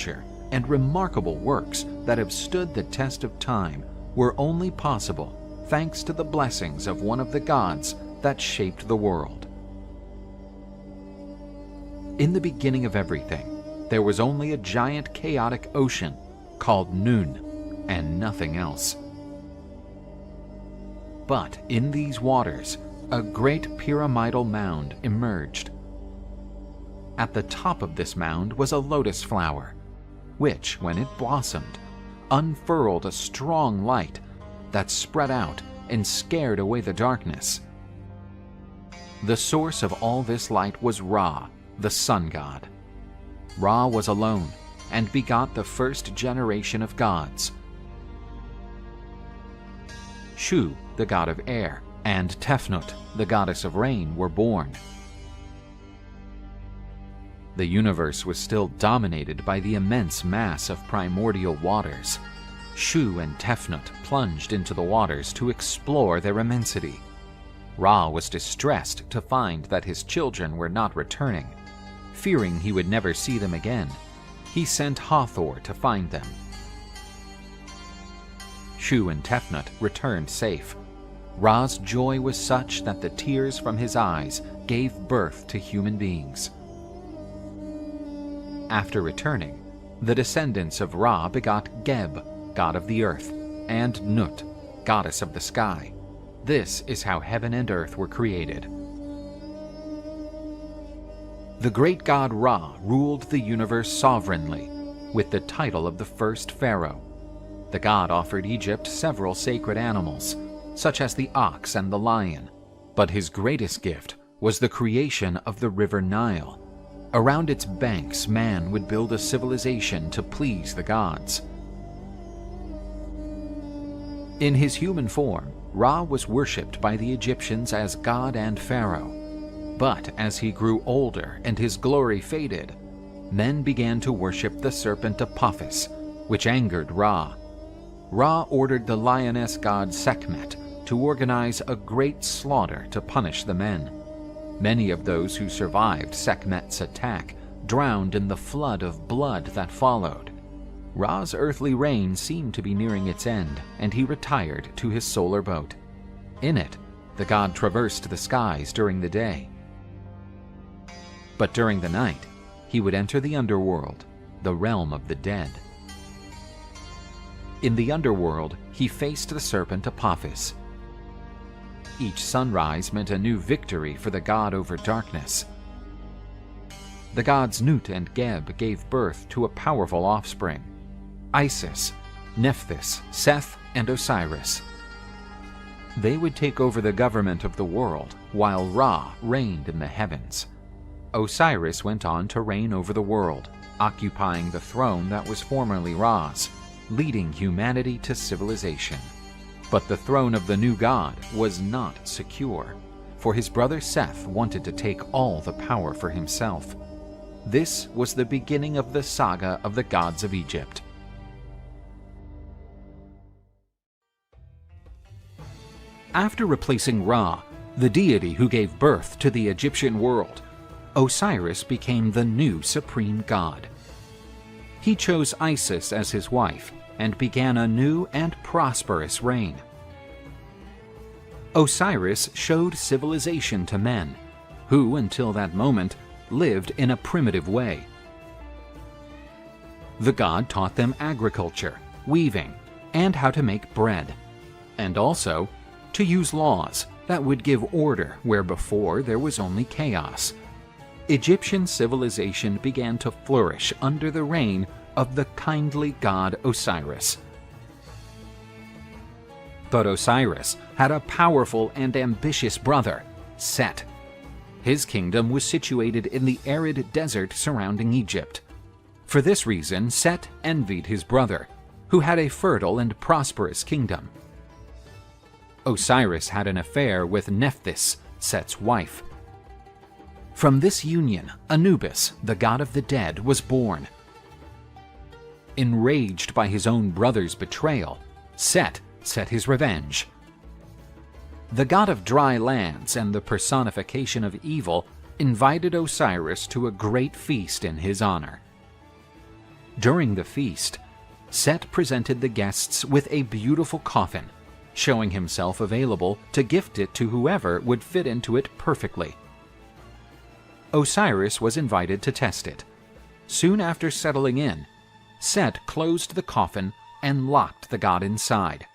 culture and remarkable works that have stood the test of time were only possible thanks to the blessings of one of the gods that shaped the world. In the beginning of everything, there was only a giant chaotic ocean called Nun, and nothing else. But in these waters, a great pyramidal mound emerged. At the top of this mound was a lotus flower, which, when it blossomed, unfurled a strong light that spread out and scared away the darkness. The source of all this light was Ra, the sun god. Ra was alone and begot the first generation of gods. Shu, the god of air, and Tefnut, the goddess of rain, were born. The universe was still dominated by the immense mass of primordial waters. Shu and Tefnut plunged into the waters to explore their immensity. Ra was distressed to find that his children were not returning. Fearing he would never see them again, he sent Hathor to find them. Shu and Tefnut returned safe. Ra's joy was such that the tears from his eyes gave birth to human beings. After returning, the descendants of Ra begot Geb, god of the earth, and Nut, goddess of the sky. This is how heaven and earth were created. The great god Ra ruled the universe sovereignly, with the title of the first pharaoh. The god offered Egypt several sacred animals, such as the ox and the lion, but his greatest gift was the creation of the river Nile. Around its banks, man would build a civilization to please the gods. In his human form, Ra was worshipped by the Egyptians as god and pharaoh. But as he grew older and his glory faded, men began to worship the serpent Apophis, which angered Ra. Ra ordered the lioness god Sekhmet to organize a great slaughter to punish the men. Many of those who survived Sekhmet's attack drowned in the flood of blood that followed. Ra's earthly reign seemed to be nearing its end, and he retired to his solar boat. In it, the god traversed the skies during the day. But during the night, he would enter the underworld, the realm of the dead. In the underworld, he faced the serpent Apophis. Each sunrise meant a new victory for the god over darkness. The gods Nut and Geb gave birth to a powerful offspring: Isis, Nephthys, Seth, and Osiris. They would take over the government of the world, while Ra reigned in the heavens. Osiris went on to reign over the world, occupying the throne that was formerly Ra's, leading humanity to civilization. But the throne of the new god was not secure, for his brother Seth wanted to take all the power for himself. This was the beginning of the saga of the gods of Egypt. After replacing Ra, the deity who gave birth to the Egyptian world, Osiris became the new supreme god. He chose Isis as his wife and began a new and prosperous reign. Osiris showed civilization to men, who until that moment lived in a primitive way. The god taught them agriculture, weaving, and how to make bread, and also to use laws that would give order where before there was only chaos. Egyptian civilization began to flourish under the reign of the kindly god Osiris. But Osiris had a powerful and ambitious brother, Set. His kingdom was situated in the arid desert surrounding Egypt. For this reason, Set envied his brother, who had a fertile and prosperous kingdom. Osiris had an affair with Nephthys, Set's wife. From this union, Anubis, the god of the dead, was born. Enraged by his own brother's betrayal, Set set his revenge. The god of dry lands and the personification of evil invited Osiris to a great feast in his honor. During the feast, Set presented the guests with a beautiful coffin, showing himself available to gift it to whoever would fit into it perfectly. Osiris was invited to test it. Soon after settling in, Set closed the coffin and locked the god inside.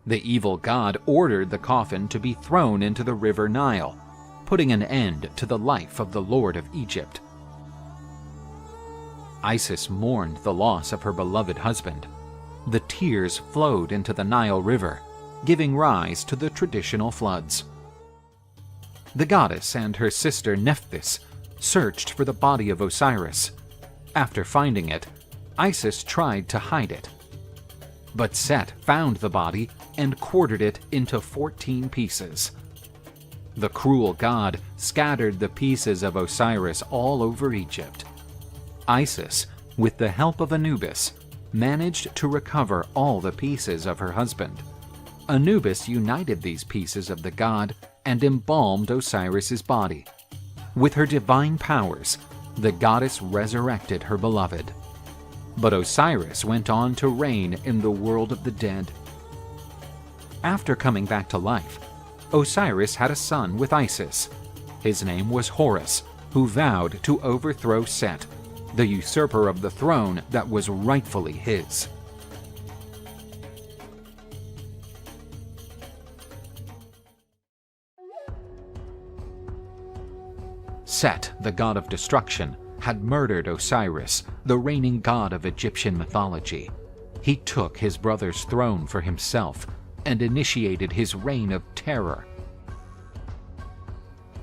The evil god ordered the coffin to be thrown into the river Nile, putting an end to the life of the Lord of Egypt. Isis mourned the loss of her beloved husband. The tears flowed into the Nile River, giving rise to the traditional floods. The goddess and her sister Nephthys searched for the body of Osiris. After finding it, Isis tried to hide it. But Set found the body and quartered it into 14 pieces. The cruel god scattered the pieces of Osiris all over Egypt. Isis, with the help of Anubis, managed to recover all the pieces of her husband. Anubis united these pieces of the god and embalmed Osiris's body. With her divine powers, the goddess resurrected her beloved. But Osiris went on to reign in the world of the dead. After coming back to life, Osiris had a son with Isis. His name was Horus, who vowed to overthrow Set, the usurper of the throne that was rightfully his. Set, the god of destruction, had murdered Osiris, the reigning god of Egyptian mythology. He took his brother's throne for himself and initiated his reign of terror.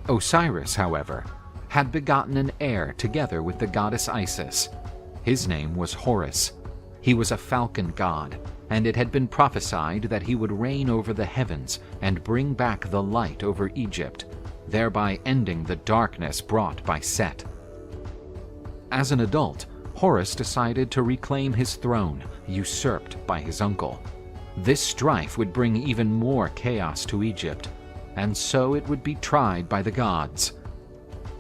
Osiris, however, had begotten an heir together with the goddess Isis. His name was Horus. He was a falcon god, and it had been prophesied that he would reign over the heavens and bring back the light over Egypt, thereby ending the darkness brought by Set. As an adult, Horus decided to reclaim his throne, usurped by his uncle. This strife would bring even more chaos to Egypt, and so it would be tried by the gods.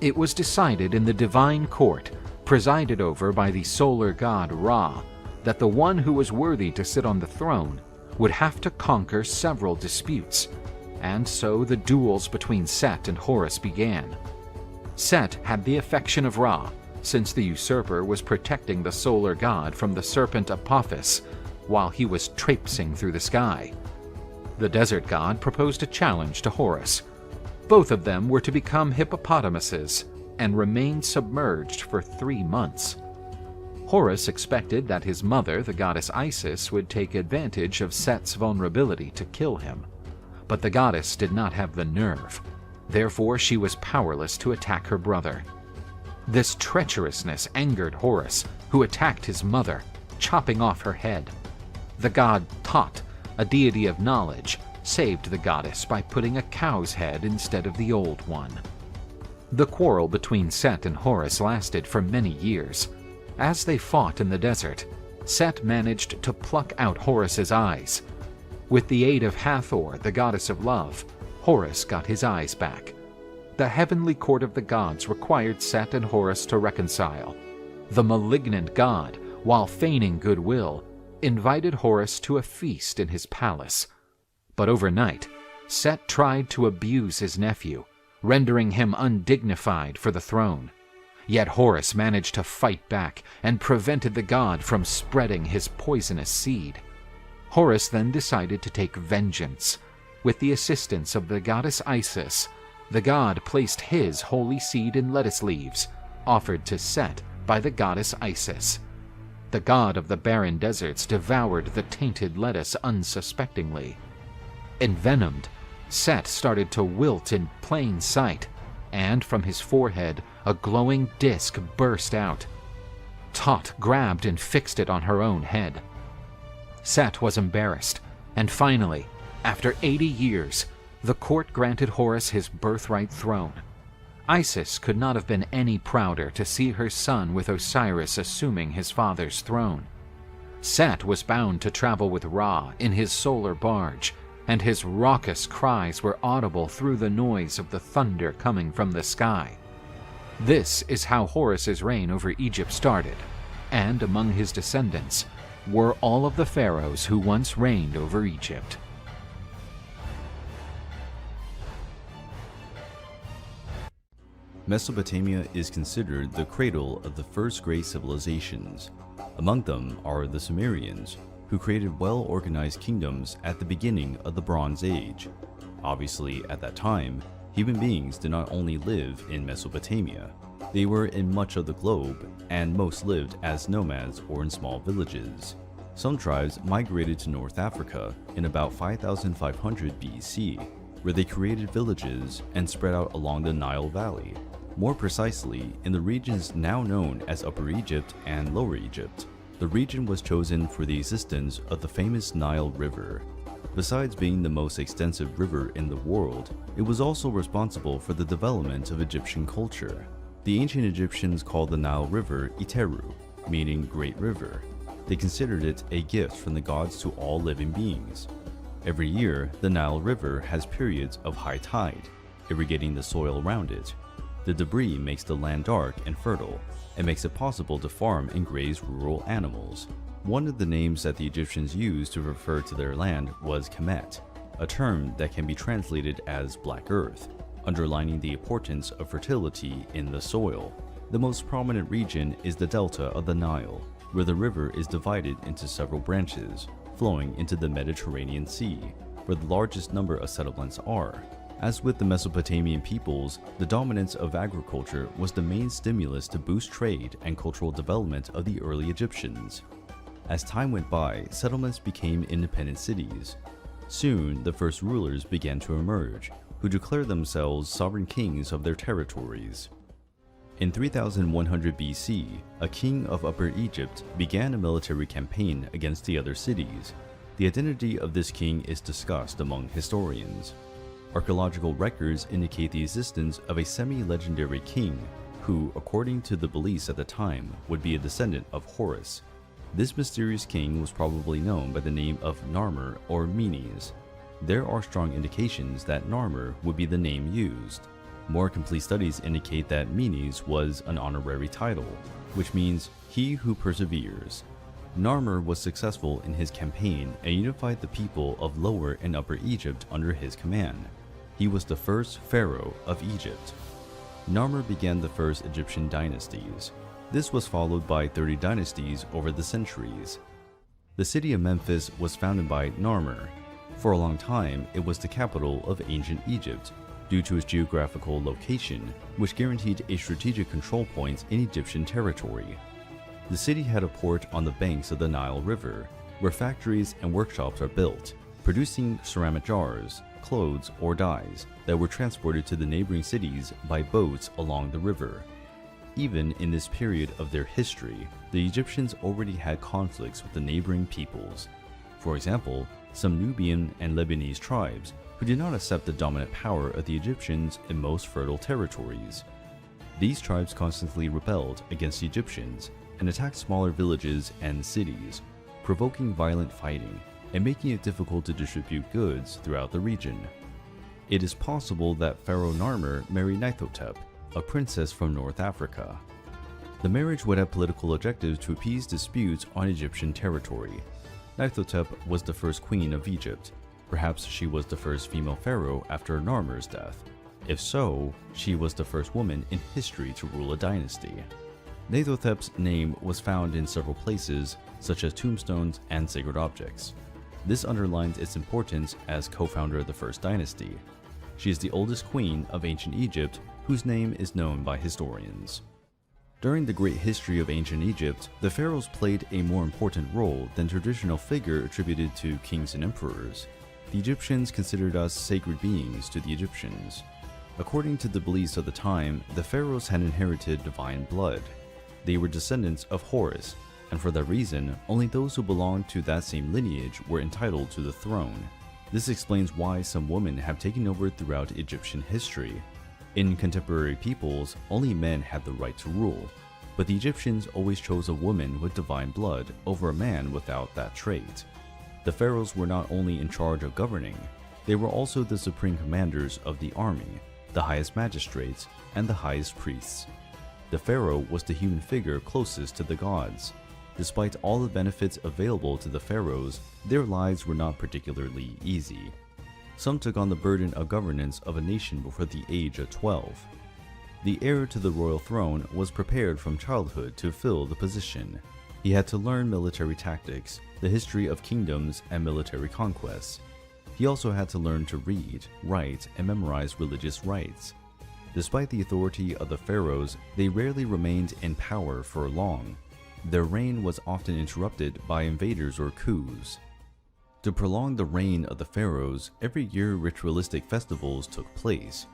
It was decided in the divine court, presided over by the solar god Ra, that the one who was worthy to sit on the throne would have to conquer several disputes, and so the duels between Set and Horus began. Set had the affection of Ra, since the usurper was protecting the solar god from the serpent Apophis while he was traipsing through the sky. The desert god proposed a challenge to Horus. Both of them were to become hippopotamuses and remain submerged for 3 months. Horus expected that his mother, the goddess Isis, would take advantage of Set's vulnerability to kill him. But the goddess did not have the nerve. Therefore, she was powerless to attack her brother. This treacherousness angered Horus, who attacked his mother, chopping off her head. The god Tot, a deity of knowledge, saved the goddess by putting a cow's head instead of the old one. The quarrel between Set and Horus lasted for many years. As they fought in the desert, Set managed to pluck out Horus's eyes. With the aid of Hathor, the goddess of love, Horus got his eyes back. The heavenly court of the gods required Set and Horus to reconcile. The malignant god, while feigning goodwill, invited Horus to a feast in his palace. But overnight, Set tried to abuse his nephew, rendering him undignified for the throne. Yet Horus managed to fight back and prevented the god from spreading his poisonous seed. Horus then decided to take vengeance. With the assistance of the goddess Isis, the god placed his holy seed in lettuce leaves, offered to Set by the goddess Isis. The god of the barren deserts devoured the tainted lettuce unsuspectingly. Envenomed, Set started to wilt in plain sight, and from his forehead a glowing disc burst out. Tot grabbed and fixed it on her own head. Set was embarrassed, and finally, after 80 years, the court granted Horus his birthright throne. Isis could not have been any prouder to see her son with Osiris assuming his father's throne. Set was bound to travel with Ra in his solar barge, and his raucous cries were audible through the noise of the thunder coming from the sky. This is how Horus's reign over Egypt started. and among his descendants were all of the pharaohs who once reigned over Egypt. Mesopotamia is considered the cradle of the first great civilizations. Among them are the Sumerians, who created well-organized kingdoms at the beginning of the Bronze Age. Obviously, at that time, human beings did not only live in Mesopotamia. They were in much of the globe, and most lived as nomads or in small villages. Some tribes migrated to North Africa in about 5500 BC, where they created villages and spread out along the Nile Valley. More precisely, in the regions now known as Upper Egypt and Lower Egypt. The region was chosen for the existence of the famous Nile River. Besides being the most extensive river in the world, it was also responsible for the development of Egyptian culture. The ancient Egyptians called the Nile River Iteru, meaning Great River. They considered it a gift from the gods to all living beings. Every year, the Nile River has periods of high tide, irrigating the soil around it. The debris makes the land dark and fertile, and makes it possible to farm and graze rural animals. One of the names that the Egyptians used to refer to their land was Kemet, a term that can be translated as Black Earth, underlining the importance of fertility in the soil. The most prominent region is the delta of the Nile, where the river is divided into several branches, flowing into the Mediterranean Sea, where the largest number of settlements are. As with the Mesopotamian peoples, the dominance of agriculture was the main stimulus to boost trade and cultural development of the early Egyptians. As time went by, settlements became independent cities. Soon, the first rulers began to emerge, who declared themselves sovereign kings of their territories. In 3100 BC, a king of Upper Egypt began a military campaign against the other cities. The identity of this king is discussed among historians. Archaeological records indicate the existence of a semi-legendary king who, according to the beliefs at the time, would be a descendant of Horus. This mysterious king was probably known by the name of Narmer or Menes. There are strong indications that Narmer would be the name used. More complete studies indicate that Menes was an honorary title, which means he who perseveres. Narmer was successful in his campaign and unified the people of Lower and Upper Egypt under his command. He was the first pharaoh of Egypt. Narmer began the first Egyptian dynasties. This was followed by 30 dynasties over the centuries. The city of Memphis was founded by Narmer. For a long time, it was the capital of ancient Egypt, due to its geographical location, which guaranteed a strategic control point in Egyptian territory. The city had a port on the banks of the Nile River, where factories and workshops are built, producing ceramic jars, clothes, or dyes that were transported to the neighboring cities by boats along the river. Even in this period of their history, the Egyptians already had conflicts with the neighboring peoples. For example, some Nubian and Lebanese tribes who did not accept the dominant power of the Egyptians in most fertile territories. These tribes constantly rebelled against the Egyptians and attacked smaller villages and cities, provoking violent fighting and making it difficult to distribute goods throughout the region. It is possible that Pharaoh Narmer married Nithotep, a princess from North Africa. The marriage would have political objectives to appease disputes on Egyptian territory. Nithotep was the first queen of Egypt. Perhaps she was the first female pharaoh after Narmer's death. If so, she was the first woman in history to rule a dynasty. Nithotep's name was found in several places, such as tombstones and sacred objects. This underlines its importance as co-founder of the first dynasty. She is the oldest queen of ancient Egypt, whose name is known by historians. During the great history of ancient Egypt, the pharaohs played a more important role than traditional figure attributed to kings and emperors. The Egyptians considered us sacred beings to the Egyptians. According to the beliefs of the time, the pharaohs had inherited divine blood. They were descendants of Horus, and for that reason, only those who belonged to that same lineage were entitled to the throne. This explains why some women have taken over throughout Egyptian history. In contemporary peoples, only men had the right to rule, but the Egyptians always chose a woman with divine blood over a man without that trait. The pharaohs were not only in charge of governing, they were also the supreme commanders of the army, the highest magistrates, and the highest priests. The pharaoh was the human figure closest to the gods. Despite all the benefits available to the pharaohs, their lives were not particularly easy. Some took on the burden of governance of a nation before the age of 12. The heir to the royal throne was prepared from childhood to fill the position. He had to learn military tactics, the history of kingdoms, and military conquests. He also had to learn to read, write, and memorize religious rites. Despite the authority of the pharaohs, they rarely remained in power for long. Their reign was often interrupted by invaders or coups. To prolong the reign of the pharaohs, every year ritualistic festivals took place,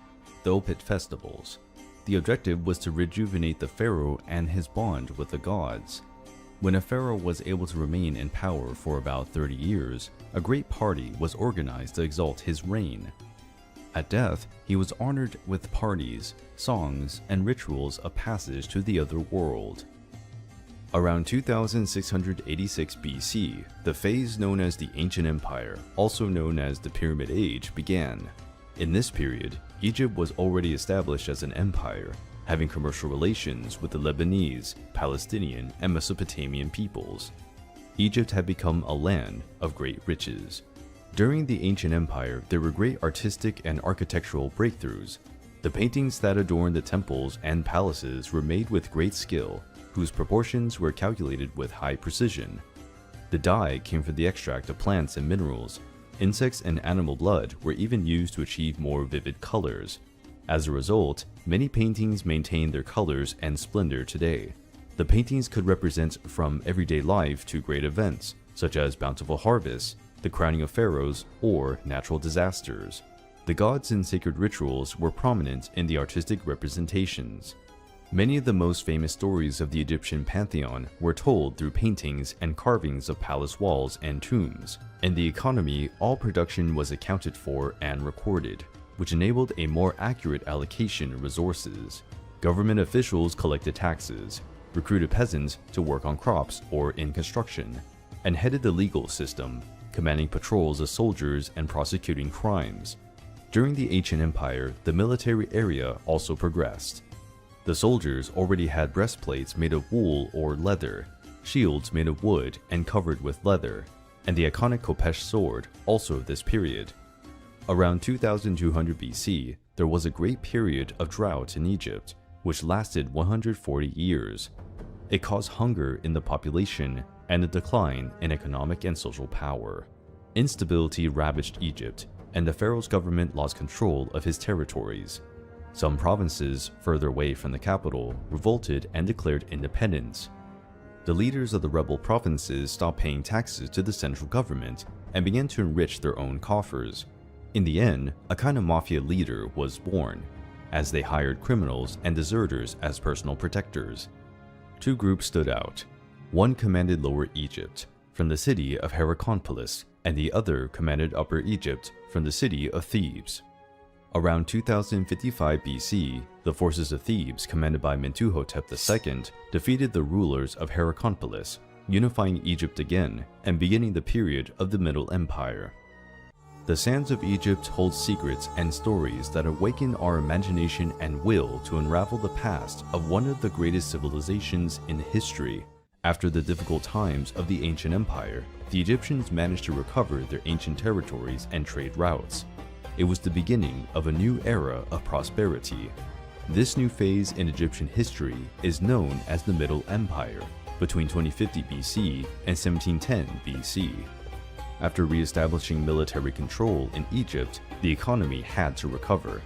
the Opet festivals. The objective was to rejuvenate the pharaoh and his bond with the gods. When a pharaoh was able to remain in power for about 30 years, a great party was organized to exalt his reign. At death, he was honored with parties, songs, and rituals of passage to the other world. Around 2686 BC, the phase known as the Ancient Empire, also known as the Pyramid Age, began. In this period, Egypt was already established as an empire, having commercial relations with the Lebanese, Palestinian, and Mesopotamian peoples. Egypt had become a land of great riches. During the Ancient Empire, there were great artistic and architectural breakthroughs. The paintings that adorned the temples and palaces were made with great skill, whose proportions were calculated with high precision. The dye came from the extract of plants and minerals. Insects and animal blood were even used to achieve more vivid colors. As a result, many paintings maintain their colors and splendor today. The paintings could represent from everyday life to great events, such as bountiful harvests, the crowning of pharaohs, or natural disasters. The gods and sacred rituals were prominent in the artistic representations. Many of the most famous stories of the Egyptian pantheon were told through paintings and carvings of palace walls and tombs. In the economy, all production was accounted for and recorded, which enabled a more accurate allocation of resources. Government officials collected taxes, recruited peasants to work on crops or in construction, and headed the legal system, commanding patrols of soldiers and prosecuting crimes. During the Ancient Empire, the military area also progressed. The soldiers already had breastplates made of wool or leather, shields made of wood and covered with leather, and the iconic Khopesh sword, also of this period. Around 2200 BC, there was a great period of drought in Egypt, which lasted 140 years. It caused hunger in the population and a decline in economic and social power. Instability ravaged Egypt, and the pharaoh's government lost control of his territories. Some provinces further away from the capital revolted and declared independence. The leaders of the rebel provinces stopped paying taxes to the central government and began to enrich their own coffers. In the end, a kind of mafia leader was born, as they hired criminals and deserters as personal protectors. Two groups stood out. One commanded Lower Egypt, from the city of Heracleopolis, and the other commanded Upper Egypt, from the city of Thebes. Around 2055 BC, the forces of Thebes, commanded by Mentuhotep II, defeated the rulers of Heracleopolis, unifying Egypt again and beginning the period of the Middle Empire. The sands of Egypt hold secrets and stories that awaken our imagination and will to unravel the past of one of the greatest civilizations in history. After the difficult times of the Ancient Empire, the Egyptians managed to recover their ancient territories and trade routes. It was the beginning of a new era of prosperity. This new phase in Egyptian history is known as the Middle Empire, between 2050 BC and 1710 BC. After re-establishing military control in Egypt, the economy had to recover.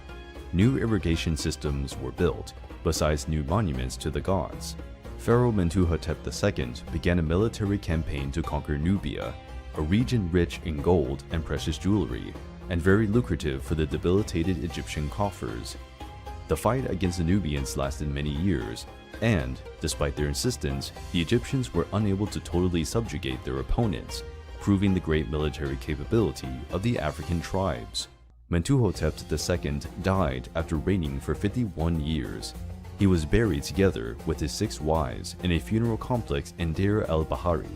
New irrigation systems were built, besides new monuments to the gods. Pharaoh Mentuhotep II began a military campaign to conquer Nubia, a region rich in gold and precious jewelry, and very lucrative for the debilitated Egyptian coffers. The fight against the Nubians lasted many years, and, despite their insistence, the Egyptians were unable to totally subjugate their opponents, proving the great military capability of the African tribes. Mentuhotep II died after reigning for 51 years. He was buried together with his 6 wives in a funeral complex in Deir el-Bahari.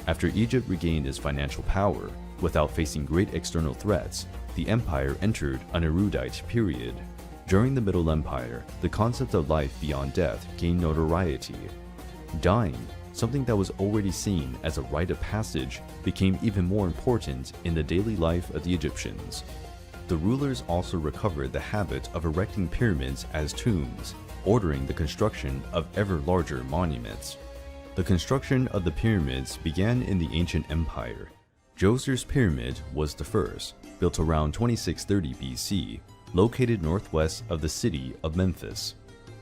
After Egypt regained its financial power, without facing great external threats, the empire entered an erudite period. During the Middle Empire, the concept of life beyond death gained notoriety. Dying, something that was already seen as a rite of passage became even more important in the daily life of the Egyptians. The rulers also recovered the habit of erecting pyramids as tombs, ordering the construction of ever larger monuments. The construction of the pyramids began in the ancient empire. Djoser's pyramid was the first, built around 2630 BC, located northwest of the city of Memphis.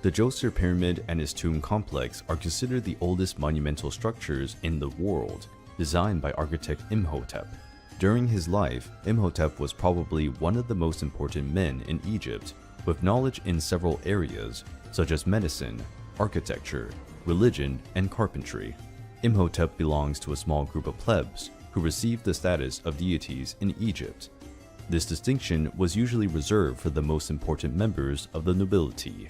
The Djoser pyramid and its tomb complex are considered the oldest monumental structures in the world, designed by architect Imhotep. During his life, Imhotep was probably one of the most important men in Egypt, with knowledge in several areas, such as medicine, architecture, religion, and carpentry. Imhotep belongs to a small group of plebs who received the status of deities in Egypt. This distinction was usually reserved for the most important members of the nobility.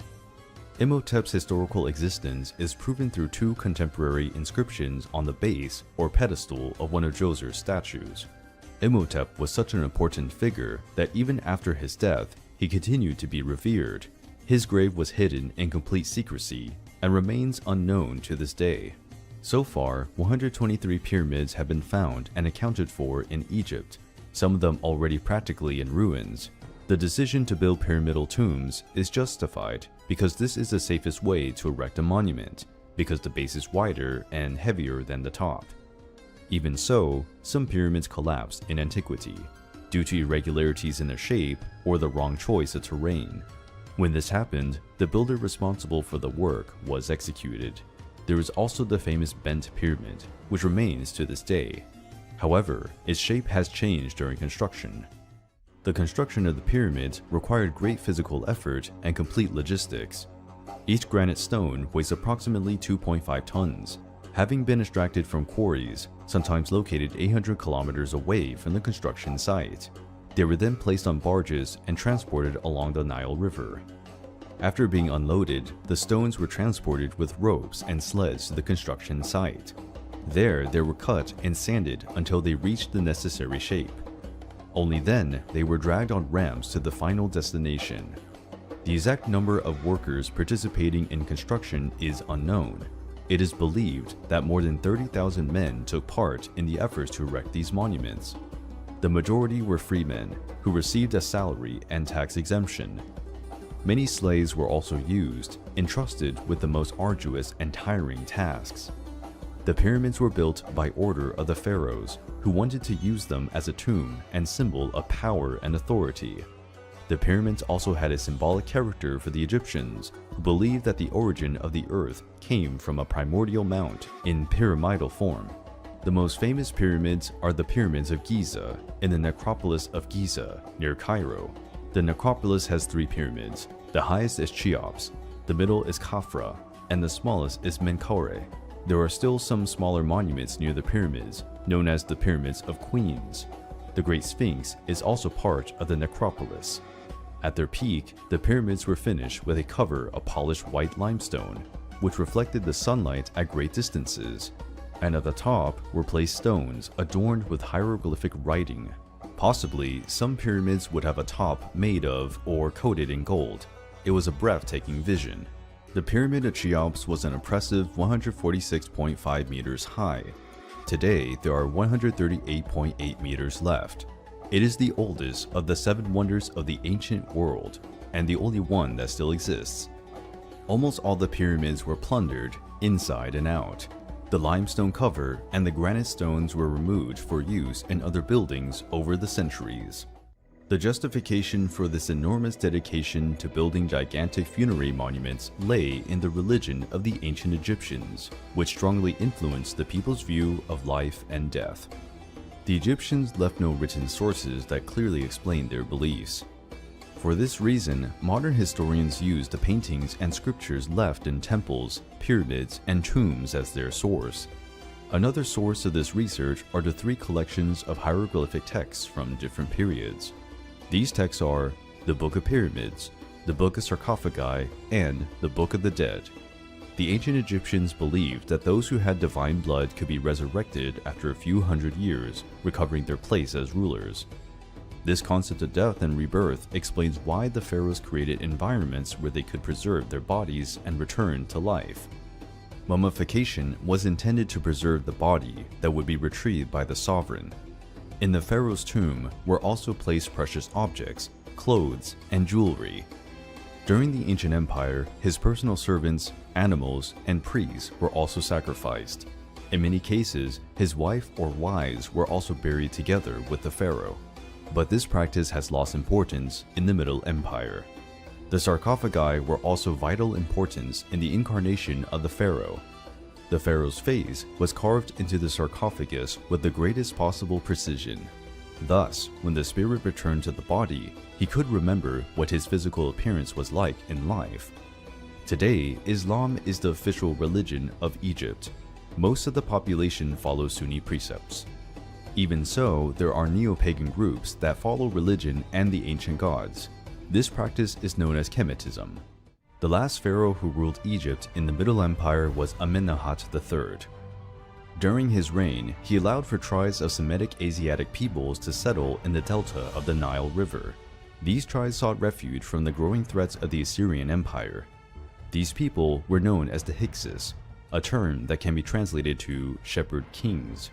Imhotep's historical existence is proven through two contemporary inscriptions on the base or pedestal of one of Djoser's statues. Imhotep was such an important figure that even after his death, he continued to be revered. His grave was hidden in complete secrecy and remains unknown to this day. So far, 123 pyramids have been found and accounted for in Egypt, some of them already practically in ruins. The decision to build pyramidal tombs is justified because this is the safest way to erect a monument, because the base is wider and heavier than the top. Even so, some pyramids collapsed in antiquity, due to irregularities in their shape or the wrong choice of terrain. When this happened, the builder responsible for the work was executed. There is also the famous bent pyramid, which remains to this day. However, its shape has changed during construction. The construction of the pyramids required great physical effort and complete logistics. Each granite stone weighs approximately 2.5 tons, having been extracted from quarries, sometimes located 800 kilometers away from the construction site. They were then placed on barges and transported along the Nile River. After being unloaded, the stones were transported with ropes and sleds to the construction site. There, they were cut and sanded until they reached the necessary shape. Only then, they were dragged on ramps to the final destination. The exact number of workers participating in construction is unknown. It is believed that more than 30,000 men took part in the efforts to erect these monuments. The majority were freemen, who received a salary and tax exemption. Many slaves were also used, entrusted with the most arduous and tiring tasks. The pyramids were built by order of the pharaohs, who wanted to use them as a tomb and symbol of power and authority. The pyramids also had a symbolic character for the Egyptians, who believed that the origin of the earth came from a primordial mount in pyramidal form. The most famous pyramids are the pyramids of Giza in the necropolis of Giza, near Cairo. The necropolis has 3 pyramids. The highest is Cheops, the middle is Khafra, and the smallest is Menkaure. There are still some smaller monuments near the pyramids, known as the Pyramids of Queens. The Great Sphinx is also part of the necropolis. At their peak, the pyramids were finished with a cover of polished white limestone, which reflected the sunlight at great distances. And at the top were placed stones adorned with hieroglyphic writing. Possibly, some pyramids would have a top made of or coated in gold. It was a breathtaking vision. The Pyramid of Cheops was an impressive 146.5 meters high. Today, there are 138.8 meters left. It is the oldest of the 7 wonders of the ancient world, and the only one that still exists. Almost all the pyramids were plundered, inside and out. The limestone cover and the granite stones were removed for use in other buildings over the centuries. The justification for this enormous dedication to building gigantic funerary monuments lay in the religion of the ancient Egyptians, which strongly influenced the people's view of life and death. The Egyptians left no written sources that clearly explained their beliefs. For this reason, modern historians use the paintings and scriptures left in temples, pyramids, and tombs as their source. Another source of this research are the 3 collections of hieroglyphic texts from different periods. These texts are the Book of Pyramids, the Book of Sarcophagi, and the Book of the Dead. The ancient Egyptians believed that those who had divine blood could be resurrected after a few hundred years, recovering their place as rulers. This concept of death and rebirth explains why the pharaohs created environments where they could preserve their bodies and return to life. Mummification was intended to preserve the body that would be retrieved by the sovereign. In the pharaoh's tomb were also placed precious objects, clothes, and jewelry. During the ancient empire, his personal servants, animals, and priests were also sacrificed. In many cases, his wife or wives were also buried together with the pharaoh. But this practice has lost importance in the Middle Empire. The sarcophagi were also vital importance in the incarnation of the pharaoh. The pharaoh's face was carved into the sarcophagus with the greatest possible precision. Thus, when the spirit returned to the body, he could remember what his physical appearance was like in life. Today, Islam is the official religion of Egypt. Most of the population follows Sunni precepts. Even so, there are neo-pagan groups that follow religion and the ancient gods. This practice is known as Kemetism. The last pharaoh who ruled Egypt in the Middle Empire was Amenemhat III. During his reign, he allowed for tribes of Semitic Asiatic peoples to settle in the delta of the Nile River. These tribes sought refuge from the growing threats of the Assyrian Empire. These people were known as the Hyksos, a term that can be translated to shepherd kings.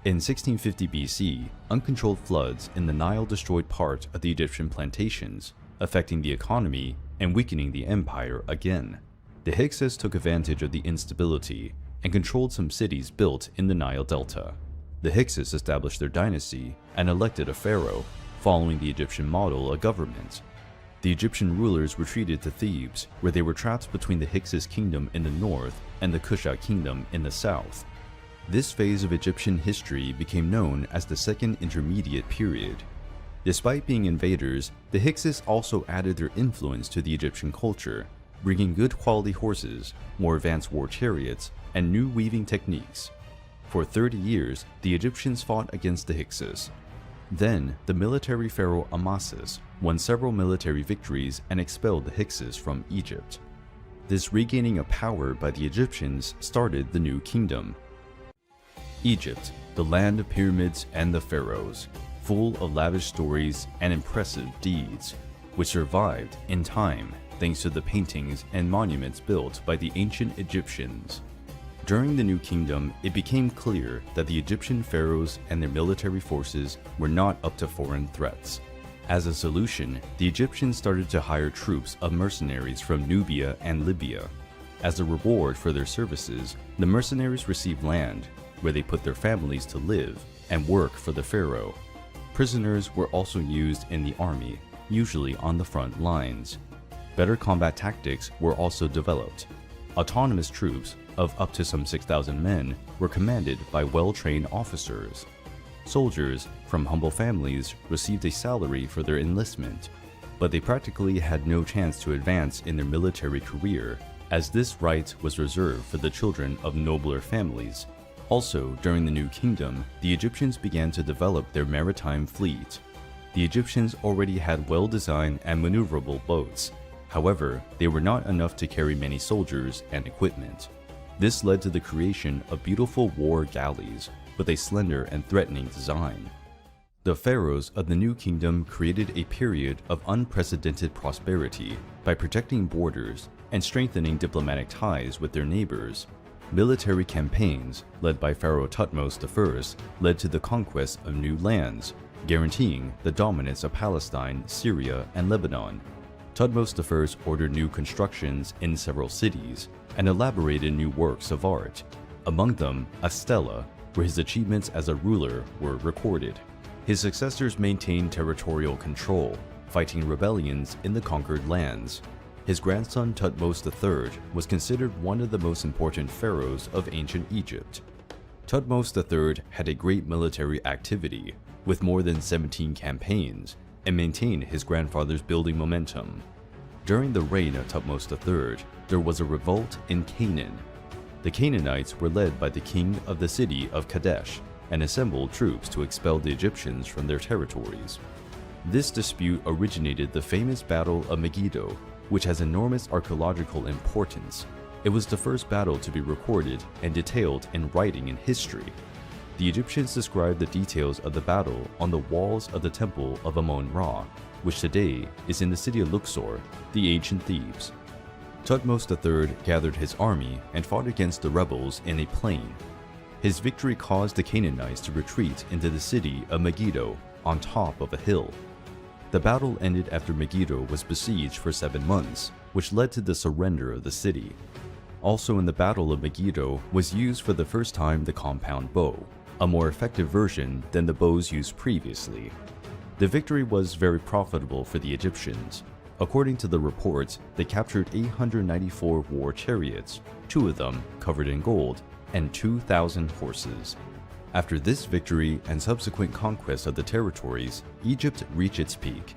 In 1650 BC, uncontrolled floods in the Nile destroyed part of the Egyptian plantations, affecting the economy and weakening the empire again. The Hyksos took advantage of the instability and controlled some cities built in the Nile Delta. The Hyksos established their dynasty and elected a pharaoh, following the Egyptian model of government. The Egyptian rulers retreated to Thebes, where they were trapped between the Hyksos kingdom in the north and the Kushite kingdom in the south. This phase of Egyptian history became known as the Second Intermediate Period. Despite being invaders, the Hyksos also added their influence to the Egyptian culture, bringing good quality horses, more advanced war chariots, and new weaving techniques. For 30 years, the Egyptians fought against the Hyksos. Then, the military pharaoh Amasis won several military victories and expelled the Hyksos from Egypt. This regaining of power by the Egyptians started the new kingdom. Egypt, the land of pyramids and the pharaohs, full of lavish stories and impressive deeds, which survived in time thanks to the paintings and monuments built by the ancient Egyptians. During the New Kingdom, it became clear that the Egyptian pharaohs and their military forces were not up to foreign threats. As a solution, the Egyptians started to hire troops of mercenaries from Nubia and Libya. As a reward for their services, the mercenaries received land, where they put their families to live and work for the pharaoh. Prisoners were also used in the army, usually on the front lines. Better combat tactics were also developed. Autonomous troops of up to some 6,000 men were commanded by well-trained officers. Soldiers from humble families received a salary for their enlistment, but they practically had no chance to advance in their military career, as this right was reserved for the children of nobler families. Also, during the New Kingdom, the Egyptians began to develop their maritime fleet. The Egyptians already had well-designed and maneuverable boats. However, they were not enough to carry many soldiers and equipment. This led to the creation of beautiful war galleys with a slender and threatening design. The pharaohs of the New Kingdom created a period of unprecedented prosperity by protecting borders and strengthening diplomatic ties with their neighbors. Military campaigns, led by Pharaoh Thutmose I, led to the conquest of new lands, guaranteeing the dominance of Palestine, Syria, and Lebanon. Thutmose I ordered new constructions in several cities and elaborated new works of art, among them a stela, where his achievements as a ruler were recorded. His successors maintained territorial control, fighting rebellions in the conquered lands. His grandson Thutmose III was considered one of the most important pharaohs of ancient Egypt. Thutmose III had a great military activity, with more than 17 campaigns, and maintained his grandfather's building momentum. During the reign of Thutmose III, there was a revolt in Canaan. The Canaanites were led by the king of the city of Kadesh and assembled troops to expel the Egyptians from their territories. This dispute originated the famous Battle of Megiddo, which has enormous archaeological importance. It was the first battle to be recorded and detailed in writing in history. The Egyptians described the details of the battle on the walls of the temple of Amon-Ra, which today is in the city of Luxor, the ancient Thebes. Thutmose III gathered his army and fought against the rebels in a plain. His victory caused the Canaanites to retreat into the city of Megiddo on top of a hill. The battle ended after Megiddo was besieged for 7 months, which led to the surrender of the city. Also in the Battle of Megiddo was used for the first time the compound bow, a more effective version than the bows used previously. The victory was very profitable for the Egyptians. According to the reports, they captured 894 war chariots, 2 of them covered in gold, and 2,000 horses. After this victory and subsequent conquest of the territories, Egypt reached its peak.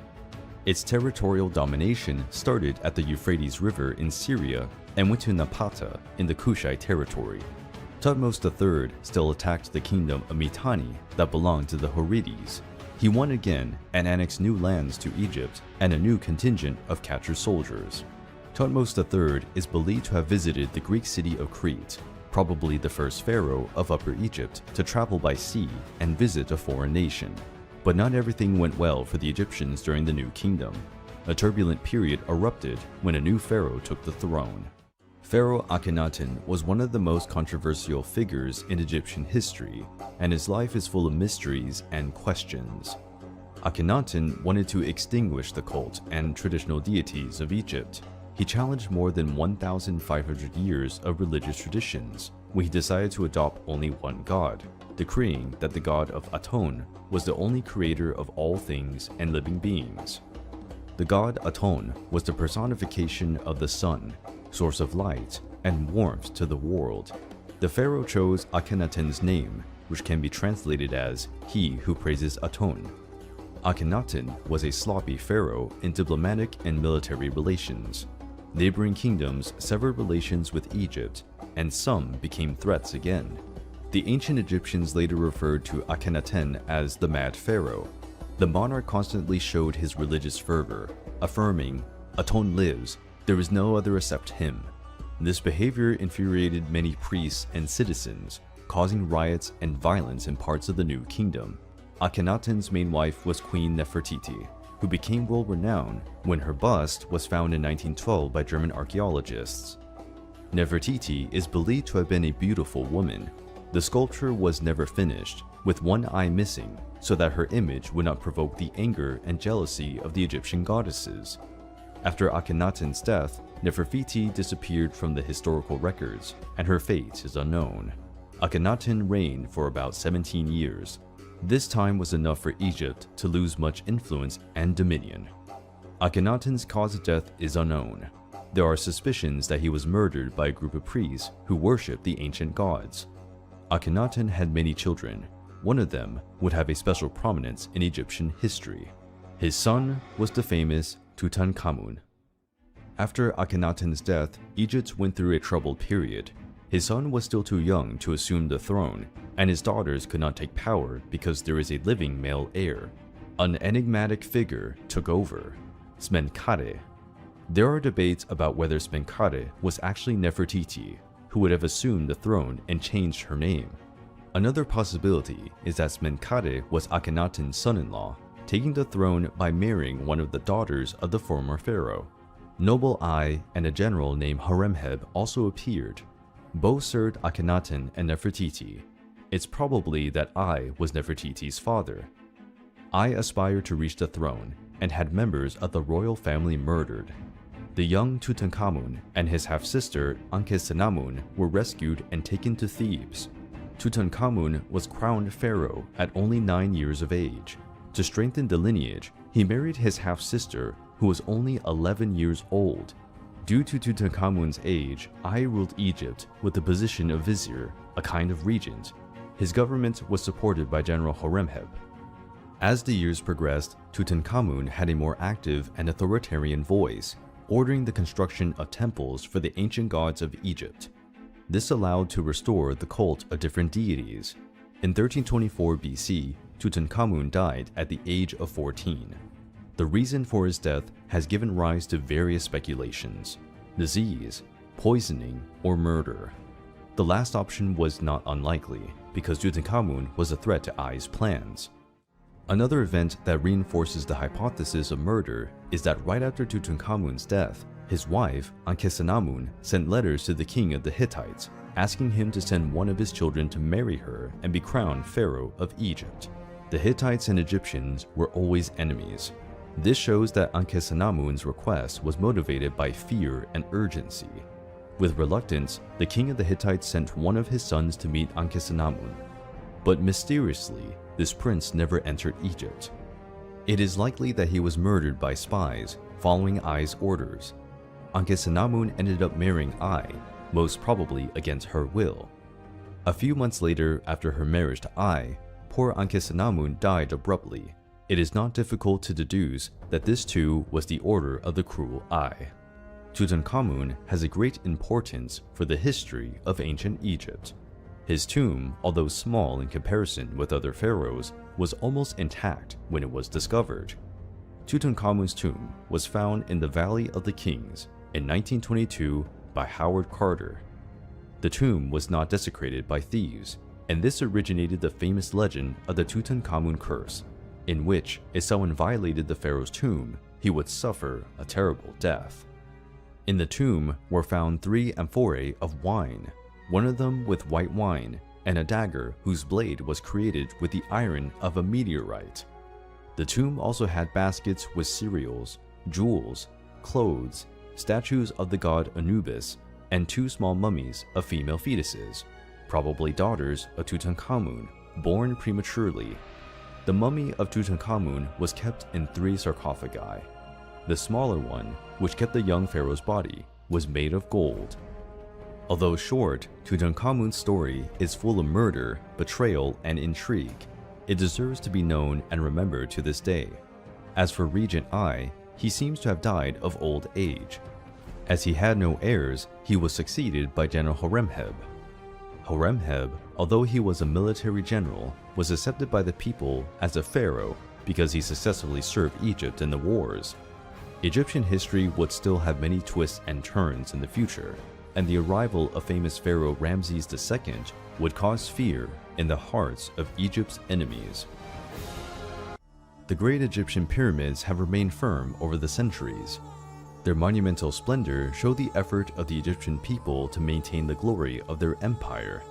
Its territorial domination started at the Euphrates River in Syria and went to Napata in the Kushite territory. Thutmose III still attacked the kingdom of Mitanni that belonged to the Horites. He won again and annexed new lands to Egypt and a new contingent of captured soldiers. Thutmose III is believed to have visited the Greek city of Crete, probably the first pharaoh of Upper Egypt to travel by sea and visit a foreign nation. But not everything went well for the Egyptians during the new kingdom. A turbulent period erupted when a new pharaoh took the throne. Pharaoh Akhenaten was one of the most controversial figures in Egyptian history, and his life is full of mysteries and questions. Akhenaten wanted to extinguish the cult and traditional deities of Egypt. He challenged more than 1,500 years of religious traditions when he decided to adopt only one god, decreeing that the god of Aton was the only creator of all things and living beings. The god Aton was the personification of the sun, source of light and warmth to the world. The pharaoh chose Akhenaten's name, which can be translated as "he who praises Aton." Akhenaten was a sloppy pharaoh in diplomatic and military relations. Neighboring kingdoms severed relations with Egypt, and some became threats again. The ancient Egyptians later referred to Akhenaten as the Mad Pharaoh. The monarch constantly showed his religious fervor, affirming, "Aton lives, there is no other except him." This behavior infuriated many priests and citizens, causing riots and violence in parts of the new kingdom. Akhenaten's main wife was Queen Nefertiti, who became world-renowned when her bust was found in 1912 by German archaeologists. Nefertiti is believed to have been a beautiful woman. The sculpture was never finished, with one eye missing, so that her image would not provoke the anger and jealousy of the Egyptian goddesses. After Akhenaten's death, Nefertiti disappeared from the historical records, and her fate is unknown. Akhenaten reigned for about 17 years. This time was enough for Egypt to lose much influence and dominion. Akhenaten's cause of death is unknown. There are suspicions that he was murdered by a group of priests who worshipped the ancient gods. Akhenaten had many children. One of them would have a special prominence in Egyptian history. His son was the famous Tutankhamun. After Akhenaten's death, Egypt went through a troubled period. His son was still too young to assume the throne, and his daughters could not take power because there is a living male heir. An enigmatic figure took over, Smenkhare. There are debates about whether Smenkhare was actually Nefertiti, who would have assumed the throne and changed her name. Another possibility is that Smenkhare was Akhenaten's son-in-law, taking the throne by marrying one of the daughters of the former pharaoh. Noble Ai and a general named Horemheb also appeared. Both served Akhenaten and Nefertiti. It's probably that Ai was Nefertiti's father. Ai aspired to reach the throne and had members of the royal family murdered. The young Tutankhamun and his half-sister Ankhesenamun were rescued and taken to Thebes. Tutankhamun was crowned pharaoh at only 9 years of age. To strengthen the lineage, he married his half-sister, who was only 11 years old. Due to Tutankhamun's age, Ai ruled Egypt with the position of vizier, a kind of regent. His government was supported by General Horemheb. As the years progressed, Tutankhamun had a more active and authoritarian voice, ordering the construction of temples for the ancient gods of Egypt. This allowed to restore the cult of different deities. In 1324 BC, Tutankhamun died at the age of 14. The reason for his death has given rise to various speculations: disease, poisoning, or murder. The last option was not unlikely, because Tutankhamun was a threat to Ai's plans. Another event that reinforces the hypothesis of murder is that right after Tutankhamun's death, His wife, Ankhesenamun, sent letters to the king of the Hittites, asking him to send one of his children to marry her and be crowned pharaoh of Egypt. The Hittites and Egyptians were always enemies. This shows that Ankhesenamun's request was motivated by fear and urgency. With reluctance, the king of the Hittites sent one of his sons to meet Ankhesenamun. But mysteriously, this prince never entered Egypt. It is likely that he was murdered by spies, following Ai's orders. Ankhesenamun ended up marrying Ai, most probably against her will. A few months later, after her marriage to Ai, poor Ankhesenamun died abruptly. It is not difficult to deduce that this too was the order of the cruel Ai. Tutankhamun has a great importance for the history of ancient Egypt. His tomb, although small in comparison with other pharaohs, was almost intact when it was discovered. Tutankhamun's tomb was found in the Valley of the Kings in 1922 by Howard Carter. The tomb was not desecrated by thieves, and this originated the famous legend of the Tutankhamun curse, in which if someone violated the pharaoh's tomb, he would suffer a terrible death. In the tomb were found 3 amphorae of wine, one of them with white wine, and a dagger whose blade was created with the iron of a meteorite. The tomb also had baskets with cereals, jewels, clothes, statues of the god Anubis, and 2 small mummies of female fetuses, probably daughters of Tutankhamun, born prematurely. The mummy of Tutankhamun was kept in 3 sarcophagi. The smaller one, which kept the young pharaoh's body, was made of gold. Although short, Tutankhamun's story is full of murder, betrayal, and intrigue. It deserves to be known and remembered to this day. As for Regent Ai, he seems to have died of old age. As he had no heirs, he was succeeded by General Horemheb. Horemheb, although he was a military general, was accepted by the people as a pharaoh because he successfully served Egypt in the wars. Egyptian history would still have many twists and turns in the future, and the arrival of famous pharaoh Ramses II would cause fear in the hearts of Egypt's enemies. The great Egyptian pyramids have remained firm over the centuries. Their monumental splendor showed the effort of the Egyptian people to maintain the glory of their empire.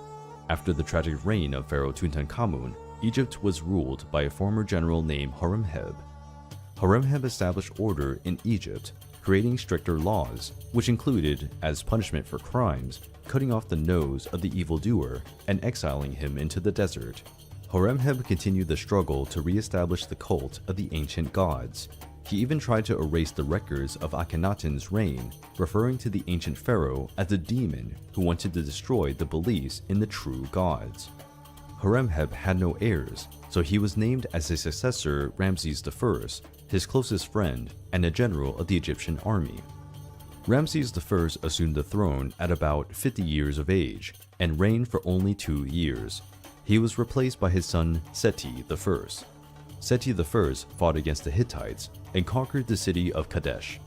After the tragic reign of Pharaoh Tutankhamun, Egypt was ruled by a former general named Horemheb. Horemheb established order in Egypt, creating stricter laws, which included, as punishment for crimes, cutting off the nose of the evildoer and exiling him into the desert. Horemheb continued the struggle to re-establish the cult of the ancient gods. He even tried to erase the records of Akhenaten's reign, referring to the ancient pharaoh as a demon who wanted to destroy the beliefs in the true gods. Horemheb had no heirs, so he was named as his successor Ramses I, his closest friend and a general of the Egyptian army. Ramses I assumed the throne at about 50 years of age and reigned for only 2 years. He was replaced by his son Seti I. Seti I fought against the Hittites and conquered the city of Kadesh.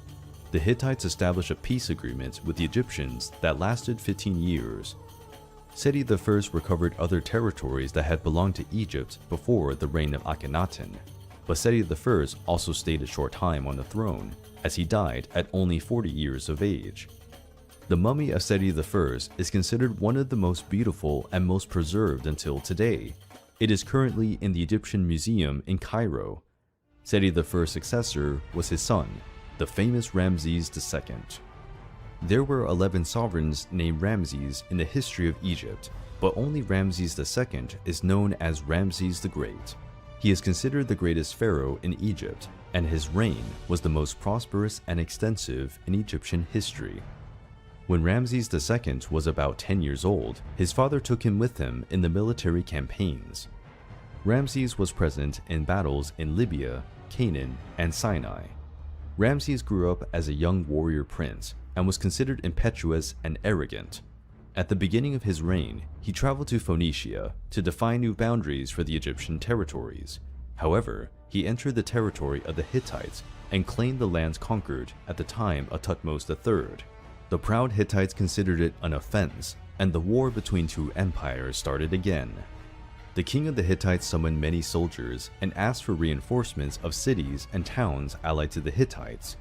The Hittites established a peace agreement with the Egyptians that lasted 15 years. Seti I recovered other territories that had belonged to Egypt before the reign of Akhenaten, but Seti I also stayed a short time on the throne, as he died at only 40 years of age. The mummy of Seti I is considered one of the most beautiful and most preserved until today. It is currently in the Egyptian Museum in Cairo. Seti I's successor was his son, the famous Ramses II. There were 11 sovereigns named Ramses in the history of Egypt, but only Ramses II is known as Ramses the Great. He is considered the greatest pharaoh in Egypt, and his reign was the most prosperous and extensive in Egyptian history. When Ramses II was about 10 years old, his father took him with him in the military campaigns. Ramses was present in battles in Libya, Canaan, and Sinai. Ramses grew up as a young warrior prince and was considered impetuous and arrogant. At the beginning of his reign, he traveled to Phoenicia to define new boundaries for the Egyptian territories. However, he entered the territory of the Hittites and claimed the lands conquered at the time of Thutmose III. The proud Hittites considered it an offense, and the war between 2 empires started again. The king of the Hittites summoned many soldiers and asked for reinforcements of cities and towns allied to the Hittites.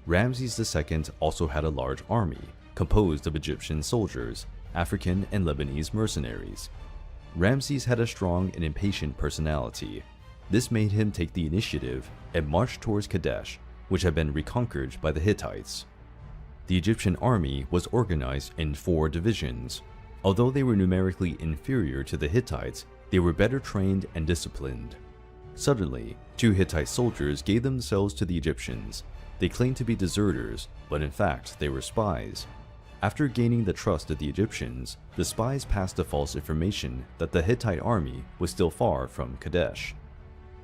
Ramses II also had a large army, composed of Egyptian soldiers, African and Lebanese mercenaries. Ramses had a strong and impatient personality. This made him take the initiative and march towards Kadesh, which had been reconquered by the Hittites. The Egyptian army was organized in 4 divisions. Although they were numerically inferior to the Hittites, they were better trained and disciplined. Suddenly, 2 Hittite soldiers gave themselves to the Egyptians. They claimed to be deserters, but in fact they were spies. After gaining the trust of the Egyptians, the spies passed the false information that the Hittite army was still far from Kadesh.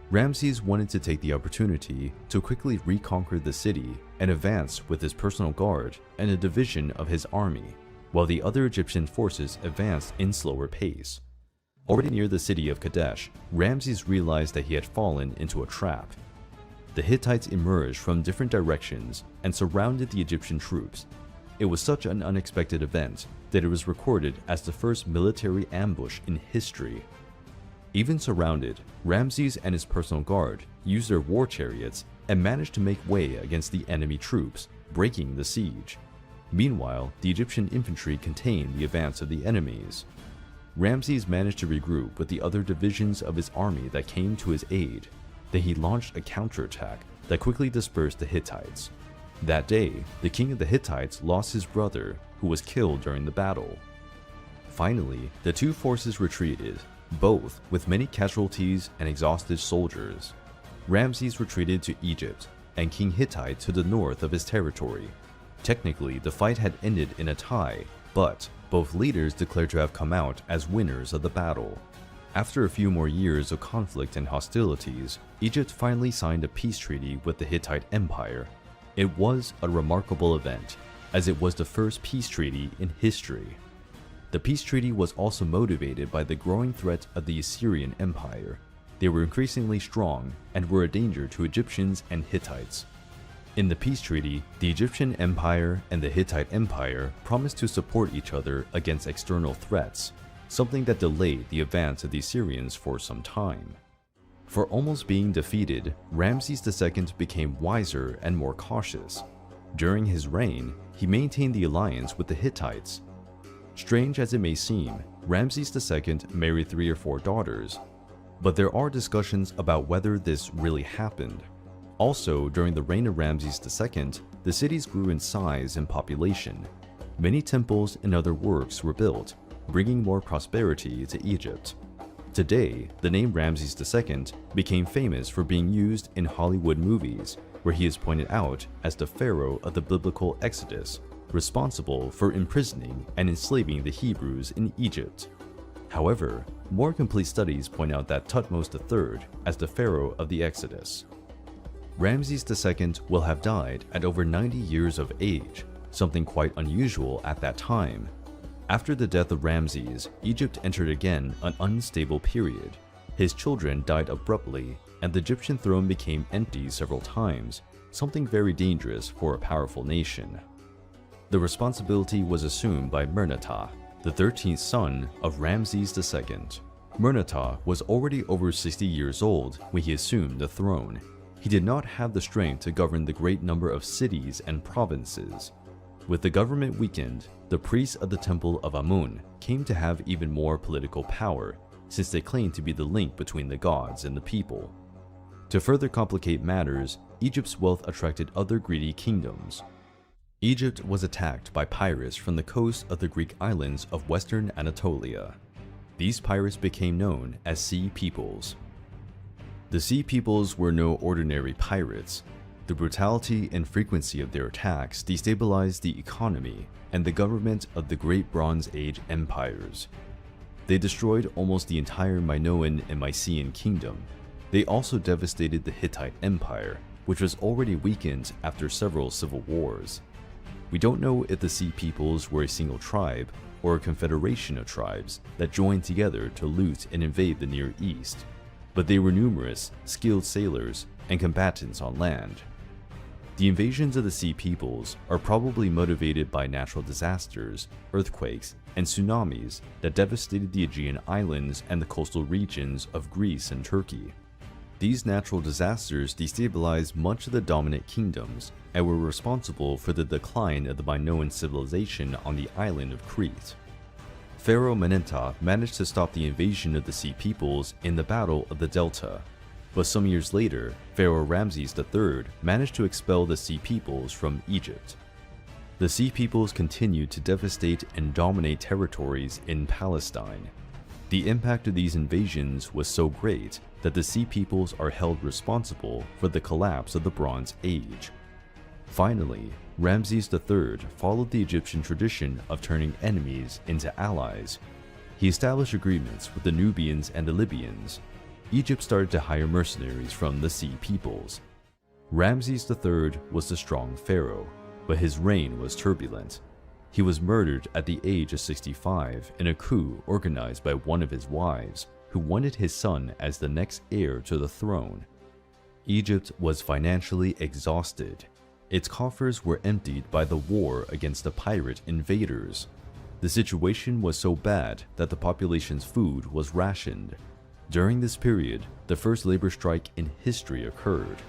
Ramses wanted to take the opportunity to quickly reconquer the city and advance with his personal guard and a division of his army, while the other Egyptian forces advanced in slower pace. Already near the city of Kadesh, Ramses realized that he had fallen into a trap. The Hittites emerged from different directions and surrounded the Egyptian troops. It was such an unexpected event that it was recorded as the first military ambush in history. Even surrounded, Ramses and his personal guard used their war chariots and managed to make way against the enemy troops, breaking the siege. Meanwhile, the Egyptian infantry contained the advance of the enemies. Ramses managed to regroup with the other divisions of his army that came to his aid. Then he launched a counterattack that quickly dispersed the Hittites. That day, the king of the Hittites lost his brother, who was killed during the battle. Finally, the 2 forces retreated, both with many casualties and exhausted soldiers. Ramses retreated to Egypt, and King Hittite to the north of his territory. Technically, the fight had ended in a tie, but both leaders declared to have come out as winners of the battle. After a few more years of conflict and hostilities, Egypt finally signed a peace treaty with the Hittite Empire. It was a remarkable event, as it was the first peace treaty in history. The peace treaty was also motivated by the growing threat of the Assyrian Empire. They were increasingly strong and were a danger to Egyptians and Hittites. In the peace treaty, the Egyptian Empire and the Hittite Empire promised to support each other against external threats, something that delayed the advance of the Assyrians for some time. For almost being defeated, Ramses II became wiser and more cautious. During his reign, he maintained the alliance with the Hittites. Strange as it may seem, Ramses II married 3 or 4 daughters, but there are discussions about whether this really happened. Also, during the reign of Ramses II, the cities grew in size and population. Many temples and other works were built, bringing more prosperity to Egypt. Today, the name Ramses II became famous for being used in Hollywood movies, where he is pointed out as the pharaoh of the biblical Exodus, responsible for imprisoning and enslaving the Hebrews in Egypt. However, more complete studies point out that Thutmose III as the pharaoh of the Exodus. Ramses II will have died at over 90 years of age, something quite unusual at that time. After the death of Ramses, Egypt entered again an unstable period. His children died abruptly, and the Egyptian throne became empty several times, something very dangerous for a powerful nation. The responsibility was assumed by Merneptah, the 13th son of Ramses II. Merneptah was already over 60 years old when he assumed the throne. He did not have the strength to govern the great number of cities and provinces. With the government weakened, the priests of the Temple of Amun came to have even more political power, since they claimed to be the link between the gods and the people. To further complicate matters, Egypt's wealth attracted other greedy kingdoms. Egypt was attacked by pirates from the coast of the Greek islands of western Anatolia. These pirates became known as Sea Peoples. The Sea Peoples were no ordinary pirates. The brutality and frequency of their attacks destabilized the economy and the government of the Great Bronze Age empires. They destroyed almost the entire Minoan and Mycenaean kingdom. They also devastated the Hittite Empire, which was already weakened after several civil wars. We don't know if the Sea Peoples were a single tribe or a confederation of tribes that joined together to loot and invade the Near East, but they were numerous, skilled sailors and combatants on land. The invasions of the Sea Peoples are probably motivated by natural disasters, earthquakes, and tsunamis that devastated the Aegean islands and the coastal regions of Greece and Turkey. These natural disasters destabilized much of the dominant kingdoms and were responsible for the decline of the Minoan civilization on the island of Crete. Pharaoh Menenptah managed to stop the invasion of the Sea Peoples in the Battle of the Delta, but some years later, Pharaoh Ramses III managed to expel the Sea Peoples from Egypt. The Sea Peoples continued to devastate and dominate territories in Palestine. The impact of these invasions was so great that the Sea Peoples are held responsible for the collapse of the Bronze Age. Finally, Ramses III followed the Egyptian tradition of turning enemies into allies. He established agreements with the Nubians and the Libyans. Egypt started to hire mercenaries from the Sea Peoples. Ramses III was a strong pharaoh, but his reign was turbulent. He was murdered at the age of 65 in a coup organized by one of his wives, who wanted his son as the next heir to the throne. Egypt was financially exhausted. Its coffers were emptied by the war against the pirate invaders. The situation was so bad that the population's food was rationed. During this period, the first labor strike in history occurred.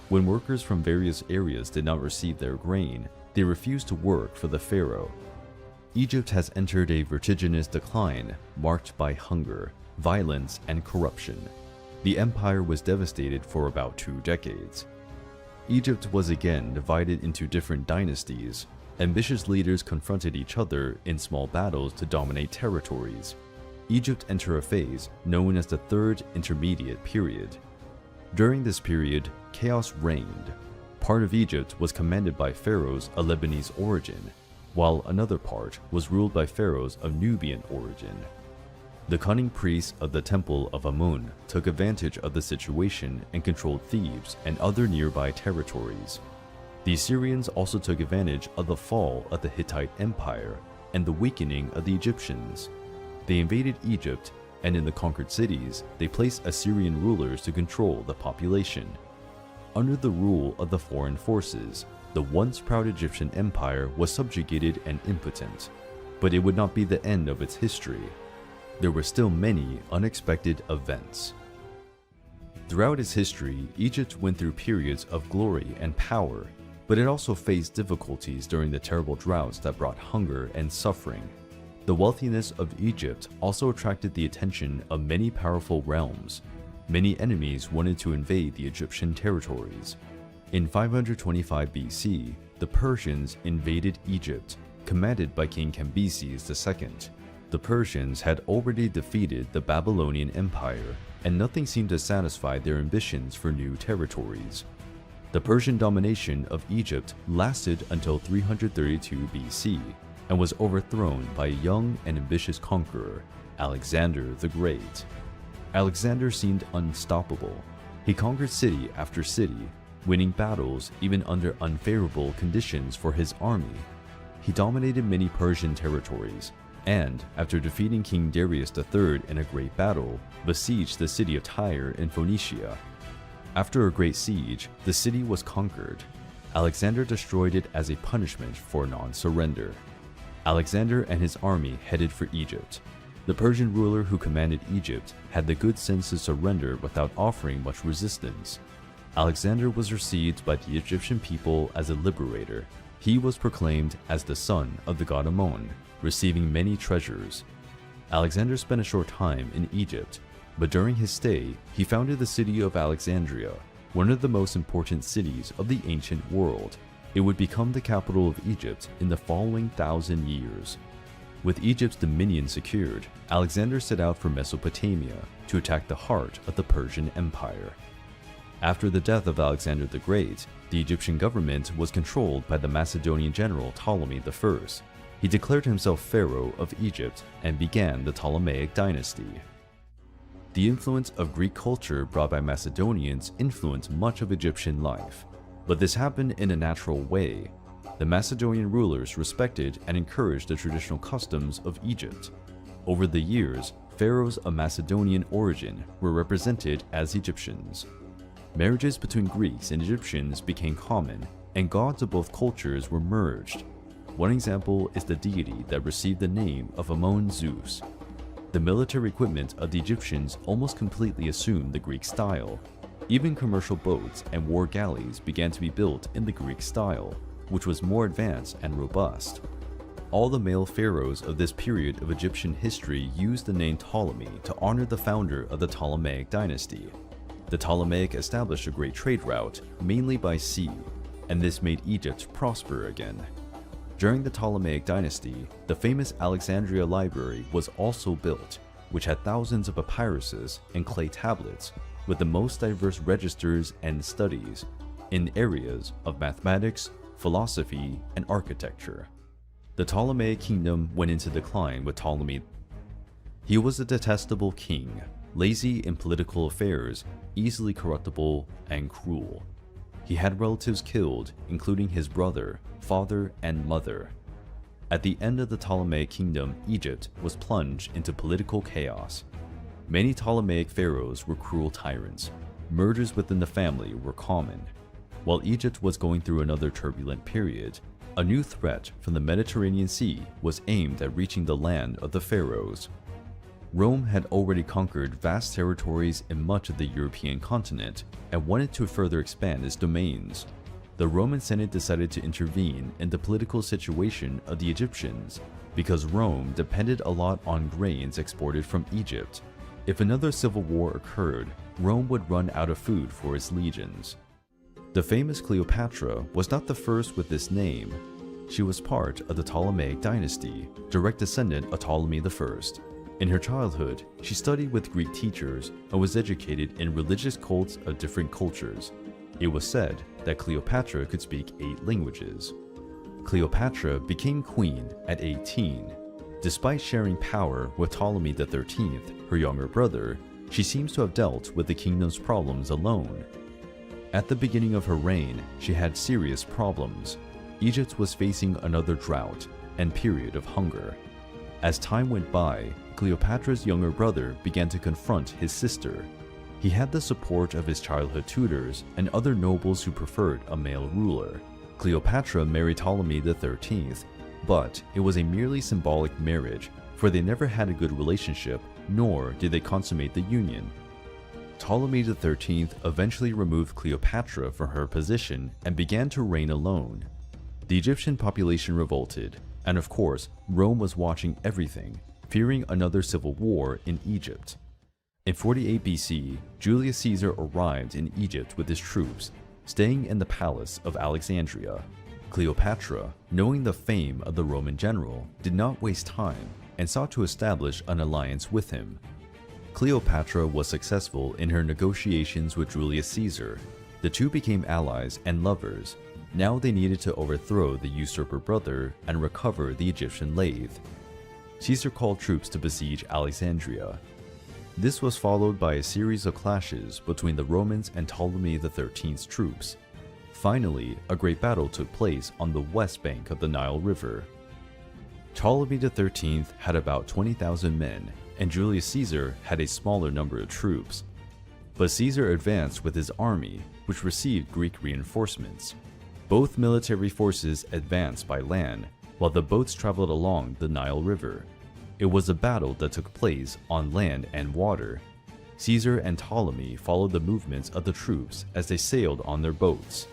When workers from various areas did not receive their grain, they refused to work for the pharaoh. Egypt has entered a vertiginous decline marked by hunger, violence, and corruption. The empire was devastated for about 2 decades. Egypt was again divided into different dynasties. Ambitious leaders confronted each other in small battles to dominate territories. Egypt entered a phase known as the Third Intermediate Period. During this period, chaos reigned. Part of Egypt was commanded by pharaohs of Lebanese origin, while another part was ruled by pharaohs of Nubian origin. The cunning priests of the Temple of Amun took advantage of the situation and controlled Thebes and other nearby territories. The Assyrians also took advantage of the fall of the Hittite Empire and the weakening of the Egyptians. They invaded Egypt, and in the conquered cities, they placed Assyrian rulers to control the population. Under the rule of the foreign forces, the once proud Egyptian empire was subjugated and impotent, but it would not be the end of its history. There were still many unexpected events. Throughout its history, Egypt went through periods of glory and power, but it also faced difficulties during the terrible droughts that brought hunger and suffering. The wealthiness of Egypt also attracted the attention of many powerful realms. Many enemies wanted to invade the Egyptian territories. In 525 BC, the Persians invaded Egypt, commanded by King Cambyses II. The Persians had already defeated the Babylonian Empire, and nothing seemed to satisfy their ambitions for new territories. The Persian domination of Egypt lasted until 332 BC and was overthrown by a young and ambitious conqueror, Alexander the Great. Alexander seemed unstoppable. He conquered city after city, winning battles even under unfavorable conditions for his army. He dominated many Persian territories, and, after defeating King Darius III in a great battle, besieged the city of Tyre in Phoenicia. After a great siege, the city was conquered. Alexander destroyed it as a punishment for non-surrender. Alexander and his army headed for Egypt. The Persian ruler who commanded Egypt had the good sense to surrender without offering much resistance. Alexander was received by the Egyptian people as a liberator. He was proclaimed as the son of the god Amun, receiving many treasures. Alexander spent a short time in Egypt, but during his stay, he founded the city of Alexandria, one of the most important cities of the ancient world. It would become the capital of Egypt in the following 1,000 years. With Egypt's dominion secured, Alexander set out for Mesopotamia to attack the heart of the Persian Empire. After the death of Alexander the Great, the Egyptian government was controlled by the Macedonian general Ptolemy I. He declared himself pharaoh of Egypt and began the Ptolemaic dynasty. The influence of Greek culture brought by Macedonians influenced much of Egyptian life, but this happened in a natural way. The Macedonian rulers respected and encouraged the traditional customs of Egypt. Over the years, pharaohs of Macedonian origin were represented as Egyptians. Marriages between Greeks and Egyptians became common, and gods of both cultures were merged. One example is the deity that received the name of Ammon Zeus. The military equipment of the Egyptians almost completely assumed the Greek style. Even commercial boats and war galleys began to be built in the Greek style, which was more advanced and robust. All the male pharaohs of this period of Egyptian history used the name Ptolemy to honor the founder of the Ptolemaic dynasty. The Ptolemaic established a great trade route, mainly by sea, and this made Egypt prosper again. During the Ptolemaic dynasty, the famous Alexandria Library was also built, which had thousands of papyruses and clay tablets with the most diverse registers and studies in areas of mathematics, philosophy, and architecture. The Ptolemaic kingdom went into decline with Ptolemy. He was a detestable king, lazy in political affairs, easily corruptible, and cruel. He had relatives killed, including his brother, father, and mother. At the end of the Ptolemaic kingdom, Egypt was plunged into political chaos. Many Ptolemaic pharaohs were cruel tyrants. Murders within the family were common. While Egypt was going through another turbulent period, a new threat from the Mediterranean Sea was aimed at reaching the land of the pharaohs. Rome had already conquered vast territories in much of the European continent and wanted to further expand its domains. The Roman Senate decided to intervene in the political situation of the Egyptians because Rome depended a lot on grains exported from Egypt. If another civil war occurred, Rome would run out of food for its legions. The famous Cleopatra was not the first with this name. She was part of the Ptolemaic dynasty, direct descendant of Ptolemy I. In her childhood, she studied with Greek teachers and was educated in religious cults of different cultures. It was said that Cleopatra could speak 8 languages. Cleopatra became queen at 18. Despite sharing power with Ptolemy XIII, her younger brother, she seems to have dealt with the kingdom's problems alone. At the beginning of her reign, she had serious problems. Egypt was facing another drought and period of hunger. As time went by, Cleopatra's younger brother began to confront his sister. He had the support of his childhood tutors and other nobles who preferred a male ruler. Cleopatra married Ptolemy XIII, but it was a merely symbolic marriage, for they never had a good relationship, nor did they consummate the union. Ptolemy XIII eventually removed Cleopatra from her position and began to reign alone. The Egyptian population revolted, and of course, Rome was watching everything, fearing another civil war in Egypt. In 48 BC, Julius Caesar arrived in Egypt with his troops, staying in the palace of Alexandria. Cleopatra, knowing the fame of the Roman general, did not waste time and sought to establish an alliance with him. Cleopatra was successful in her negotiations with Julius Caesar. The two became allies and lovers. Now they needed to overthrow the usurper brother and recover the Egyptian lathe. Caesar called troops to besiege Alexandria. This was followed by a series of clashes between the Romans and Ptolemy XIII's troops. Finally, a great battle took place on the west bank of the Nile River. Ptolemy XIII had about 20,000 men, and Julius Caesar had a smaller number of troops. But Caesar advanced with his army, which received Greek reinforcements. Both military forces advanced by land, while the boats traveled along the Nile River. It was a battle that took place on land and water. Caesar and Ptolemy followed the movements of the troops as they sailed on their boats.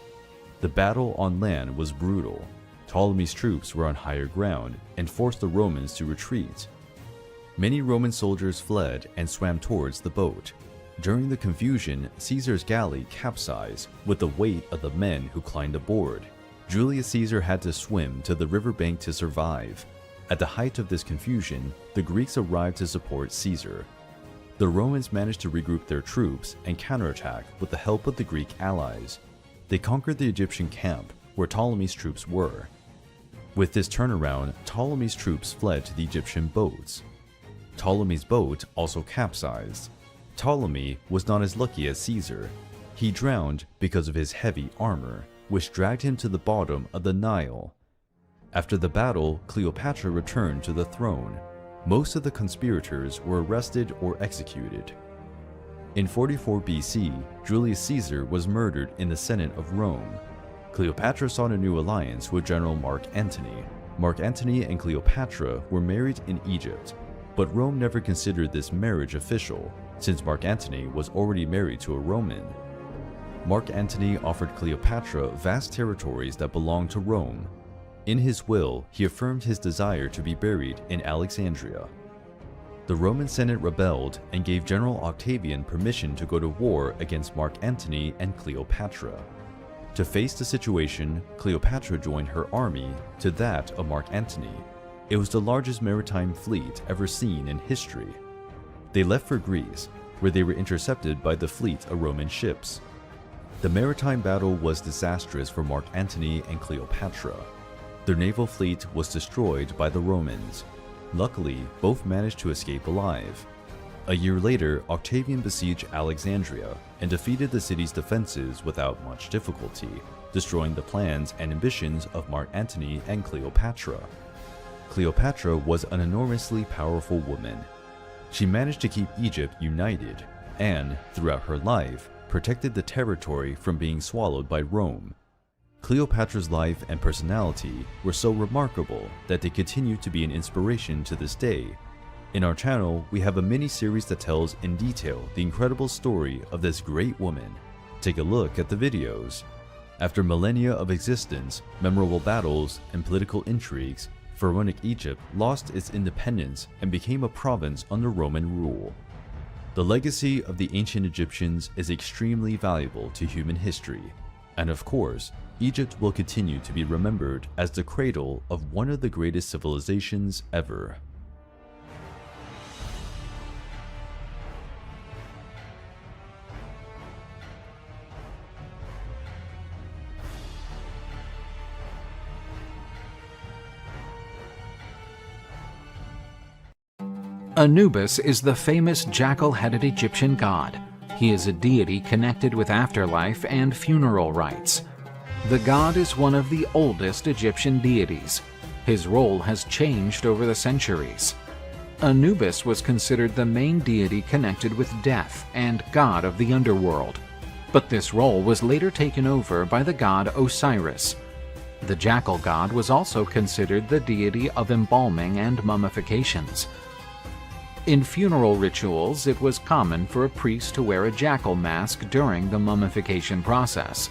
The battle on land was brutal. Ptolemy's troops were on higher ground and forced the Romans to retreat. Many Roman soldiers fled and swam towards the boat. During the confusion, Caesar's galley capsized with the weight of the men who climbed aboard. Julius Caesar had to swim to the riverbank to survive. At the height of this confusion, the Greeks arrived to support Caesar. The Romans managed to regroup their troops and counterattack with the help of the Greek allies. They conquered the Egyptian camp where Ptolemy's troops were. With this turnaround, Ptolemy's troops fled to the Egyptian boats. Ptolemy's boat also capsized. Ptolemy was not as lucky as Caesar. He drowned because of his heavy armor, which dragged him to the bottom of the Nile. After the battle, Cleopatra returned to the throne. Most of the conspirators were arrested or executed. In 44 BC, Julius Caesar was murdered in the Senate of Rome. Cleopatra sought a new alliance with General Mark Antony. Mark Antony and Cleopatra were married in Egypt, but Rome never considered this marriage official, since Mark Antony was already married to a Roman. Mark Antony offered Cleopatra vast territories that belonged to Rome. In his will, he affirmed his desire to be buried in Alexandria. The Roman Senate rebelled and gave General Octavian permission to go to war against Mark Antony and Cleopatra. To face the situation, Cleopatra joined her army to that of Mark Antony. It was the largest maritime fleet ever seen in history. They left for Greece, where they were intercepted by the fleet of Roman ships. The maritime battle was disastrous for Mark Antony and Cleopatra. Their naval fleet was destroyed by the Romans. Luckily, both managed to escape alive. A year later, Octavian besieged Alexandria and defeated the city's defenses without much difficulty, destroying the plans and ambitions of Mark Antony and Cleopatra. Cleopatra was an enormously powerful woman. She managed to keep Egypt united and, throughout her life, protected the territory from being swallowed by Rome. Cleopatra's life and personality were so remarkable that they continue to be an inspiration to this day. In our channel, we have a mini-series that tells in detail the incredible story of this great woman. Take a look at the videos. After millennia of existence, memorable battles, and political intrigues, Pharaonic Egypt lost its independence and became a province under Roman rule. The legacy of the ancient Egyptians is extremely valuable to human history. And of course, Egypt will continue to be remembered as the cradle of one of the greatest civilizations ever. Anubis is the famous jackal-headed Egyptian god. He is a deity connected with afterlife and funeral rites. The god is one of the oldest Egyptian deities. His role has changed over the centuries. Anubis was considered the main deity connected with death and god of the underworld. But this role was later taken over by the god Osiris. The jackal god was also considered the deity of embalming and mummifications. In funeral rituals, it was common for a priest to wear a jackal mask during the mummification process.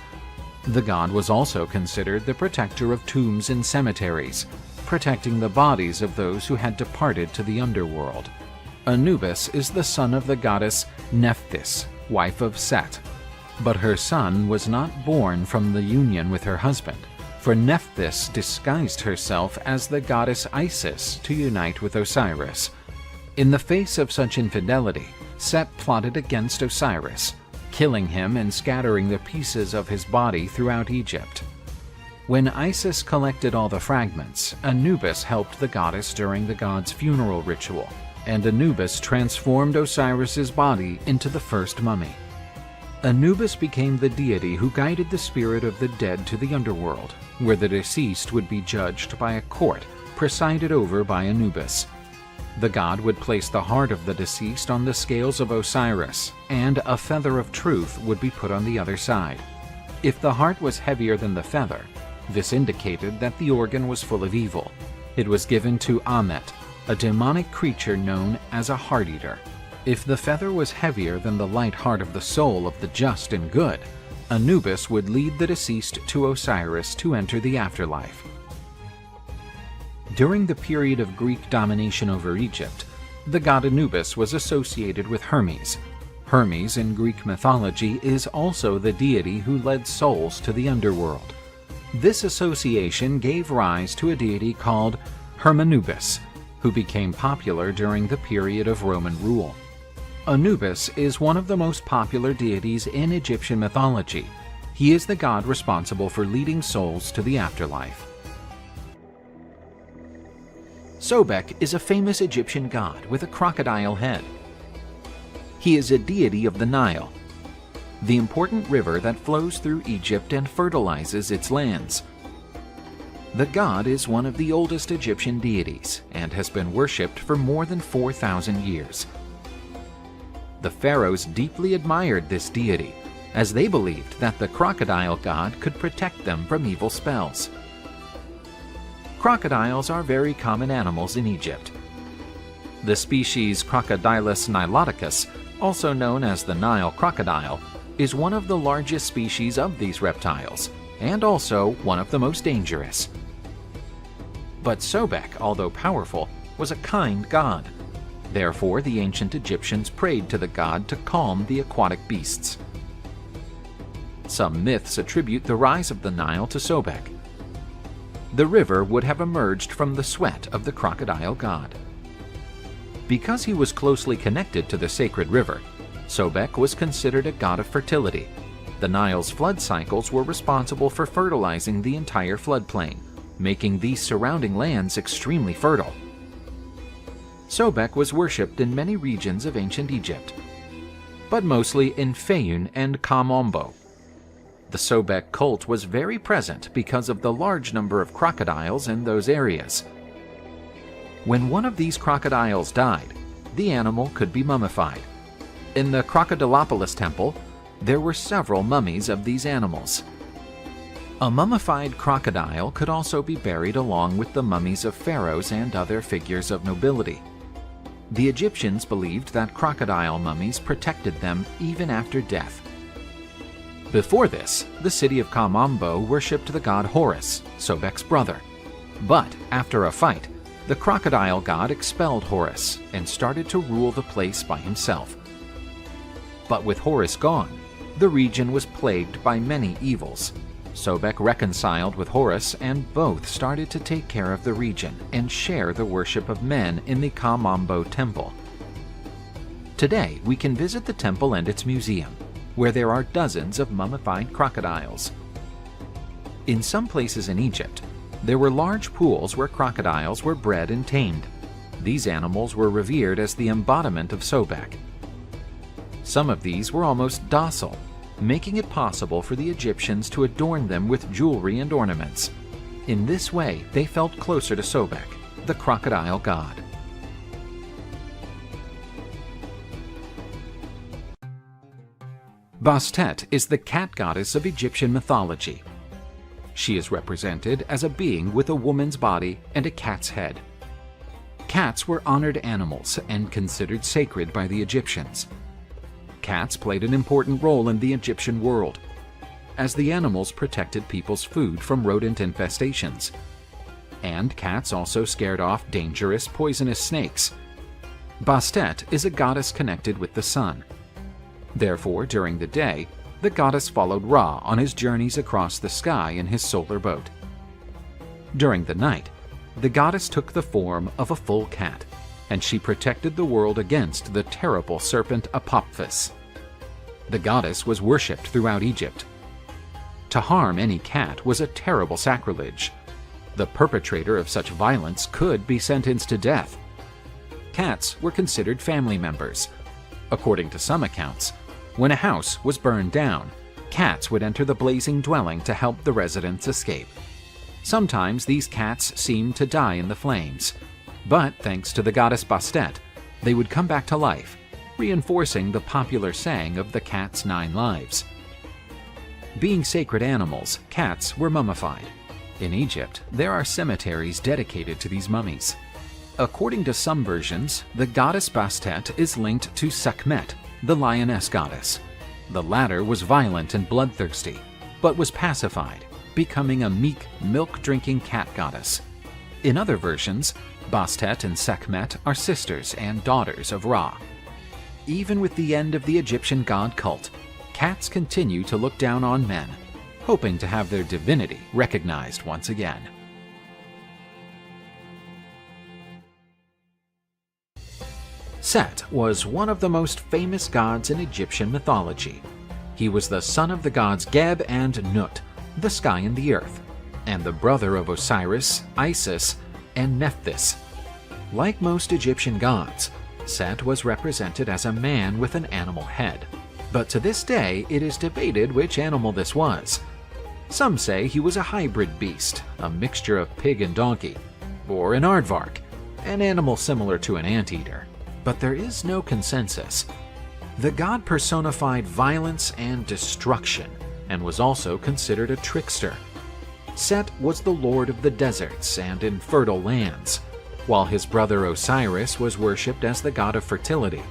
The god was also considered the protector of tombs in cemeteries, protecting the bodies of those who had departed to the underworld. Anubis is the son of the goddess Nephthys, wife of Set. But her son was not born from the union with her husband, for Nephthys disguised herself as the goddess Isis to unite with Osiris. In the face of such infidelity, Set plotted against Osiris, killing him and scattering the pieces of his body throughout Egypt. When Isis collected all the fragments, Anubis helped the goddess during the god's funeral ritual, and Anubis transformed Osiris's body into the first mummy. Anubis became the deity who guided the spirit of the dead to the underworld, where the deceased would be judged by a court presided over by Anubis. The god would place the heart of the deceased on the scales of Osiris, and a feather of truth would be put on the other side. If the heart was heavier than the feather, this indicated that the organ was full of evil. It was given to Amet, a demonic creature known as a heart-eater. If the feather was heavier than the light heart of the soul of the just and good, Anubis would lead the deceased to Osiris to enter the afterlife. During the period of Greek domination over Egypt, the god Anubis was associated with Hermes. Hermes in Greek mythology is also the deity who led souls to the underworld. This association gave rise to a deity called Hermanubis, who became popular during the period of Roman rule. Anubis is one of the most popular deities in Egyptian mythology. He is the god responsible for leading souls to the afterlife. Sobek is a famous Egyptian god with a crocodile head. He is a deity of the Nile, the important river that flows through Egypt and fertilizes its lands. The god is one of the oldest Egyptian deities and has been worshipped for more than 4,000 years. The pharaohs deeply admired this deity, as they believed that the crocodile god could protect them from evil spells. Crocodiles are very common animals in Egypt. The species Crocodilus niloticus, also known as the Nile crocodile, is one of the largest species of these reptiles, and also one of the most dangerous. But Sobek, although powerful, was a kind god. Therefore, the ancient Egyptians prayed to the god to calm the aquatic beasts. Some myths attribute the rise of the Nile to Sobek. The river would have emerged from the sweat of the crocodile god. Because he was closely connected to the sacred river, Sobek was considered a god of fertility. The Nile's flood cycles were responsible for fertilizing the entire floodplain, making these surrounding lands extremely fertile. Sobek was worshipped in many regions of ancient Egypt, but mostly in Fayum and Kamombo. The Sobek cult was very present because of the large number of crocodiles in those areas. When one of these crocodiles died, the animal could be mummified. In the Crocodilopolis temple, there were several mummies of these animals. A mummified crocodile could also be buried along with the mummies of pharaohs and other figures of nobility. The Egyptians believed that crocodile mummies protected them even after death. Before this, the city of Kamombo worshipped the god Horus, Sobek's brother. But after a fight, the crocodile god expelled Horus and started to rule the place by himself. But with Horus gone, the region was plagued by many evils. Sobek reconciled with Horus and both started to take care of the region and share the worship of men in the Kamombo temple. Today, we can visit the temple and its museum, where there are dozens of mummified crocodiles. In some places in Egypt, there were large pools where crocodiles were bred and tamed. These animals were revered as the embodiment of Sobek. Some of these were almost docile, making it possible for the Egyptians to adorn them with jewelry and ornaments. In this way, they felt closer to Sobek, the crocodile god. Bastet is the cat goddess of Egyptian mythology. She is represented as a being with a woman's body and a cat's head. Cats were honored animals and considered sacred by the Egyptians. Cats played an important role in the Egyptian world, as the animals protected people's food from rodent infestations. And cats also scared off dangerous, poisonous snakes. Bastet is a goddess connected with the sun. Therefore, during the day, the goddess followed Ra on his journeys across the sky in his solar boat. During the night, the goddess took the form of a full cat, and she protected the world against the terrible serpent Apophis. The goddess was worshipped throughout Egypt. To harm any cat was a terrible sacrilege. The perpetrator of such violence could be sentenced to death. Cats were considered family members. According to some accounts, when a house was burned down, cats would enter the blazing dwelling to help the residents escape. Sometimes these cats seemed to die in the flames, but thanks to the goddess Bastet, they would come back to life, reinforcing the popular saying of the cat's 9 lives. Being sacred animals, cats were mummified. In Egypt, there are cemeteries dedicated to these mummies. According to some versions, the goddess Bastet is linked to Sekhmet, the lioness goddess. The latter was violent and bloodthirsty, but was pacified, becoming a meek, milk-drinking cat goddess. In other versions, Bastet and Sekhmet are sisters and daughters of Ra. Even with the end of the Egyptian god cult, cats continue to look down on men, hoping to have their divinity recognized once again. Set was one of the most famous gods in Egyptian mythology. He was the son of the gods Geb and Nut, the sky and the earth, and the brother of Osiris, Isis, and Nephthys. Like most Egyptian gods, Set was represented as a man with an animal head, but to this day it is debated which animal this was. Some say he was a hybrid beast, a mixture of pig and donkey, or an aardvark, an animal similar to an anteater, but there is no consensus. The god personified violence and destruction, and was also considered a trickster. Set was the lord of the deserts and infertile lands, while his brother Osiris was worshipped as the god of fertility.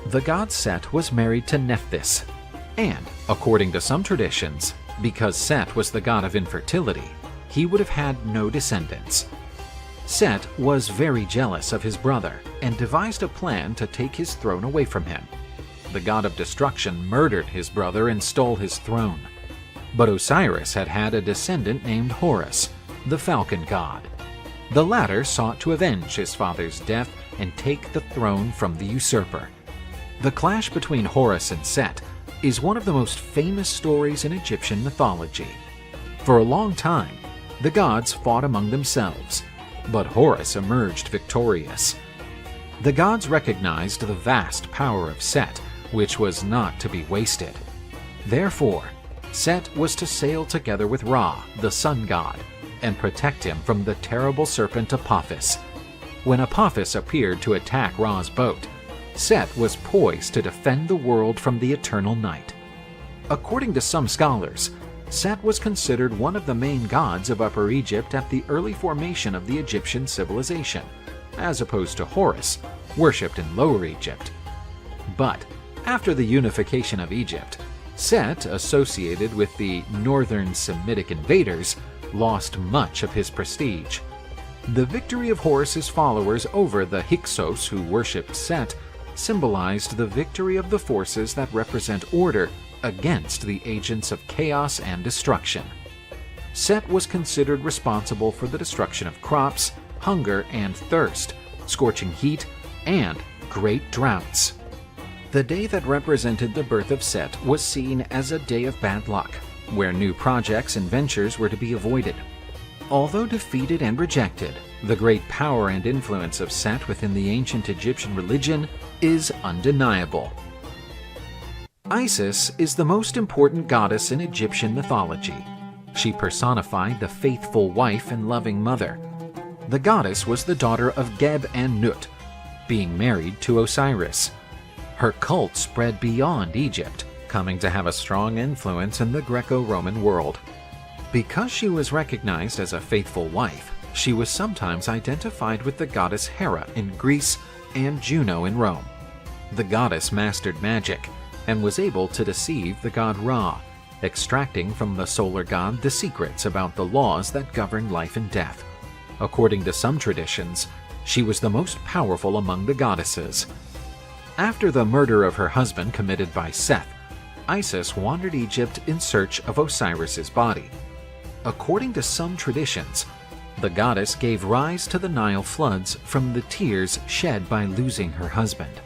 The god Set was married to Nephthys. And, according to some traditions, because Set was the god of infertility, he would have had no descendants. Set was very jealous of his brother and devised a plan to take his throne away from him. The god of destruction murdered his brother and stole his throne. But Osiris had had a descendant named Horus, the falcon god. The latter sought to avenge his father's death and take the throne from the usurper. The clash between Horus and Set is one of the most famous stories in Egyptian mythology. For a long time, the gods fought among themselves, but Horus emerged victorious. The gods recognized the vast power of Set, which was not to be wasted. Therefore, Set was to sail together with Ra, the sun god, and protect him from the terrible serpent Apophis. When Apophis appeared to attack Ra's boat, Set was poised to defend the world from the eternal night. According to some scholars, Set was considered one of the main gods of Upper Egypt at the early formation of the Egyptian civilization, as opposed to Horus, worshipped in Lower Egypt. But after the unification of Egypt, Set, associated with the northern Semitic invaders, lost much of his prestige. The victory of Horus's followers over the Hyksos who worshipped Set symbolized the victory of the forces that represent order against the agents of chaos and destruction. Set was considered responsible for the destruction of crops, hunger and thirst, scorching heat, and great droughts. The day that represented the birth of Set was seen as a day of bad luck, where new projects and ventures were to be avoided. Although defeated and rejected, the great power and influence of Set within the ancient Egyptian religion is undeniable. Isis is the most important goddess in Egyptian mythology. She personified the faithful wife and loving mother. The goddess was the daughter of Geb and Nut, being married to Osiris. Her cult spread beyond Egypt, coming to have a strong influence in the Greco-Roman world. Because she was recognized as a faithful wife, she was sometimes identified with the goddess Hera in Greece and Juno in Rome. The goddess mastered magic and was able to deceive the god Ra, extracting from the solar god the secrets about the laws that govern life and death. According to some traditions, she was the most powerful among the goddesses. After the murder of her husband committed by Seth, Isis wandered Egypt in search of Osiris's body. According to some traditions, the goddess gave rise to the Nile floods from the tears shed by losing her husband.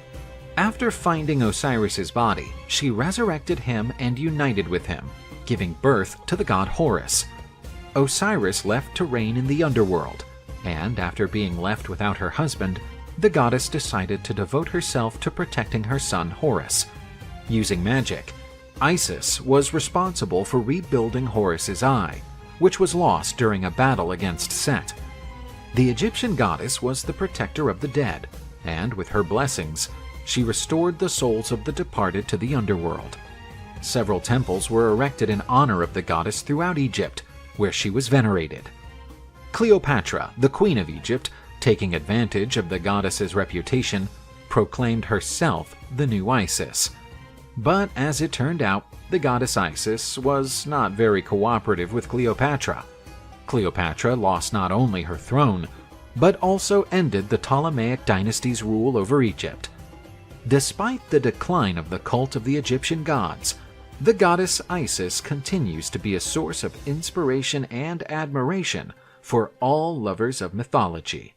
After finding Osiris's body, she resurrected him and united with him, giving birth to the god Horus. Osiris left to reign in the underworld, and after being left without her husband, the goddess decided to devote herself to protecting her son Horus. Using magic, Isis was responsible for rebuilding Horus's eye, which was lost during a battle against Set. The Egyptian goddess was the protector of the dead, and with her blessings, she restored the souls of the departed to the underworld. Several temples were erected in honor of the goddess throughout Egypt, where she was venerated. Cleopatra, the queen of Egypt, taking advantage of the goddess's reputation, proclaimed herself the new Isis. But as it turned out, the goddess Isis was not very cooperative with Cleopatra. Cleopatra lost not only her throne, but also ended the Ptolemaic dynasty's rule over Egypt. Despite the decline of the cult of the Egyptian gods, the goddess Isis continues to be a source of inspiration and admiration for all lovers of mythology.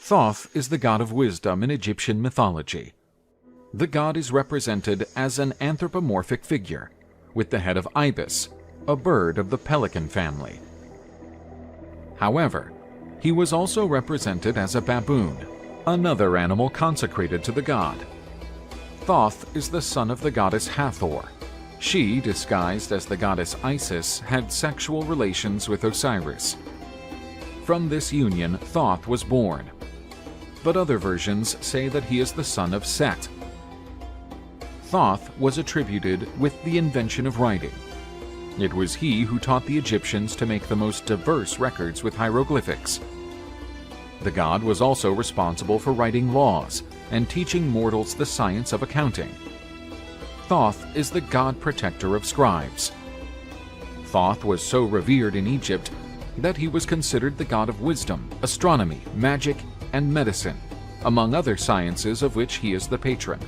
Thoth is the god of wisdom in Egyptian mythology. The god is represented as an anthropomorphic figure, with the head of ibis, a bird of the pelican family. However, he was also represented as a baboon, another animal consecrated to the god. Thoth is the son of the goddess Hathor. She, disguised as the goddess Isis, had sexual relations with Osiris. From this union, Thoth was born, but other versions say that he is the son of Set. Thoth was attributed with the invention of writing. It was he who taught the Egyptians to make the most diverse records with hieroglyphics. The god was also responsible for writing laws, and teaching mortals the science of accounting. Thoth is the god protector of scribes. Thoth was so revered in Egypt that he was considered the god of wisdom, astronomy, magic, and medicine, among other sciences of which he is the patron.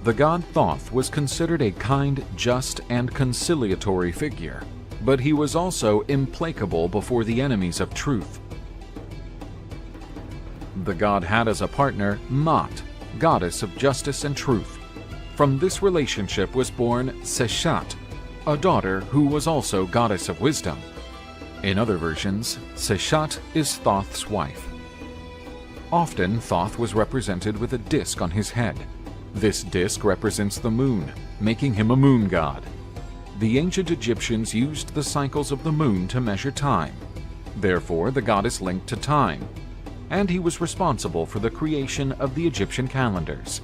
The god Thoth was considered a kind, just, and conciliatory figure, but he was also implacable before the enemies of truth. The god had as a partner Maat, goddess of justice and truth. From this relationship was born Seshat, a daughter who was also goddess of wisdom. In other versions, Seshat is Thoth's wife. Often, Thoth was represented with a disk on his head. This disk represents the moon, making him a moon god. The ancient Egyptians used the cycles of the moon to measure time. Therefore, the god is linked to time, and he was responsible for the creation of the Egyptian calendars.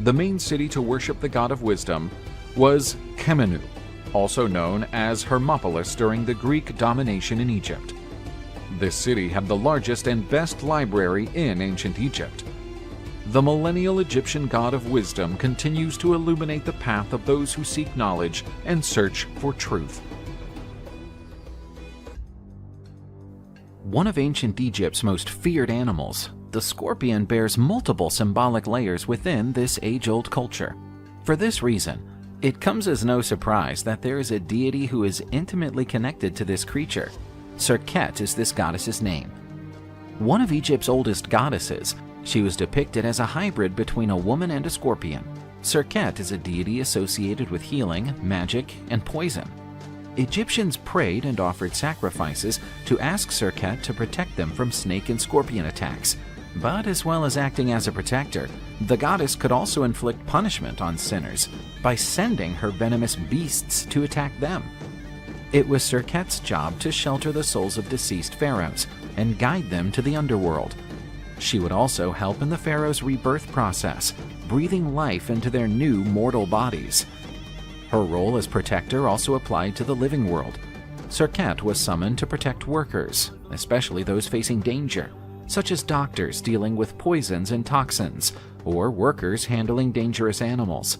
The main city to worship the god of wisdom was Khemenu, also known as Hermopolis during the Greek domination in Egypt. This city had the largest and best library in ancient Egypt. The millennial Egyptian god of wisdom continues to illuminate the path of those who seek knowledge and search for truth. One of ancient Egypt's most feared animals, the scorpion bears multiple symbolic layers within this age-old culture. For this reason, it comes as no surprise that there is a deity who is intimately connected to this creature. Serket is this goddess's name. One of Egypt's oldest goddesses, she was depicted as a hybrid between a woman and a scorpion. Serket is a deity associated with healing, magic, and poison. Egyptians prayed and offered sacrifices to ask Serket to protect them from snake and scorpion attacks. But as well as acting as a protector, the goddess could also inflict punishment on sinners by sending her venomous beasts to attack them. It was Serket's job to shelter the souls of deceased pharaohs and guide them to the underworld. She would also help in the pharaoh's rebirth process, breathing life into their new mortal bodies. Her role as protector also applied to the living world. Serket was summoned to protect workers, especially those facing danger, such as doctors dealing with poisons and toxins, or workers handling dangerous animals.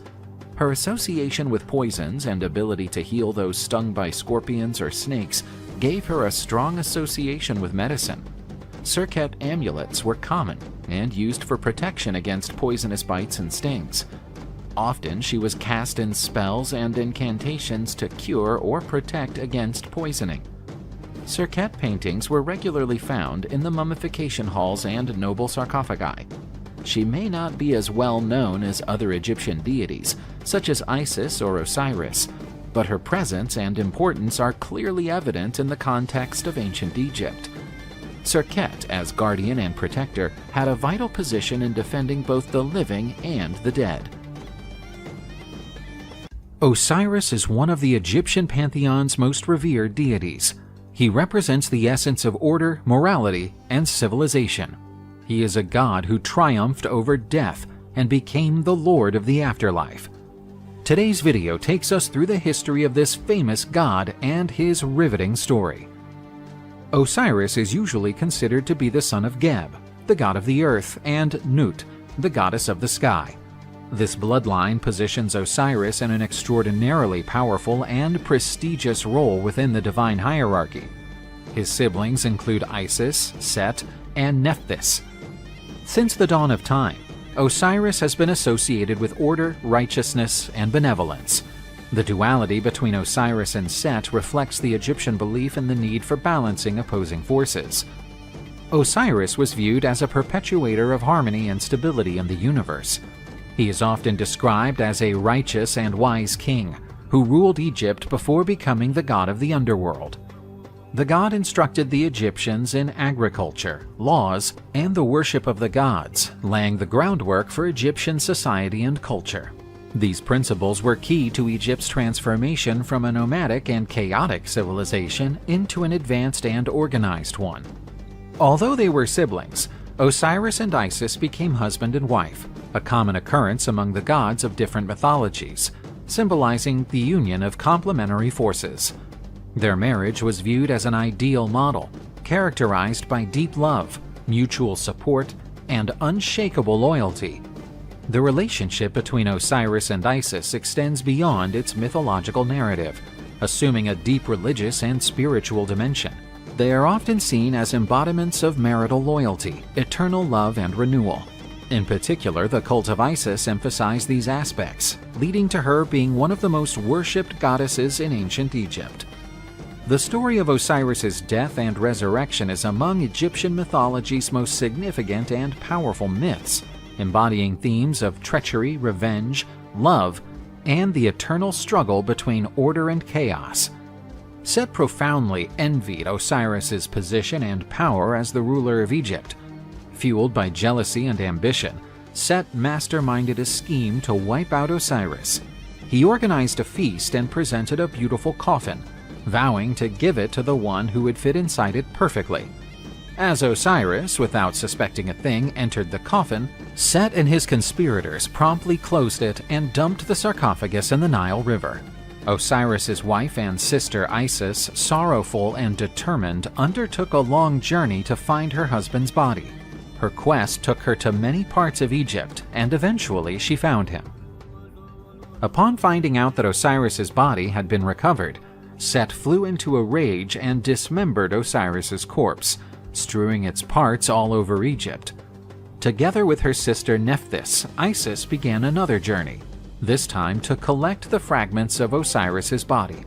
Her association with poisons and ability to heal those stung by scorpions or snakes gave her a strong association with medicine. Serket amulets were common and used for protection against poisonous bites and stings. Often she was cast in spells and incantations to cure or protect against poisoning. Serket paintings were regularly found in the mummification halls and noble sarcophagi. She may not be as well known as other Egyptian deities, such as Isis or Osiris, but her presence and importance are clearly evident in the context of ancient Egypt. Serket, as guardian and protector, had a vital position in defending both the living and the dead. Osiris is one of the Egyptian pantheon's most revered deities. He represents the essence of order, morality, and civilization. He is a god who triumphed over death and became the lord of the afterlife. Today's video takes us through the history of this famous god and his riveting story. Osiris is usually considered to be the son of Geb, the god of the earth, and Nut, the goddess of the sky. This bloodline positions Osiris in an extraordinarily powerful and prestigious role within the divine hierarchy. His siblings include Isis, Set, and Nephthys. Since the dawn of time, Osiris has been associated with order, righteousness, and benevolence. The duality between Osiris and Set reflects the Egyptian belief in the need for balancing opposing forces. Osiris was viewed as a perpetuator of harmony and stability in the universe. He is often described as a righteous and wise king who ruled Egypt before becoming the god of the underworld. The god instructed the Egyptians in agriculture, laws, and the worship of the gods, laying the groundwork for Egyptian society and culture. These principles were key to Egypt's transformation from a nomadic and chaotic civilization into an advanced and organized one. Although they were siblings, Osiris and Isis became husband and wife, a common occurrence among the gods of different mythologies, symbolizing the union of complementary forces. Their marriage was viewed as an ideal model, characterized by deep love, mutual support, and unshakable loyalty. The relationship between Osiris and Isis extends beyond its mythological narrative, assuming a deep religious and spiritual dimension. They are often seen as embodiments of marital loyalty, eternal love, and renewal. In particular, the cult of Isis emphasized these aspects, leading to her being one of the most worshipped goddesses in ancient Egypt. The story of Osiris's death and resurrection is among Egyptian mythology's most significant and powerful myths, embodying themes of treachery, revenge, love, and the eternal struggle between order and chaos. Set profoundly envied Osiris's position and power as the ruler of Egypt. Fueled by jealousy and ambition, Set masterminded a scheme to wipe out Osiris. He organized a feast and presented a beautiful coffin, vowing to give it to the one who would fit inside it perfectly. As Osiris, without suspecting a thing, entered the coffin, Set and his conspirators promptly closed it and dumped the sarcophagus in the Nile River. Osiris's wife and sister Isis, sorrowful and determined, undertook a long journey to find her husband's body. Her quest took her to many parts of Egypt, and eventually she found him. Upon finding out that Osiris's body had been recovered, Set flew into a rage and dismembered Osiris's corpse, strewing its parts all over Egypt. Together with her sister Nephthys, Isis began another journey, this time to collect the fragments of Osiris's body.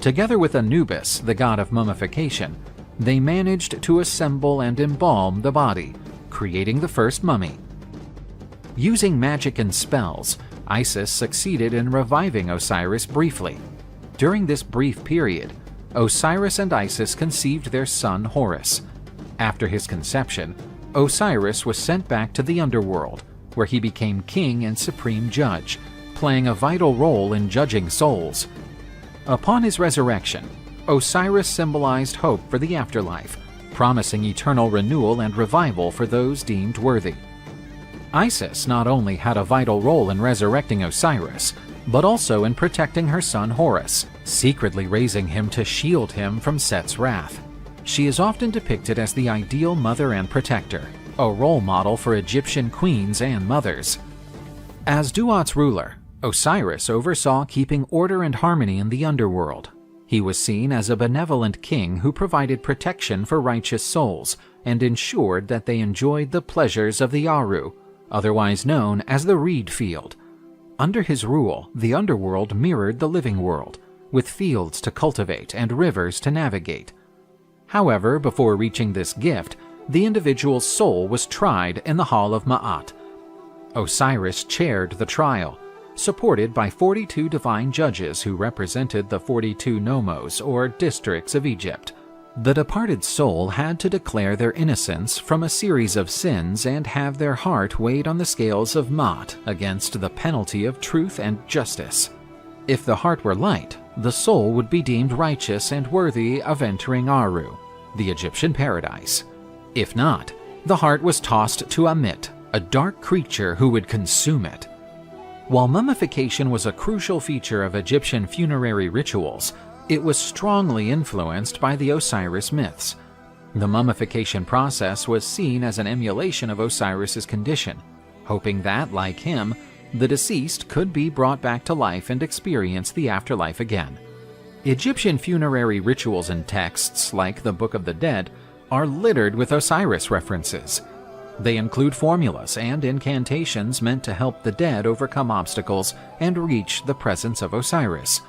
Together with Anubis, the god of mummification, they managed to assemble and embalm the body, creating the first mummy. Using magic and spells, Isis succeeded in reviving Osiris briefly. During this brief period, Osiris and Isis conceived their son Horus. After his conception, Osiris was sent back to the underworld, where he became king and supreme judge, playing a vital role in judging souls. Upon his resurrection, Osiris symbolized hope for the afterlife, promising eternal renewal and revival for those deemed worthy. Isis not only had a vital role in resurrecting Osiris, but also in protecting her son Horus, secretly raising him to shield him from Set's wrath. She is often depicted as the ideal mother and protector, a role model for Egyptian queens and mothers. As Duat's ruler, Osiris oversaw keeping order and harmony in the underworld. He was seen as a benevolent king who provided protection for righteous souls and ensured that they enjoyed the pleasures of the Aru, otherwise known as the reed field. Under his rule, the underworld mirrored the living world, with fields to cultivate and rivers to navigate. However, before reaching this gift, the individual's soul was tried in the Hall of Ma'at. Osiris chaired the trial, supported by 42 divine judges who represented the 42 nomos, or districts of Egypt. The departed soul had to declare their innocence from a series of sins and have their heart weighed on the scales of Ma'at against the penalty of truth and justice. If the heart were light, the soul would be deemed righteous and worthy of entering Aru, the Egyptian paradise. If not, the heart was tossed to Amit, a dark creature who would consume it. While mummification was a crucial feature of Egyptian funerary rituals, it was strongly influenced by the Osiris myths. The mummification process was seen as an emulation of Osiris's condition, hoping that, like him, the deceased could be brought back to life and experience the afterlife again. Egyptian funerary rituals and texts, like the Book of the Dead, are littered with Osiris references. They include formulas and incantations meant to help the dead overcome obstacles and reach the presence of Osiris.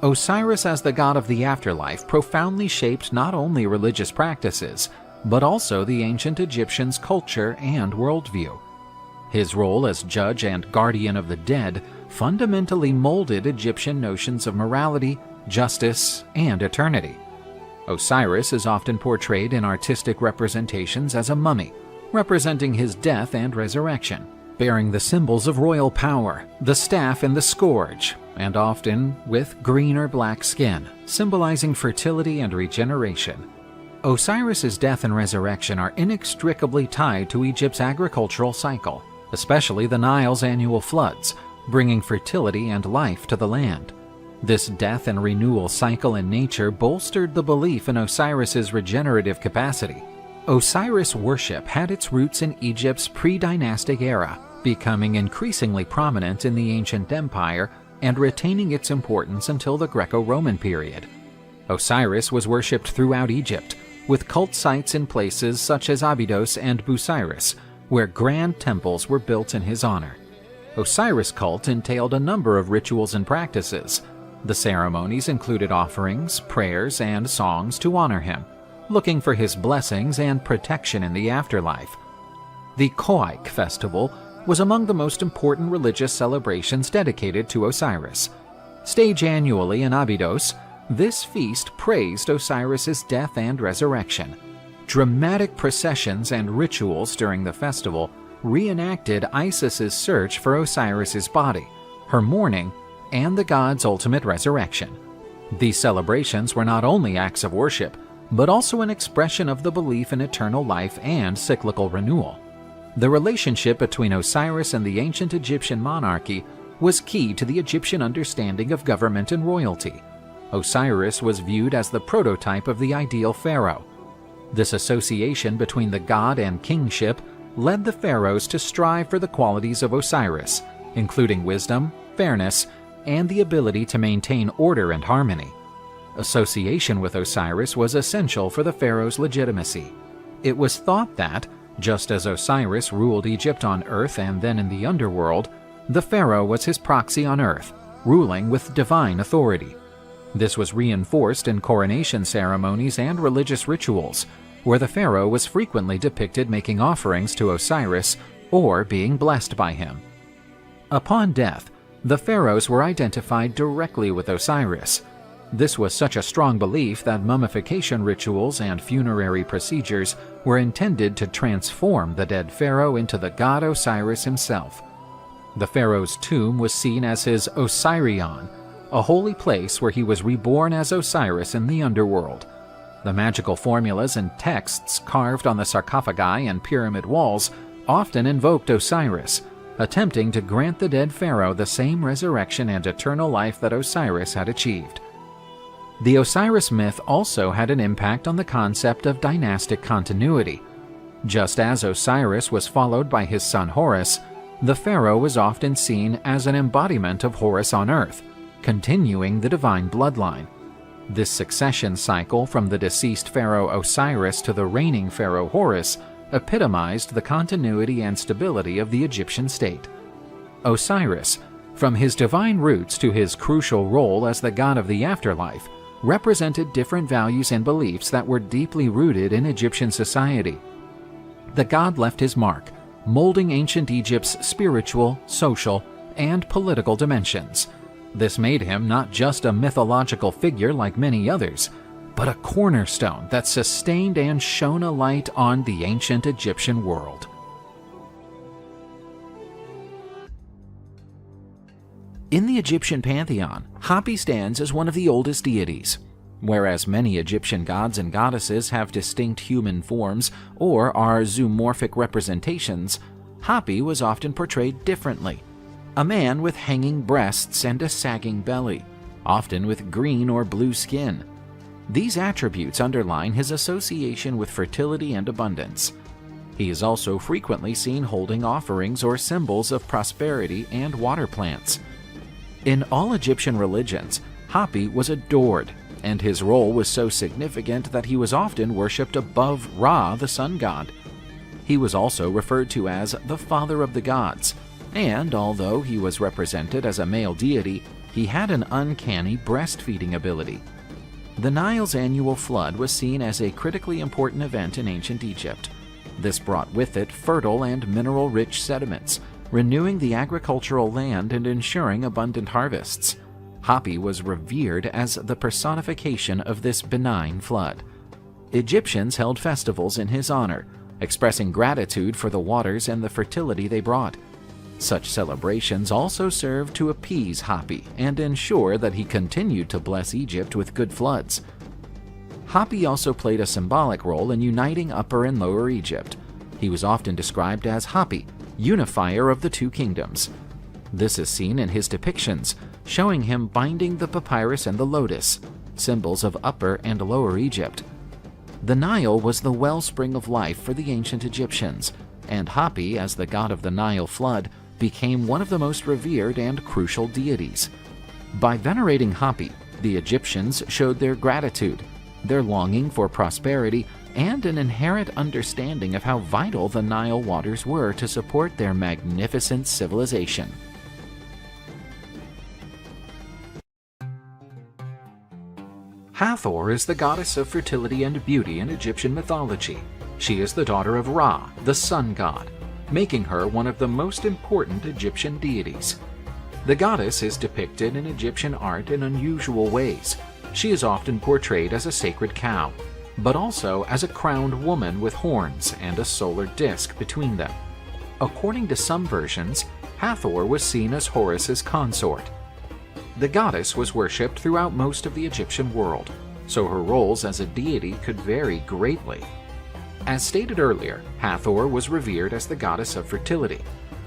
Osiris as the god of the afterlife profoundly shaped not only religious practices, but also the ancient Egyptians' culture and worldview. His role as judge and guardian of the dead fundamentally molded Egyptian notions of morality, justice, and eternity. Osiris is often portrayed in artistic representations as a mummy, representing his death and resurrection, bearing the symbols of royal power, the staff and the scourge, and often with green or black skin, symbolizing fertility and regeneration. Osiris's death and resurrection are inextricably tied to Egypt's agricultural cycle, especially the Nile's annual floods, bringing fertility and life to the land. This death and renewal cycle in nature bolstered the belief in Osiris's regenerative capacity. Osiris worship had its roots in Egypt's pre-dynastic era, becoming increasingly prominent in the ancient empire and retaining its importance until the Greco-Roman period. Osiris was worshipped throughout Egypt, with cult sites in places such as Abydos and Busiris, where grand temples were built in his honor. Osiris cult entailed a number of rituals and practices. The ceremonies included offerings, prayers, and songs to honor him, looking for his blessings and protection in the afterlife. The Khoik festival was among the most important religious celebrations dedicated to Osiris. Staged annually in Abydos, this feast praised Osiris's death and resurrection. Dramatic processions and rituals during the festival reenacted Isis's search for Osiris's body, her mourning, and the god's ultimate resurrection. These celebrations were not only acts of worship, but also an expression of the belief in eternal life and cyclical renewal. The relationship between Osiris and the ancient Egyptian monarchy was key to the Egyptian understanding of government and royalty. Osiris was viewed as the prototype of the ideal pharaoh. This association between the god and kingship led the pharaohs to strive for the qualities of Osiris, including wisdom, fairness, and the ability to maintain order and harmony. Association with Osiris was essential for the pharaoh's legitimacy. It was thought that, just as Osiris ruled Egypt on earth and then in the underworld, the pharaoh was his proxy on earth, ruling with divine authority. This was reinforced in coronation ceremonies and religious rituals, where the pharaoh was frequently depicted making offerings to Osiris or being blessed by him. Upon death, the pharaohs were identified directly with Osiris. This was such a strong belief that mummification rituals and funerary procedures were intended to transform the dead pharaoh into the god Osiris himself. The pharaoh's tomb was seen as his Osirion, a holy place where he was reborn as Osiris in the underworld. The magical formulas and texts carved on the sarcophagi and pyramid walls often invoked Osiris, attempting to grant the dead pharaoh the same resurrection and eternal life that Osiris had achieved. The Osiris myth also had an impact on the concept of dynastic continuity. Just as Osiris was followed by his son Horus, the pharaoh was often seen as an embodiment of Horus on earth, continuing the divine bloodline. This succession cycle from the deceased pharaoh Osiris to the reigning pharaoh Horus epitomized the continuity and stability of the Egyptian state. Osiris, from his divine roots to his crucial role as the god of the afterlife, represented different values and beliefs that were deeply rooted in Egyptian society. The god left his mark, molding ancient Egypt's spiritual, social, and political dimensions. This made him not just a mythological figure like many others, but a cornerstone that sustained and shone a light on the ancient Egyptian world. In the Egyptian pantheon, Hapi stands as one of the oldest deities. Whereas many Egyptian gods and goddesses have distinct human forms or are zoomorphic representations, Hapi was often portrayed differently. A man with hanging breasts and a sagging belly, often with green or blue skin. These attributes underline his association with fertility and abundance. He is also frequently seen holding offerings or symbols of prosperity and water plants. In all Egyptian religions, Hapi was adored, and his role was so significant that he was often worshipped above Ra, the sun god. He was also referred to as the father of the gods, and although he was represented as a male deity, he had an uncanny breastfeeding ability. The Nile's annual flood was seen as a critically important event in ancient Egypt. This brought with it fertile and mineral-rich sediments, renewing the agricultural land and ensuring abundant harvests. Hapi was revered as the personification of this benign flood. Egyptians held festivals in his honor, expressing gratitude for the waters and the fertility they brought. Such celebrations also served to appease Hapi and ensure that he continued to bless Egypt with good floods. Hapi also played a symbolic role in uniting Upper and Lower Egypt. He was often described as Hapi, unifier of the two kingdoms. This is seen in his depictions, showing him binding the papyrus and the lotus, symbols of Upper and Lower Egypt. The Nile was the wellspring of life for the ancient Egyptians, and Hapi, as the god of the Nile flood, became one of the most revered and crucial deities. By venerating Hapi, the Egyptians showed their gratitude, their longing for prosperity, and an inherent understanding of how vital the Nile waters were to support their magnificent civilization. Hathor is the goddess of fertility and beauty in Egyptian mythology. She is the daughter of Ra, the sun god, making her one of the most important Egyptian deities. The goddess is depicted in Egyptian art in unusual ways. She is often portrayed as a sacred cow, but also as a crowned woman with horns and a solar disk between them. According to some versions, Hathor was seen as Horus's consort. The goddess was worshipped throughout most of the Egyptian world, so her roles as a deity could vary greatly. As stated earlier, Hathor was revered as the goddess of fertility.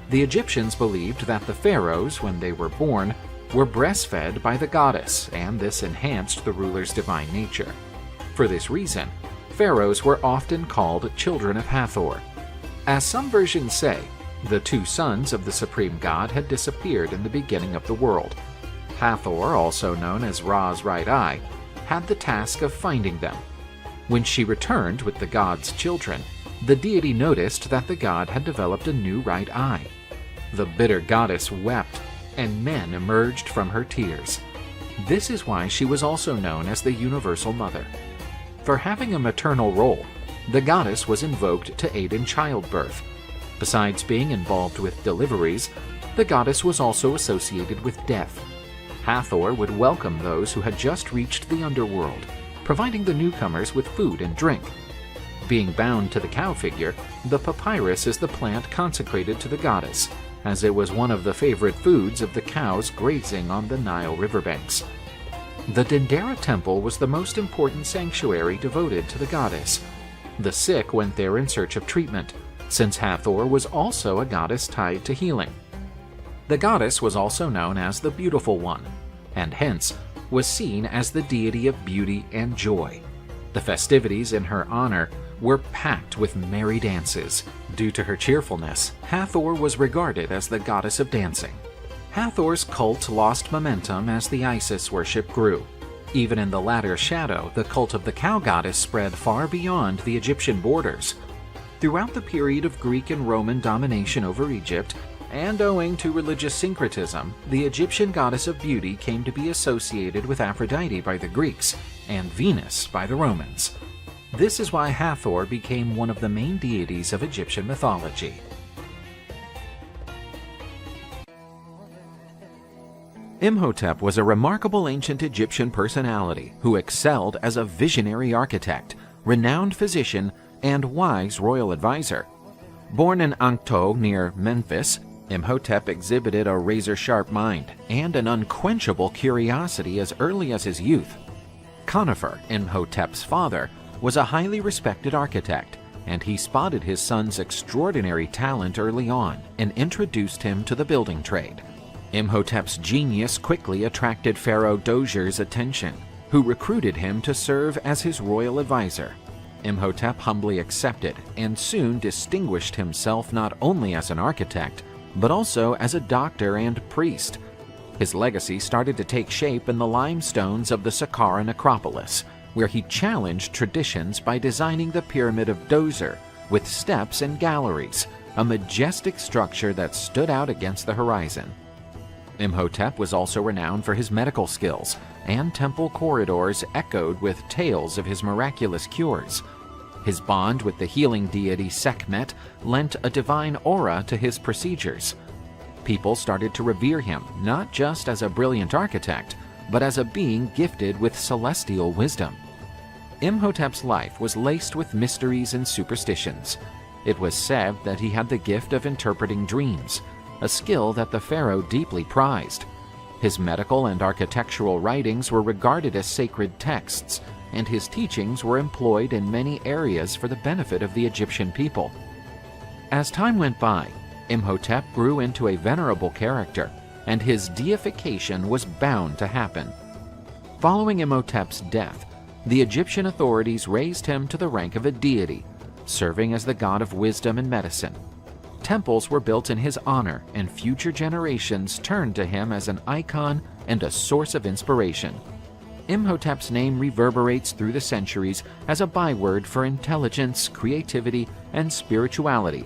The Egyptians believed that the pharaohs, when they were born, were breastfed by the goddess, and this enhanced the ruler's divine nature. For this reason, pharaohs were often called children of Hathor. As some versions say, the two sons of the supreme god had disappeared in the beginning of the world. Hathor, also known as Ra's right eye, had the task of finding them. When she returned with the god's children, the deity noticed that the god had developed a new right eye. The bitter goddess wept, and men emerged from her tears. This is why she was also known as the Universal Mother. For having a maternal role, the goddess was invoked to aid in childbirth. Besides being involved with deliveries, the goddess was also associated with death. Hathor would welcome those who had just reached the underworld, providing the newcomers with food and drink. Being bound to the cow figure, the papyrus is the plant consecrated to the goddess, as it was one of the favorite foods of the cows grazing on the Nile riverbanks. The Dendera temple was the most important sanctuary devoted to the goddess. The sick went there in search of treatment, since Hathor was also a goddess tied to healing. The goddess was also known as the Beautiful One, and hence was seen as the deity of beauty and joy. The festivities in her honor were packed with merry dances. Due to her cheerfulness, Hathor was regarded as the goddess of dancing. Hathor's cult lost momentum as the Isis worship grew. Even in the latter shadow, the cult of the cow goddess spread far beyond the Egyptian borders. Throughout the period of Greek and Roman domination over Egypt, and owing to religious syncretism, the Egyptian goddess of beauty came to be associated with Aphrodite by the Greeks and Venus by the Romans. This is why Hathor became one of the main deities of Egyptian mythology. Imhotep was a remarkable ancient Egyptian personality who excelled as a visionary architect, renowned physician, and wise royal advisor. Born in Ankto near Memphis, Imhotep exhibited a razor-sharp mind and an unquenchable curiosity as early as his youth. Conifer, Imhotep's father, was a highly respected architect, and he spotted his son's extraordinary talent early on and introduced him to the building trade. Imhotep's genius quickly attracted Pharaoh Dozier's attention, who recruited him to serve as his royal advisor. Imhotep humbly accepted and soon distinguished himself not only as an architect, but also as a doctor and priest. His legacy started to take shape in the limestones of the Saqqara necropolis, where he challenged traditions by designing the Pyramid of Djoser with steps and galleries, a majestic structure that stood out against the horizon. Imhotep was also renowned for his medical skills, and temple corridors echoed with tales of his miraculous cures. His bond with the healing deity Sekhmet lent a divine aura to his procedures. People started to revere him not just as a brilliant architect, but as a being gifted with celestial wisdom. Imhotep's life was laced with mysteries and superstitions. It was said that he had the gift of interpreting dreams, a skill that the pharaoh deeply prized. His medical and architectural writings were regarded as sacred texts, and his teachings were employed in many areas for the benefit of the Egyptian people. As time went by, Imhotep grew into a venerable character, and his deification was bound to happen. Following Imhotep's death, the Egyptian authorities raised him to the rank of a deity, serving as the god of wisdom and medicine. Temples were built in his honor, and future generations turned to him as an icon and a source of inspiration. Imhotep's name reverberates through the centuries as a byword for intelligence, creativity, and spirituality.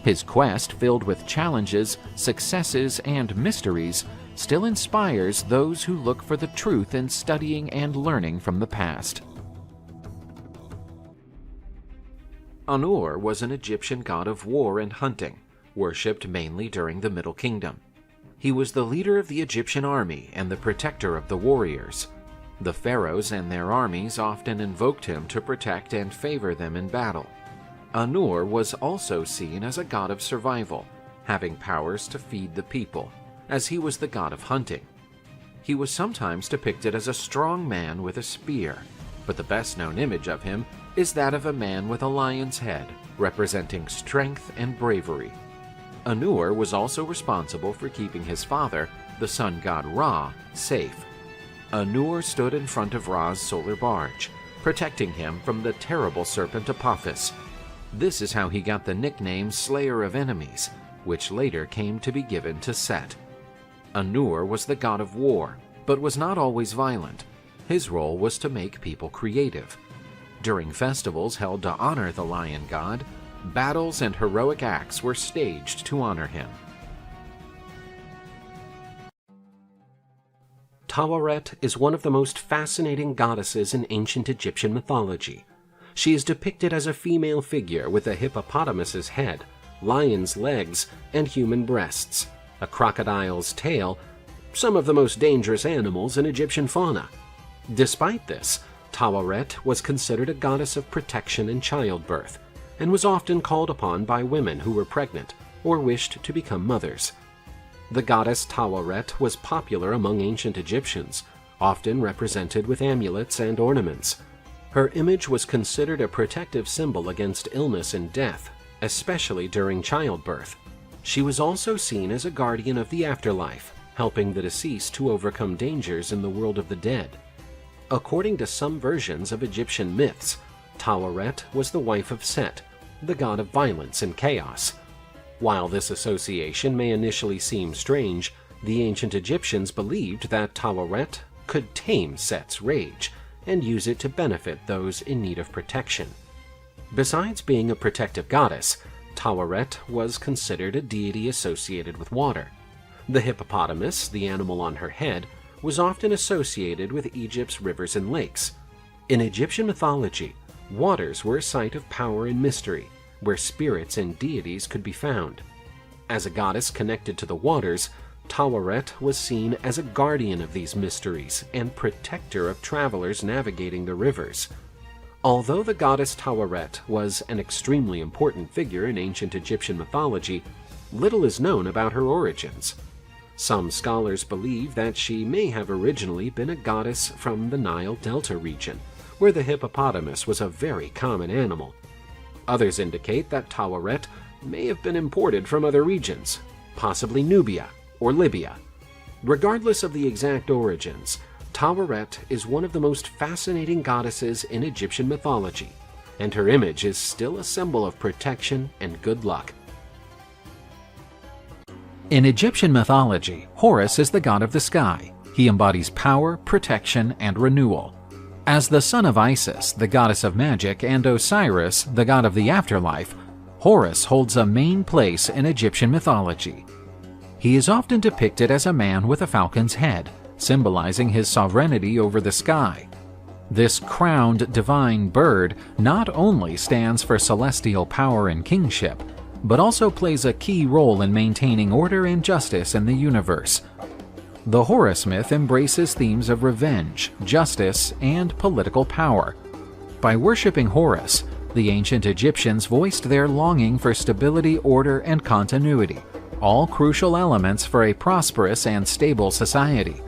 His quest, filled with challenges, successes, and mysteries, still inspires those who look for the truth in studying and learning from the past. Anur was an Egyptian god of war and hunting, worshipped mainly during the Middle Kingdom. He was the leader of the Egyptian army and the protector of the warriors. The pharaohs and their armies often invoked him to protect and favor them in battle. Anur was also seen as a god of survival, having powers to feed the people, as he was the god of hunting. He was sometimes depicted as a strong man with a spear, but the best-known image of him is that of a man with a lion's head, representing strength and bravery. Anur was also responsible for keeping his father, the sun god Ra, safe. Anur stood in front of Ra's solar barge, protecting him from the terrible serpent Apophis. This is how he got the nickname Slayer of Enemies, which later came to be given to Set. Anur was the god of war, but was not always violent. His role was to make people creative. During festivals held to honor the lion god, battles and heroic acts were staged to honor him. Taweret is one of the most fascinating goddesses in ancient Egyptian mythology. She is depicted as a female figure with a hippopotamus's head, lion's legs, and human breasts, a crocodile's tail, some of the most dangerous animals in Egyptian fauna. Despite this, Taweret was considered a goddess of protection and childbirth, and was often called upon by women who were pregnant or wished to become mothers. The goddess Taweret was popular among ancient Egyptians, often represented with amulets and ornaments. Her image was considered a protective symbol against illness and death, especially during childbirth. She was also seen as a guardian of the afterlife, helping the deceased to overcome dangers in the world of the dead. According to some versions of Egyptian myths, Taweret was the wife of Set, the god of violence and chaos. While this association may initially seem strange, the ancient Egyptians believed that Taweret could tame Set's rage and use it to benefit those in need of protection. Besides being a protective goddess, Taweret was considered a deity associated with water. The hippopotamus, the animal on her head, was often associated with Egypt's rivers and lakes. In Egyptian mythology, waters were a site of power and mystery, where spirits and deities could be found. As a goddess connected to the waters, Taweret was seen as a guardian of these mysteries and protector of travelers navigating the rivers. Although the goddess Taweret was an extremely important figure in ancient Egyptian mythology, little is known about her origins. Some scholars believe that she may have originally been a goddess from the Nile Delta region, where the hippopotamus was a very common animal. Others indicate that Taweret may have been imported from other regions, possibly Nubia or Libya. Regardless of the exact origins, Taweret is one of the most fascinating goddesses in Egyptian mythology, and her image is still a symbol of protection and good luck. In Egyptian mythology, Horus is the god of the sky. He embodies power, protection, and renewal. As the son of Isis, the goddess of magic, and Osiris, the god of the afterlife, Horus holds a main place in Egyptian mythology. He is often depicted as a man with a falcon's head, symbolizing his sovereignty over the sky. This crowned divine bird not only stands for celestial power and kingship, but also plays a key role in maintaining order and justice in the universe. The Horus myth embraces themes of revenge, justice, and political power. By worshipping Horus, the ancient Egyptians voiced their longing for stability, order, and continuity, all crucial elements for a prosperous and stable society.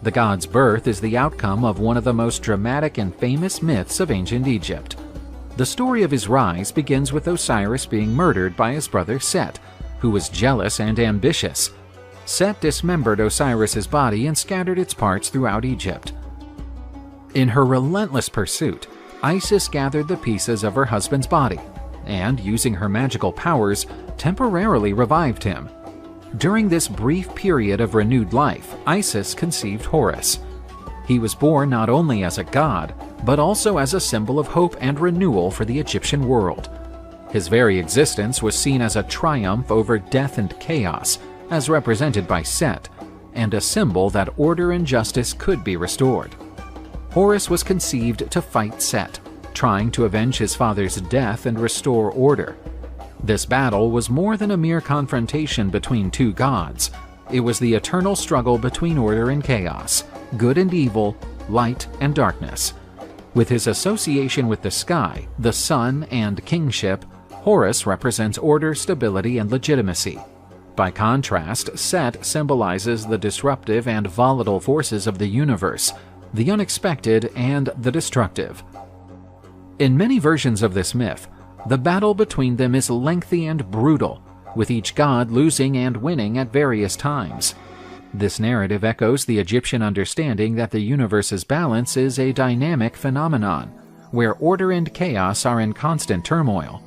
The god's birth is the outcome of one of the most dramatic and famous myths of ancient Egypt. The story of his rise begins with Osiris being murdered by his brother Set, who was jealous and ambitious. Set dismembered Osiris's body and scattered its parts throughout Egypt. In her relentless pursuit, Isis gathered the pieces of her husband's body and, using her magical powers, temporarily revived him. During this brief period of renewed life, Isis conceived Horus. He was born not only as a god, but also as a symbol of hope and renewal for the Egyptian world. His very existence was seen as a triumph over death and chaos, as represented by Set, and a symbol that order and justice could be restored. Horus was conceived to fight Set, trying to avenge his father's death and restore order. This battle was more than a mere confrontation between two gods. It was the eternal struggle between order and chaos, good and evil, light and darkness. With his association with the sky, the sun, and kingship, Horus represents order, stability, and legitimacy. By contrast, Set symbolizes the disruptive and volatile forces of the universe, the unexpected and the destructive. In many versions of this myth, the battle between them is lengthy and brutal, with each god losing and winning at various times. This narrative echoes the Egyptian understanding that the universe's balance is a dynamic phenomenon, where order and chaos are in constant turmoil.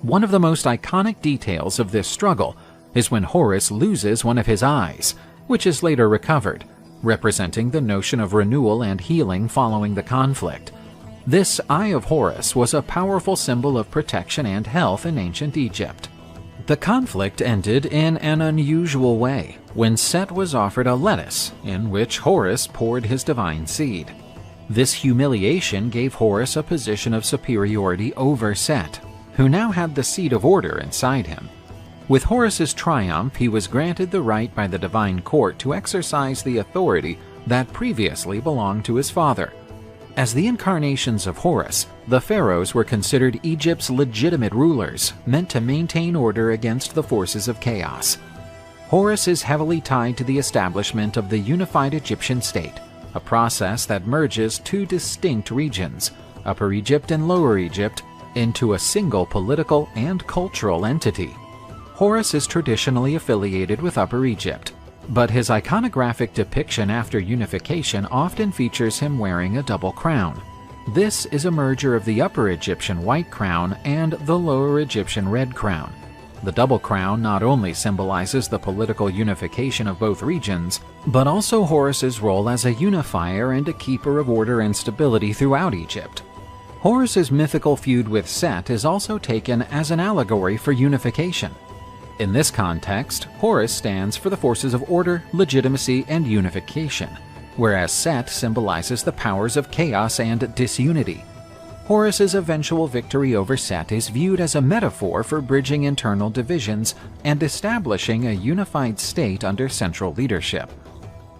One of the most iconic details of this struggle is when Horus loses one of his eyes, which is later recovered, representing the notion of renewal and healing following the conflict. This Eye of Horus was a powerful symbol of protection and health in ancient Egypt. The conflict ended in an unusual way when Set was offered a lettuce in which Horus poured his divine seed. This humiliation gave Horus a position of superiority over Set, who now had the seed of order inside him. With Horus's triumph, he was granted the right by the divine court to exercise the authority that previously belonged to his father. As the incarnations of Horus, the pharaohs were considered Egypt's legitimate rulers, meant to maintain order against the forces of chaos. Horus is heavily tied to the establishment of the unified Egyptian state, a process that merges two distinct regions, Upper Egypt and Lower Egypt, into a single political and cultural entity. Horus is traditionally affiliated with Upper Egypt, but his iconographic depiction after unification often features him wearing a double crown. This is a merger of the Upper Egyptian white crown and the Lower Egyptian red crown. The double crown not only symbolizes the political unification of both regions, but also Horus's role as a unifier and a keeper of order and stability throughout Egypt. Horus's mythical feud with Set is also taken as an allegory for unification. In this context, Horus stands for the forces of order, legitimacy, and unification, whereas Set symbolizes the powers of chaos and disunity. Horus's eventual victory over Set is viewed as a metaphor for bridging internal divisions and establishing a unified state under central leadership.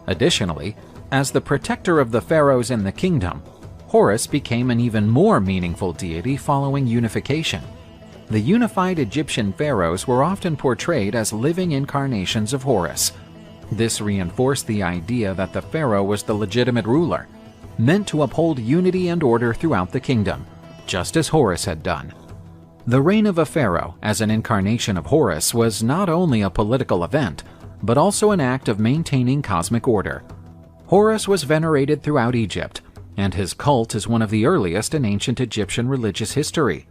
Additionally, as the protector of the pharaohs in the kingdom, Horus became an even more meaningful deity following unification. The unified Egyptian pharaohs were often portrayed as living incarnations of Horus. This reinforced the idea that the pharaoh was the legitimate ruler, meant to uphold unity and order throughout the kingdom, just as Horus had done. The reign of a pharaoh as an incarnation of Horus was not only a political event, but also an act of maintaining cosmic order. Horus was venerated throughout Egypt, and his cult is one of the earliest in ancient Egyptian religious history.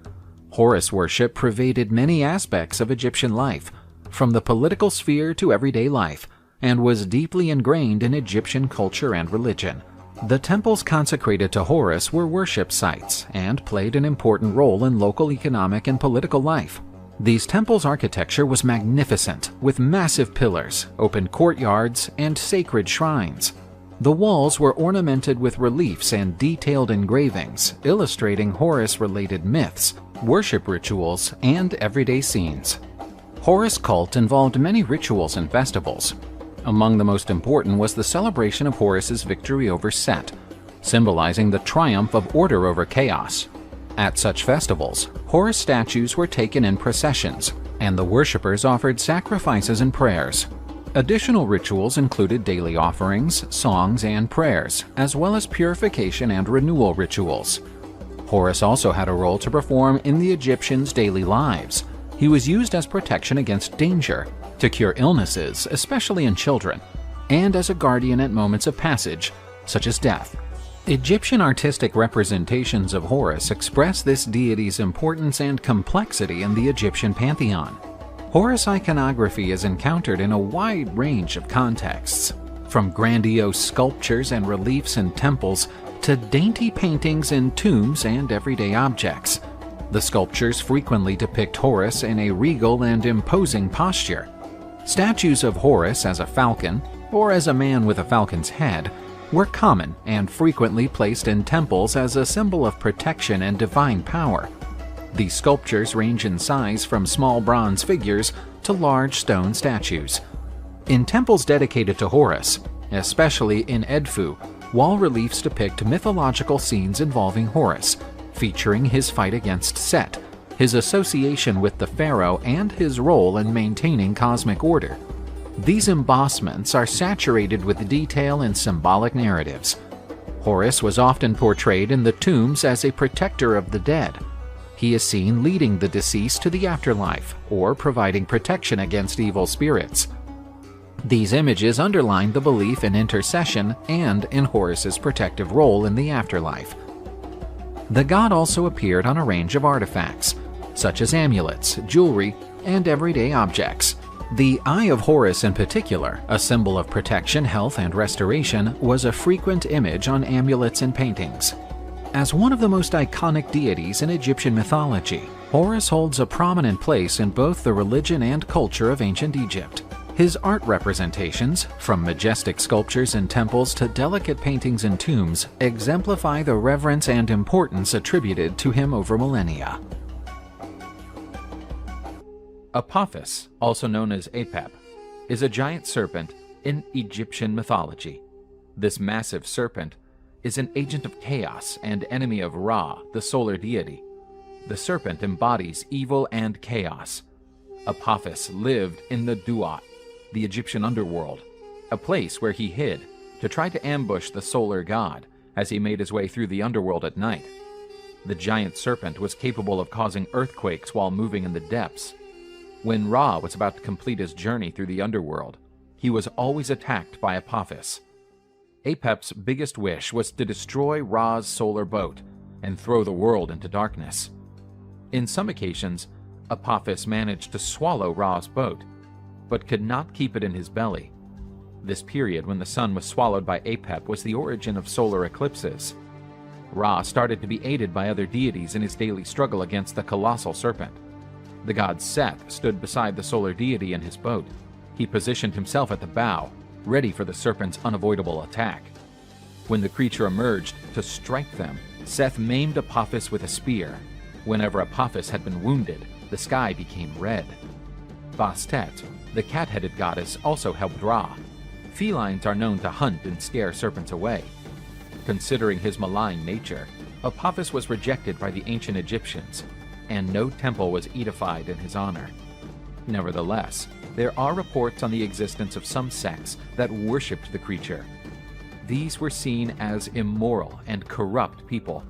Horus worship pervaded many aspects of Egyptian life, from the political sphere to everyday life, and was deeply ingrained in Egyptian culture and religion. The temples consecrated to Horus were worship sites and played an important role in local economic and political life. These temples' architecture was magnificent, with massive pillars, open courtyards, and sacred shrines. The walls were ornamented with reliefs and detailed engravings, illustrating Horus-related myths, worship rituals, and everyday scenes. Horus cult involved many rituals and festivals. Among the most important was the celebration of Horus's victory over Set, symbolizing the triumph of order over chaos. At such festivals, Horus statues were taken in processions, and the worshippers offered sacrifices and prayers. Additional rituals included daily offerings, songs, and prayers, as well as purification and renewal rituals. Horus also had a role to perform in the Egyptians' daily lives. He was used as protection against danger, to cure illnesses, especially in children, and as a guardian at moments of passage, such as death. Egyptian artistic representations of Horus express this deity's importance and complexity in the Egyptian pantheon. Horus iconography is encountered in a wide range of contexts, from grandiose sculptures and reliefs in temples to dainty paintings in tombs and everyday objects. The sculptures frequently depict Horus in a regal and imposing posture. Statues of Horus as a falcon, or as a man with a falcon's head, were common and frequently placed in temples as a symbol of protection and divine power. These sculptures range in size from small bronze figures to large stone statues. In temples dedicated to Horus, especially in Edfu, wall reliefs depict mythological scenes involving Horus, featuring his fight against Set, his association with the pharaoh, and his role in maintaining cosmic order. These embossments are saturated with detail and symbolic narratives. Horus was often portrayed in the tombs as a protector of the dead. He is seen leading the deceased to the afterlife or providing protection against evil spirits. These images underline the belief in intercession and in Horus's protective role in the afterlife. The god also appeared on a range of artifacts, such as amulets, jewelry, and everyday objects. The Eye of Horus in particular, a symbol of protection, health, and restoration, was a frequent image on amulets and paintings. As one of the most iconic deities in Egyptian mythology, Horus holds a prominent place in both the religion and culture of ancient Egypt. His art representations, from majestic sculptures in temples to delicate paintings in tombs, exemplify the reverence and importance attributed to him over millennia. Apophis, also known as Apep, is a giant serpent in Egyptian mythology. This massive serpent is an agent of chaos and enemy of Ra, the solar deity. The serpent embodies evil and chaos. Apophis lived in the Duat, the Egyptian underworld, a place where he hid to try to ambush the solar god as he made his way through the underworld at night. The giant serpent was capable of causing earthquakes while moving in the depths. When Ra was about to complete his journey through the underworld, he was always attacked by Apophis. Apep's biggest wish was to destroy Ra's solar boat and throw the world into darkness. In some occasions, Apophis managed to swallow Ra's boat, but could not keep it in his belly. This period when the sun was swallowed by Apep was the origin of solar eclipses. Ra started to be aided by other deities in his daily struggle against the colossal serpent. The god Seth stood beside the solar deity in his boat. He positioned himself at the bow, ready for the serpent's unavoidable attack. When the creature emerged to strike them, Seth maimed Apophis with a spear. Whenever Apophis had been wounded, the sky became red. Bastet, the cat-headed goddess, also helped Ra. Felines are known to hunt and scare serpents away. Considering his malign nature, Apophis was rejected by the ancient Egyptians, and no temple was edified in his honor. Nevertheless, there are reports on the existence of some sects that worshipped the creature. These were seen as immoral and corrupt people.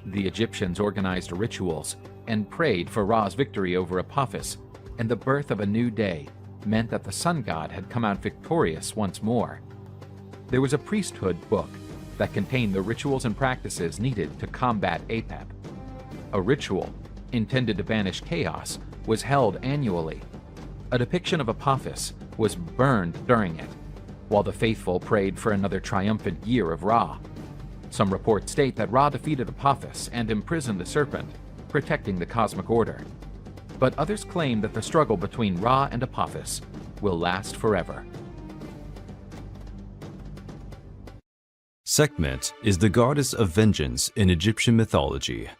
The Egyptians organized rituals and prayed for Ra's victory over Apophis, and the birth of a new day meant that the sun god had come out victorious once more. There was a priesthood book that contained the rituals and practices needed to combat Apep. A ritual intended to banish chaos was held annually. A depiction of Apophis was burned during it, while the faithful prayed for another triumphant year of Ra. Some reports state that Ra defeated Apophis and imprisoned the serpent, protecting the cosmic order. But others claim that the struggle between Ra and Apophis will last forever. Sekhmet is the goddess of vengeance in Egyptian mythology.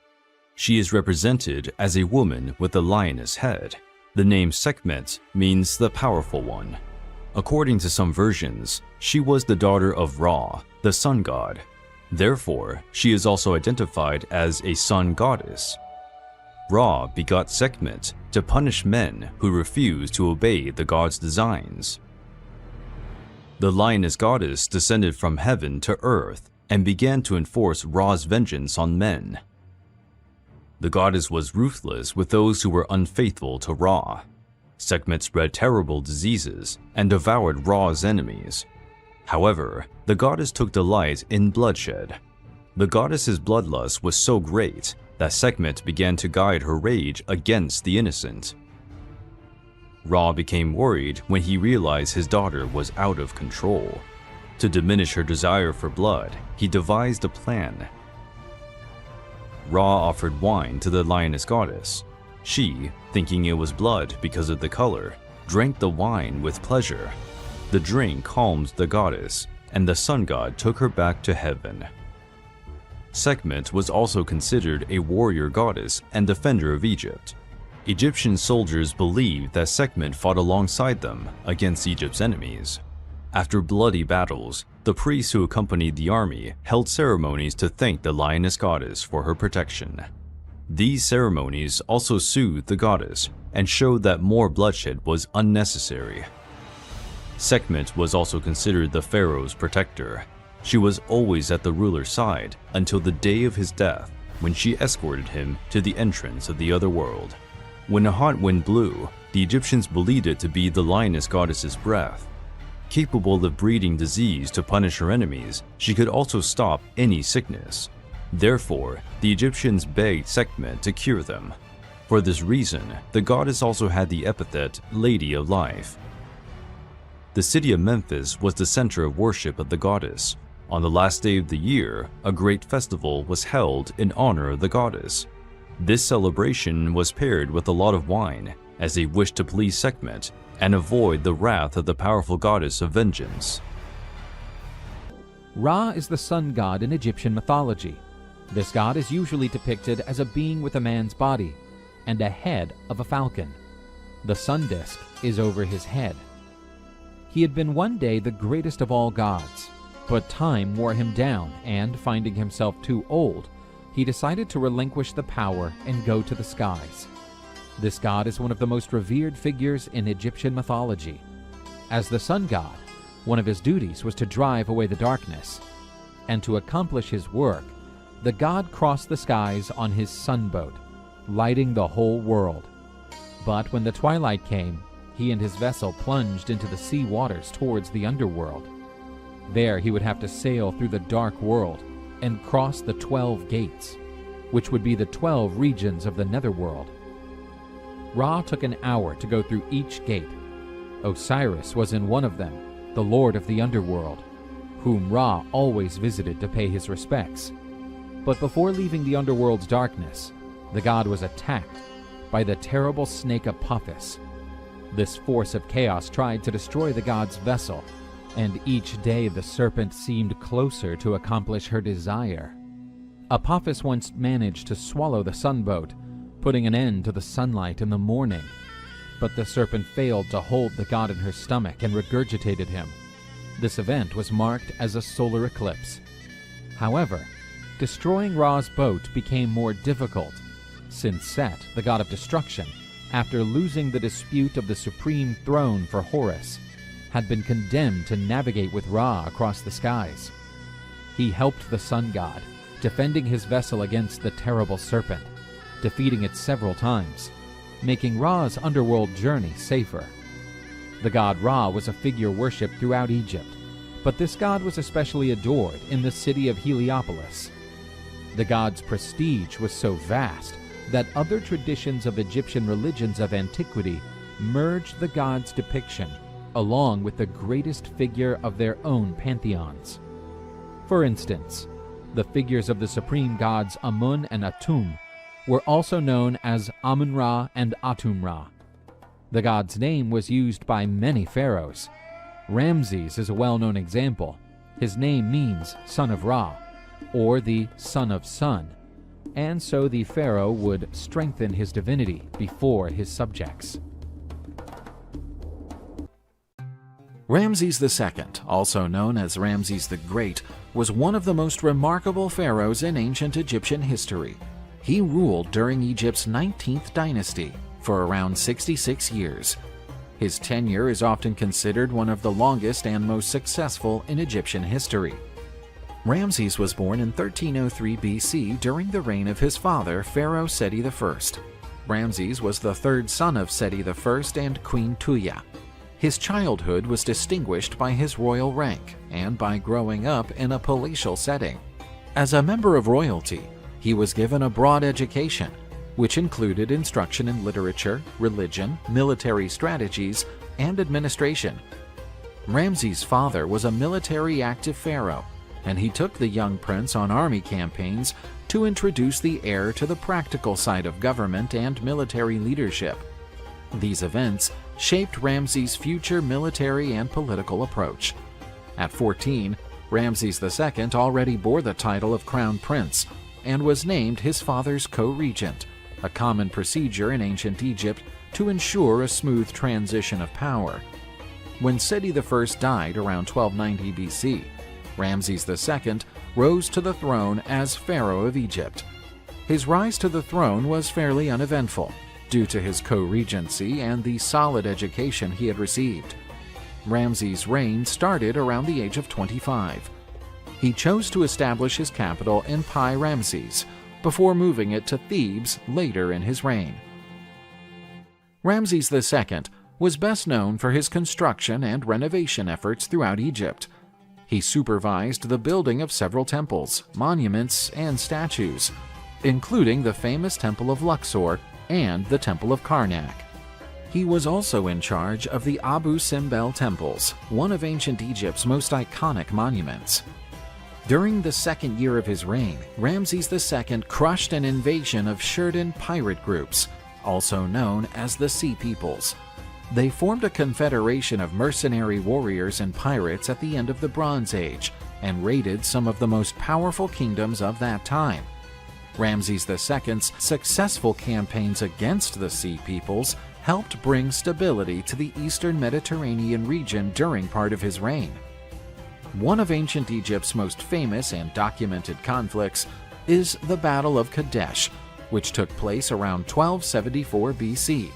She is represented as a woman with a lioness head. The name Sekhmet means the powerful one. According to some versions, she was the daughter of Ra, the sun god. Therefore, she is also identified as a sun goddess. Ra begot Sekhmet to punish men who refused to obey the god's designs. The lioness goddess descended from heaven to earth and began to enforce Ra's vengeance on men. The goddess was ruthless with those who were unfaithful to Ra. Sekhmet spread terrible diseases and devoured Ra's enemies. However, the goddess took delight in bloodshed. The goddess's bloodlust was so great that Sekhmet began to guide her rage against the innocent. Ra became worried when he realized his daughter was out of control. To diminish her desire for blood, he devised a plan. Ra offered wine to the lioness goddess. She, thinking it was blood because of the color, drank the wine with pleasure. The drink calmed the goddess, and the sun god took her back to heaven. Sekhmet was also considered a warrior goddess and defender of Egypt. Egyptian soldiers believed that Sekhmet fought alongside them against Egypt's enemies. After bloody battles, the priests who accompanied the army held ceremonies to thank the lioness goddess for her protection. These ceremonies also soothed the goddess and showed that more bloodshed was unnecessary. Sekhmet was also considered the pharaoh's protector. She was always at the ruler's side until the day of his death, when she escorted him to the entrance of the other world. When a hot wind blew, the Egyptians believed it to be the lioness goddess's breath. Capable of breeding disease to punish her enemies, she could also stop any sickness. Therefore, the Egyptians begged Sekhmet to cure them. For this reason, the goddess also had the epithet Lady of Life. The city of Memphis was the center of worship of the goddess. On the last day of the year, a great festival was held in honor of the goddess. This celebration was paired with a lot of wine, as they wished to please Sekhmet and avoid the wrath of the powerful goddess of vengeance. Ra is the sun god in Egyptian mythology. This god is usually depicted as a being with a man's body and a head of a falcon. The sun disk is over his head. He had been one day the greatest of all gods, but time wore him down, and finding himself too old, he decided to relinquish the power and go to the skies. This god is one of the most revered figures in Egyptian mythology. As the sun god, one of his duties was to drive away the darkness, and to accomplish his work, the god crossed the skies on his sunboat, lighting the whole world. But when the twilight came, he and his vessel plunged into the sea waters towards the underworld. There he would have to sail through the dark world and cross the 12 gates, which would be the 12 regions of the netherworld. Ra took an hour to go through each gate. Osiris was in one of them, the lord of the underworld, whom Ra always visited to pay his respects. But before leaving the underworld's darkness, the god was attacked by the terrible snake Apophis. This force of chaos tried to destroy the god's vessel, and each day the serpent seemed closer to accomplish her desire. Apophis once managed to swallow the sunboat, putting an end to the sunlight in the morning. But the serpent failed to hold the god in her stomach and regurgitated him. This event was marked as a solar eclipse. However, destroying Ra's boat became more difficult, since Set, the god of destruction, after losing the dispute of the supreme throne for Horus, had been condemned to navigate with Ra across the skies. He helped the sun god, defending his vessel against the terrible serpent, defeating it several times, making Ra's underworld journey safer. The god Ra was a figure worshipped throughout Egypt, but this god was especially adored in the city of Heliopolis. The god's prestige was so vast that other traditions of Egyptian religions of antiquity merged the god's depiction along with the greatest figure of their own pantheons. For instance, the figures of the supreme gods Amun and Atum were also known as Amun-Ra and Atum-Ra. The god's name was used by many pharaohs. Ramses is a well-known example. His name means son of Ra, or the son of sun, and so the pharaoh would strengthen his divinity before his subjects. Ramses II, also known as Ramses the Great, was one of the most remarkable pharaohs in ancient Egyptian history. He ruled during Egypt's 19th dynasty for around 66 years. His tenure is often considered one of the longest and most successful in Egyptian history. Ramses was born in 1303 BC during the reign of his father, Pharaoh Seti I. Ramses was the third son of Seti I and Queen Tuya. His childhood was distinguished by his royal rank and by growing up in a palatial setting. As a member of royalty, he was given a broad education, which included instruction in literature, religion, military strategies, and administration. Ramses' father was a military active pharaoh, and he took the young prince on army campaigns to introduce the heir to the practical side of government and military leadership. These events shaped Ramses' future military and political approach. At 14, Ramses II already bore the title of Crown Prince and was named his father's co-regent, a common procedure in ancient Egypt to ensure a smooth transition of power. When Seti I died around 1290 BC, Ramses II rose to the throne as Pharaoh of Egypt. His rise to the throne was fairly uneventful, due to his co-regency and the solid education he had received. Ramses' reign started around the age of 25. He chose to establish his capital in Pi Ramses, before moving it to Thebes later in his reign. Ramses II was best known for his construction and renovation efforts throughout Egypt. He supervised the building of several temples, monuments, and statues, including the famous Temple of Luxor and the Temple of Karnak. He was also in charge of the Abu Simbel temples, one of ancient Egypt's most iconic monuments. During the second year of his reign, Ramses II crushed an invasion of Shurdan pirate groups, also known as the Sea Peoples. They formed a confederation of mercenary warriors and pirates at the end of the Bronze Age and raided some of the most powerful kingdoms of that time. Ramses II's successful campaigns against the Sea Peoples helped bring stability to the eastern Mediterranean region during part of his reign. One of ancient Egypt's most famous and documented conflicts is the Battle of Kadesh, which took place around 1274 BC.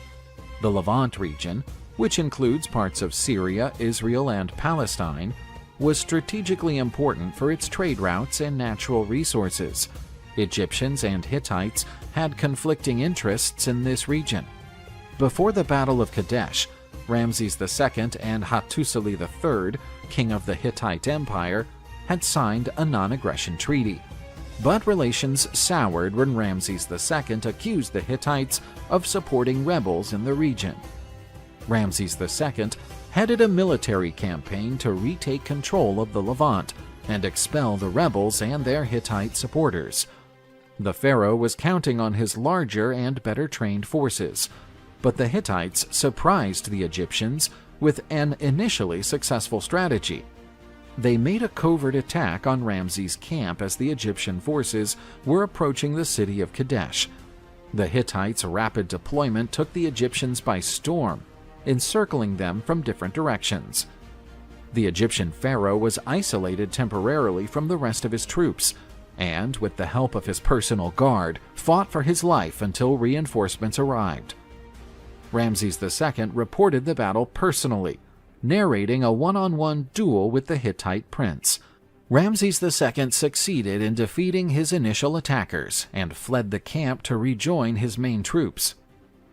The Levant region, which includes parts of Syria, Israel, and Palestine, was strategically important for its trade routes and natural resources. Egyptians and Hittites had conflicting interests in this region. Before the Battle of Kadesh, Ramses II and Hattusili III, king of the Hittite Empire, had signed a non-aggression treaty. But relations soured when Ramses II accused the Hittites of supporting rebels in the region. Ramses II headed a military campaign to retake control of the Levant and expel the rebels and their Hittite supporters. The pharaoh was counting on his larger and better trained forces, but the Hittites surprised the Egyptians with an initially successful strategy. They made a covert attack on Ramses' camp as the Egyptian forces were approaching the city of Kadesh. The Hittites' rapid deployment took the Egyptians by storm, encircling them from different directions. The Egyptian pharaoh was isolated temporarily from the rest of his troops, and, with the help of his personal guard, fought for his life until reinforcements arrived. Ramses II reported the battle personally, narrating a one-on-one duel with the Hittite prince. Ramses II succeeded in defeating his initial attackers and fled the camp to rejoin his main troops.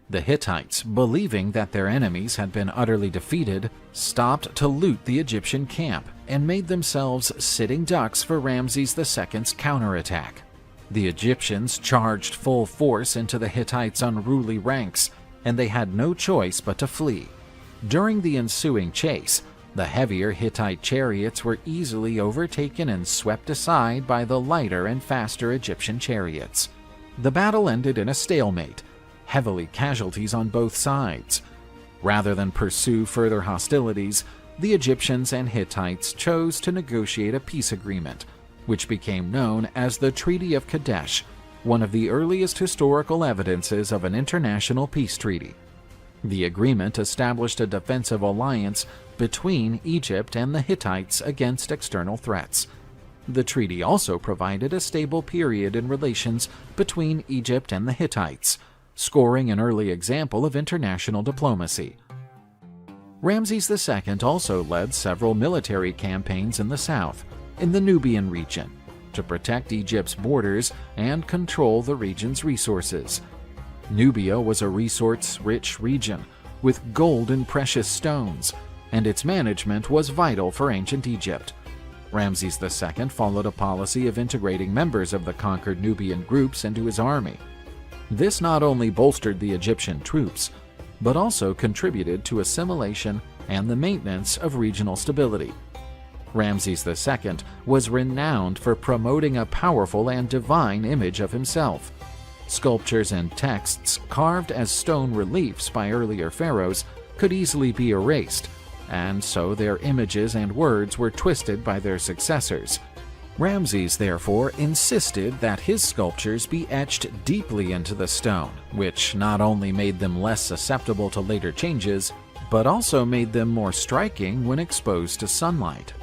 The Hittites, believing that their enemies had been utterly defeated, stopped to loot the Egyptian camp and made themselves sitting ducks for Ramses II's counterattack. The Egyptians charged full force into the Hittites' unruly ranks, and they had no choice but to flee. During the ensuing chase, the heavier Hittite chariots were easily overtaken and swept aside by the lighter and faster Egyptian chariots. The battle ended in a stalemate, heavy casualties on both sides. Rather than pursue further hostilities, the Egyptians and Hittites chose to negotiate a peace agreement, which became known as the Treaty of Kadesh, one of the earliest historical evidences of an international peace treaty. The agreement established a defensive alliance between Egypt and the Hittites against external threats. The treaty also provided a stable period in relations between Egypt and the Hittites, scoring an early example of international diplomacy. Ramses II also led several military campaigns in the south, in the Nubian region, to protect Egypt's borders and control the region's resources. Nubia was a resource-rich region with gold and precious stones, and its management was vital for ancient Egypt. Ramses II followed a policy of integrating members of the conquered Nubian groups into his army. This not only bolstered the Egyptian troops, but also contributed to assimilation and the maintenance of regional stability. Ramses II was renowned for promoting a powerful and divine image of himself. Sculptures and texts carved as stone reliefs by earlier pharaohs could easily be erased, and so their images and words were twisted by their successors. Ramses therefore insisted that his sculptures be etched deeply into the stone, which not only made them less susceptible to later changes, but also made them more striking when exposed to sunlight.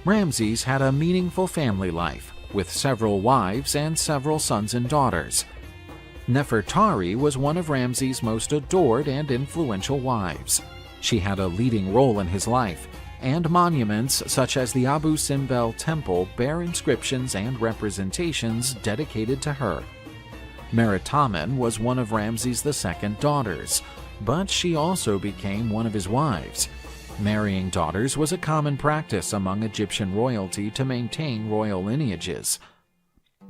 Ramses had a meaningful family life, with several wives and several sons and daughters. Nefertari was one of Ramses' most adored and influential wives. She had a leading role in his life, and monuments such as the Abu Simbel Temple bear inscriptions and representations dedicated to her. Meritamen was one of Ramses II's daughters, but she also became one of his wives. Marrying daughters was a common practice among Egyptian royalty to maintain royal lineages.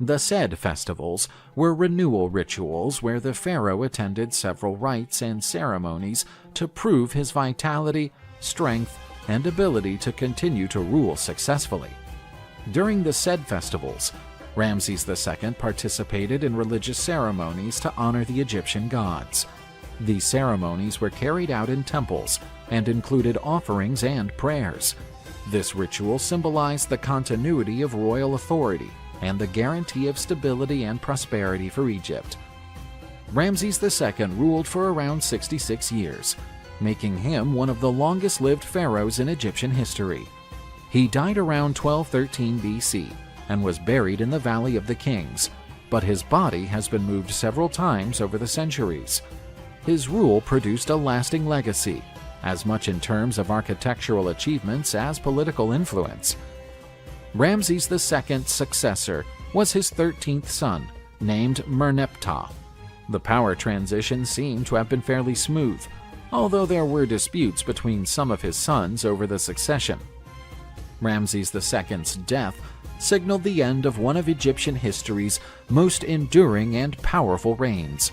The said festivals were renewal rituals where the pharaoh attended several rites and ceremonies to prove his vitality, strength, and ability to continue to rule successfully. During the said festivals, Ramses II participated in religious ceremonies to honor the Egyptian gods. These ceremonies were carried out in temples and included offerings and prayers. This ritual symbolized the continuity of royal authority and the guarantee of stability and prosperity for Egypt. Ramses II ruled for around 66 years, making him one of the longest-lived pharaohs in Egyptian history. He died around 1213 BC and was buried in the Valley of the Kings, but his body has been moved several times over the centuries. His rule produced a lasting legacy, as much in terms of architectural achievements as political influence. Ramses II's successor was his 13th son, named Merneptah. The power transition seemed to have been fairly smooth, although there were disputes between some of his sons over the succession. Ramses II's death signaled the end of one of Egyptian history's most enduring and powerful reigns.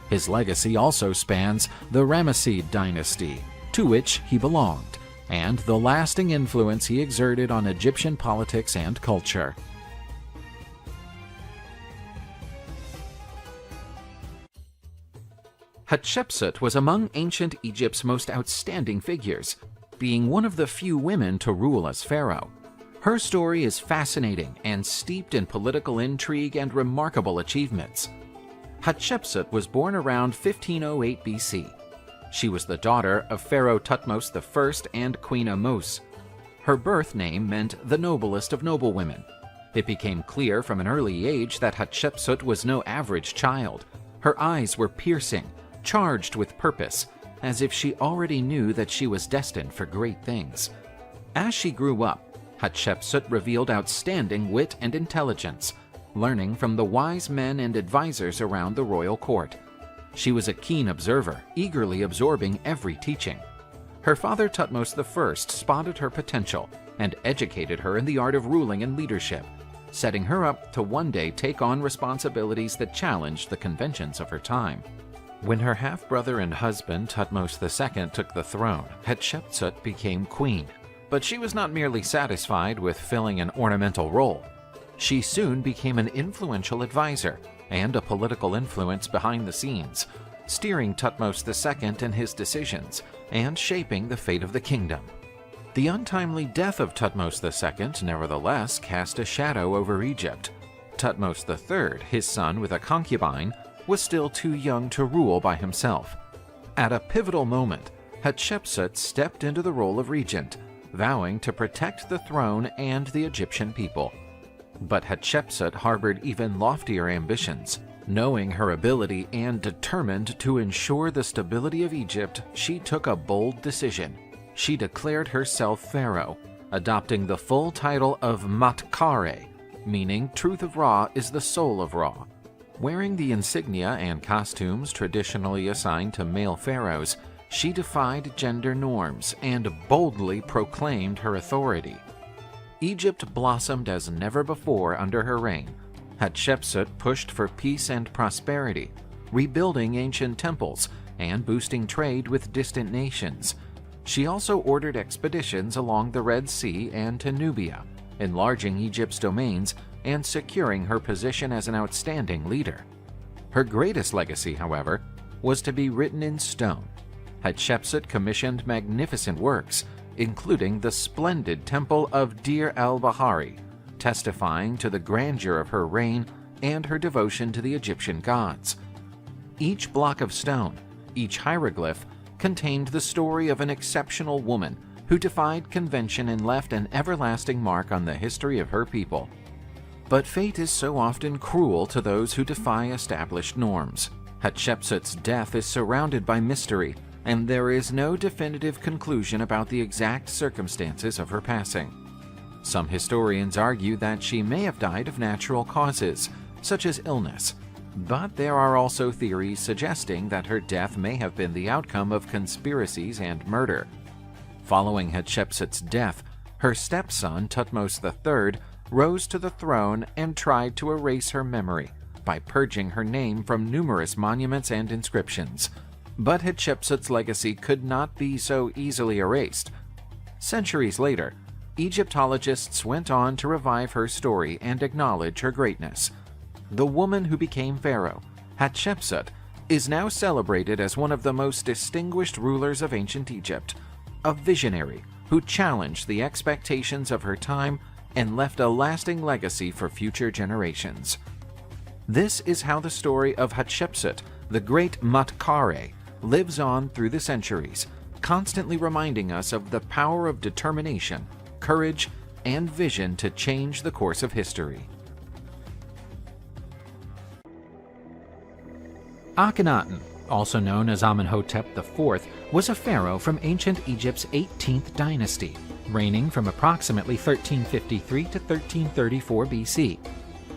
His legacy also spans the Ramesside dynasty, to which he belonged, and the lasting influence he exerted on Egyptian politics and culture. Hatshepsut was among ancient Egypt's most outstanding figures, being one of the few women to rule as pharaoh. Her story is fascinating and steeped in political intrigue and remarkable achievements. Hatshepsut was born around 1508 BC. She was the daughter of Pharaoh Thutmose I and Queen Ahmose. Her birth name meant the noblest of noblewomen. It became clear from an early age that Hatshepsut was no average child. Her eyes were piercing, charged with purpose, as if she already knew that she was destined for great things. As she grew up, Hatshepsut revealed outstanding wit and intelligence, learning from the wise men and advisors around the royal court. She was a keen observer, eagerly absorbing every teaching. Her father Thutmose I spotted her potential and educated her in the art of ruling and leadership, setting her up to one day take on responsibilities that challenged the conventions of her time. When her half-brother and husband Thutmose II took the throne, Hatshepsut became queen. But she was not merely satisfied with filling an ornamental role. She soon became an influential advisor and a political influence behind the scenes, steering Thutmose II in his decisions and shaping the fate of the kingdom. The untimely death of Thutmose II nevertheless cast a shadow over Egypt. Thutmose III, his son with a concubine, was still too young to rule by himself. At a pivotal moment, Hatshepsut stepped into the role of regent, vowing to protect the throne and the Egyptian people. But Hatshepsut harbored even loftier ambitions. Knowing her ability and determined to ensure the stability of Egypt, she took a bold decision. She declared herself pharaoh, adopting the full title of Matkare, meaning truth of Ra is the soul of Ra. Wearing the insignia and costumes traditionally assigned to male pharaohs, she defied gender norms and boldly proclaimed her authority. Egypt blossomed as never before under her reign. Hatshepsut pushed for peace and prosperity, rebuilding ancient temples and boosting trade with distant nations. She also ordered expeditions along the Red Sea and to Nubia, enlarging Egypt's domains and securing her position as an outstanding leader. Her greatest legacy, however, was to be written in stone. Hatshepsut commissioned magnificent works, including the splendid Temple of Dir el-Bahari, testifying to the grandeur of her reign and her devotion to the Egyptian gods. Each block of stone, each hieroglyph, contained the story of an exceptional woman who defied convention and left an everlasting mark on the history of her people. But fate is so often cruel to those who defy established norms. Hatshepsut's death is surrounded by mystery, and there is no definitive conclusion about the exact circumstances of her passing. Some historians argue that she may have died of natural causes, such as illness, but there are also theories suggesting that her death may have been the outcome of conspiracies and murder. Following Hatshepsut's death, her stepson Thutmose III rose to the throne and tried to erase her memory by purging her name from numerous monuments and inscriptions. But Hatshepsut's legacy could not be so easily erased. Centuries later, Egyptologists went on to revive her story and acknowledge her greatness. The woman who became pharaoh, Hatshepsut, is now celebrated as one of the most distinguished rulers of ancient Egypt, a visionary who challenged the expectations of her time and left a lasting legacy for future generations. This is how the story of Hatshepsut, the Great Matkare, lives on through the centuries, constantly reminding us of the power of determination, courage, and vision to change the course of history. Akhenaten, also known as Amenhotep IV, was a pharaoh from ancient Egypt's 18th dynasty, reigning from approximately 1353 to 1334 BC.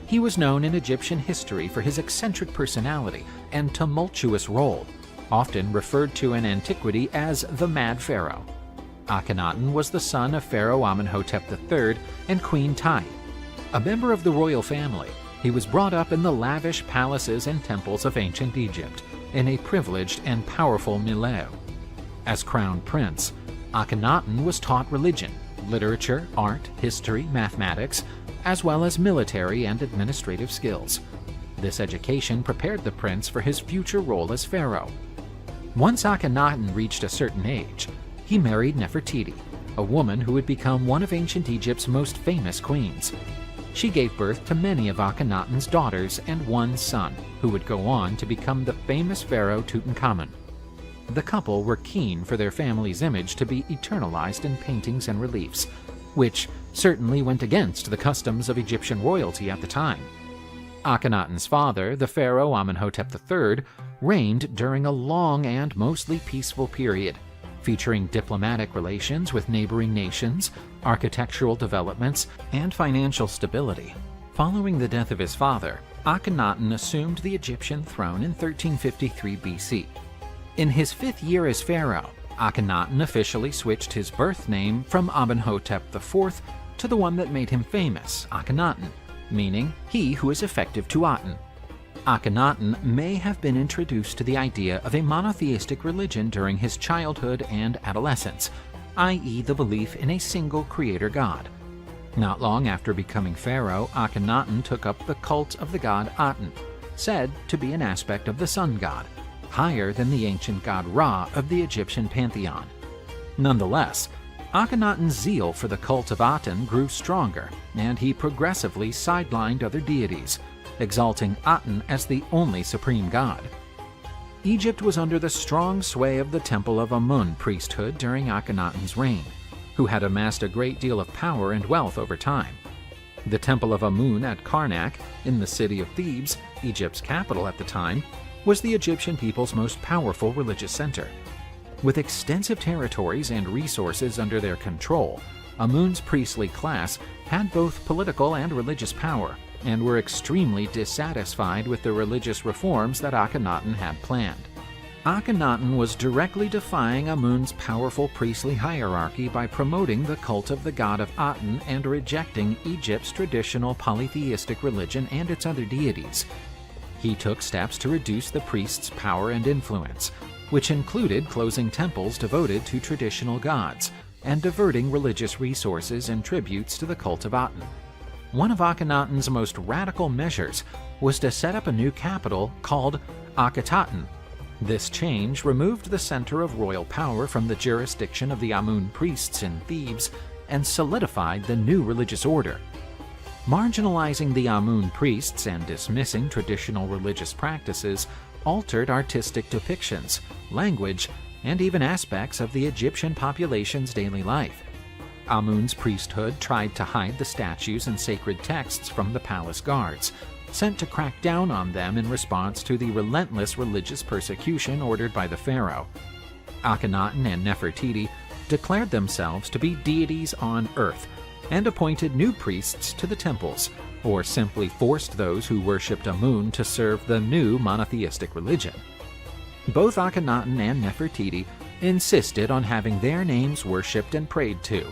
He was known in Egyptian history for his eccentric personality and tumultuous role, often referred to in antiquity as the Mad Pharaoh. Akhenaten was the son of Pharaoh Amenhotep III and Queen Tai. A member of the royal family, he was brought up in the lavish palaces and temples of ancient Egypt, in a privileged and powerful milieu. As crown prince, Akhenaten was taught religion, literature, art, history, mathematics, as well as military and administrative skills. This education prepared the prince for his future role as pharaoh. Once Akhenaten reached a certain age, he married Nefertiti, a woman who would become one of ancient Egypt's most famous queens. She gave birth to many of Akhenaten's daughters and one son, who would go on to become the famous pharaoh Tutankhamun. The couple were keen for their family's image to be eternalized in paintings and reliefs, which certainly went against the customs of Egyptian royalty at the time. Akhenaten's father, the pharaoh Amenhotep III, reigned during a long and mostly peaceful period, featuring diplomatic relations with neighboring nations, architectural developments, and financial stability. Following the death of his father, Akhenaten assumed the Egyptian throne in 1353 BC. In his fifth year as pharaoh, Akhenaten officially switched his birth name from Amenhotep IV to the one that made him famous, Akhenaten, meaning he who is effective to Aten. Akhenaten may have been introduced to the idea of a monotheistic religion during his childhood and adolescence, i.e. the belief in a single creator god. Not long after becoming pharaoh, Akhenaten took up the cult of the god Aten, said to be an aspect of the sun god, higher than the ancient god Ra of the Egyptian pantheon. Nonetheless, Akhenaten's zeal for the cult of Aten grew stronger, and he progressively sidelined other deities, exalting Aten as the only supreme god. Egypt was under the strong sway of the Temple of Amun priesthood during Akhenaten's reign, who had amassed a great deal of power and wealth over time. The Temple of Amun at Karnak, in the city of Thebes, Egypt's capital at the time, was the Egyptian people's most powerful religious center. With extensive territories and resources under their control, Amun's priestly class had both political and religious power, and were extremely dissatisfied with the religious reforms that Akhenaten had planned. Akhenaten was directly defying Amun's powerful priestly hierarchy by promoting the cult of the god of Aten and rejecting Egypt's traditional polytheistic religion and its other deities. He took steps to reduce the priests' power and influence, which included closing temples devoted to traditional gods and diverting religious resources and tributes to the cult of Aten. One of Akhenaten's most radical measures was to set up a new capital called Akhetaten. This change removed the center of royal power from the jurisdiction of the Amun priests in Thebes and solidified the new religious order. Marginalizing the Amun priests and dismissing traditional religious practices altered artistic depictions, language, and even aspects of the Egyptian population's daily life. Amun's priesthood tried to hide the statues and sacred texts from the palace guards, sent to crack down on them in response to the relentless religious persecution ordered by the pharaoh. Akhenaten and Nefertiti declared themselves to be deities on earth and appointed new priests to the temples, or simply forced those who worshipped Amun to serve the new monotheistic religion. Both Akhenaten and Nefertiti insisted on having their names worshipped and prayed to.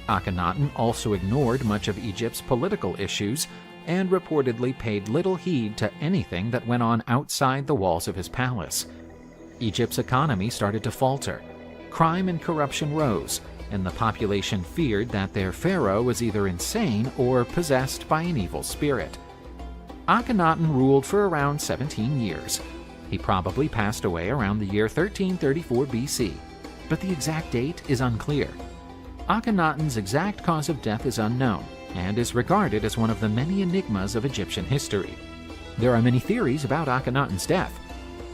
Akhenaten also ignored much of Egypt's political issues and reportedly paid little heed to anything that went on outside the walls of his palace. Egypt's economy started to falter. Crime and corruption rose, and the population feared that their pharaoh was either insane or possessed by an evil spirit. Akhenaten ruled for around 17 years. He probably passed away around the year 1334 BC, but the exact date is unclear. Akhenaten's exact cause of death is unknown and is regarded as one of the many enigmas of Egyptian history. There are many theories about Akhenaten's death.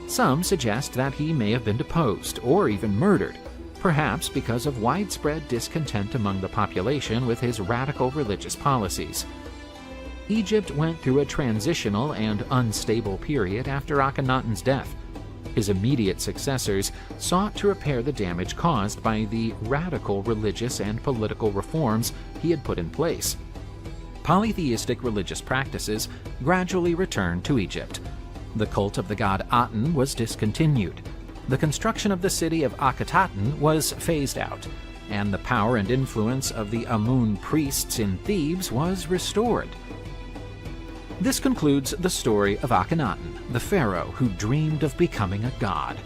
Some suggest that he may have been deposed or even murdered, perhaps because of widespread discontent among the population with his radical religious policies. Egypt went through a transitional and unstable period after Akhenaten's death. His immediate successors sought to repair the damage caused by the radical religious and political reforms he had put in place. Polytheistic religious practices gradually returned to Egypt. The cult of the god Aten was discontinued. The construction of the city of Akhetaten was phased out, and the power and influence of the Amun priests in Thebes was restored. This concludes the story of Akhenaten, the pharaoh who dreamed of becoming a god.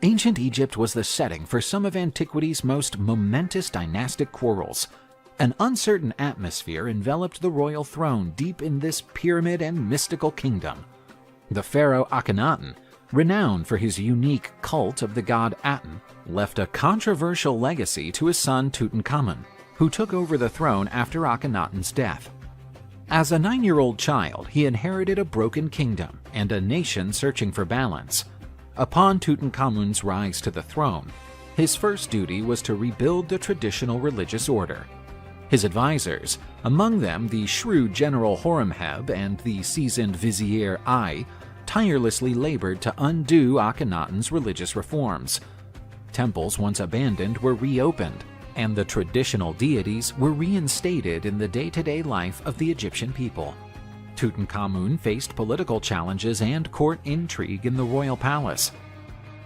Ancient Egypt was the setting for some of antiquity's most momentous dynastic quarrels. An uncertain atmosphere enveloped the royal throne deep in this pyramid and mystical kingdom. The pharaoh Akhenaten, renowned for his unique cult of the god Aten, left a controversial legacy to his son Tutankhamun, who took over the throne after Akhenaten's death. As a 9-year-old child, he inherited a broken kingdom and a nation searching for balance. Upon Tutankhamun's rise to the throne, his first duty was to rebuild the traditional religious order. His advisors, among them the shrewd General Horemheb and the seasoned Vizier Ai, tirelessly labored to undo Akhenaten's religious reforms. Temples once abandoned were reopened, and the traditional deities were reinstated in the day-to-day life of the Egyptian people. Tutankhamun faced political challenges and court intrigue in the royal palace.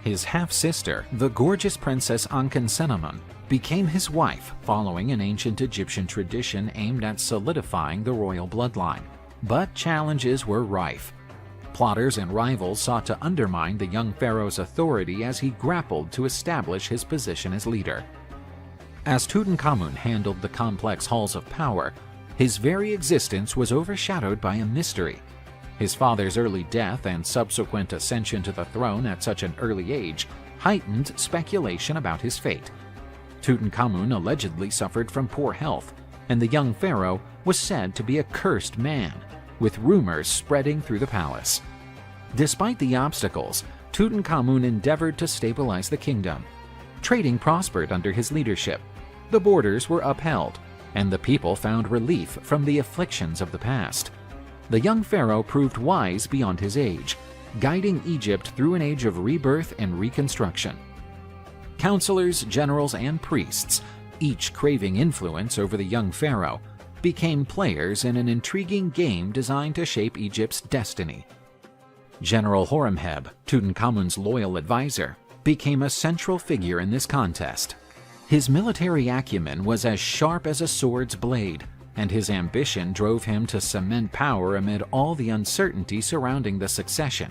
His half-sister, the gorgeous Princess Ankhensenamun, became his wife following an ancient Egyptian tradition aimed at solidifying the royal bloodline. But challenges were rife. Plotters and rivals sought to undermine the young pharaoh's authority as he grappled to establish his position as leader. As Tutankhamun handled the complex halls of power, his very existence was overshadowed by a mystery. His father's early death and subsequent ascension to the throne at such an early age heightened speculation about his fate. Tutankhamun allegedly suffered from poor health, and the young pharaoh was said to be a cursed man, with rumors spreading through the palace. Despite the obstacles, Tutankhamun endeavored to stabilize the kingdom. Trading prospered under his leadership. The borders were upheld, and the people found relief from the afflictions of the past. The young pharaoh proved wise beyond his age, guiding Egypt through an age of rebirth and reconstruction. Counselors, generals, and priests, each craving influence over the young pharaoh, became players in an intriguing game designed to shape Egypt's destiny. General Horemheb, Tutankhamun's loyal advisor, became a central figure in this contest. His military acumen was as sharp as a sword's blade, and his ambition drove him to cement power amid all the uncertainty surrounding the succession.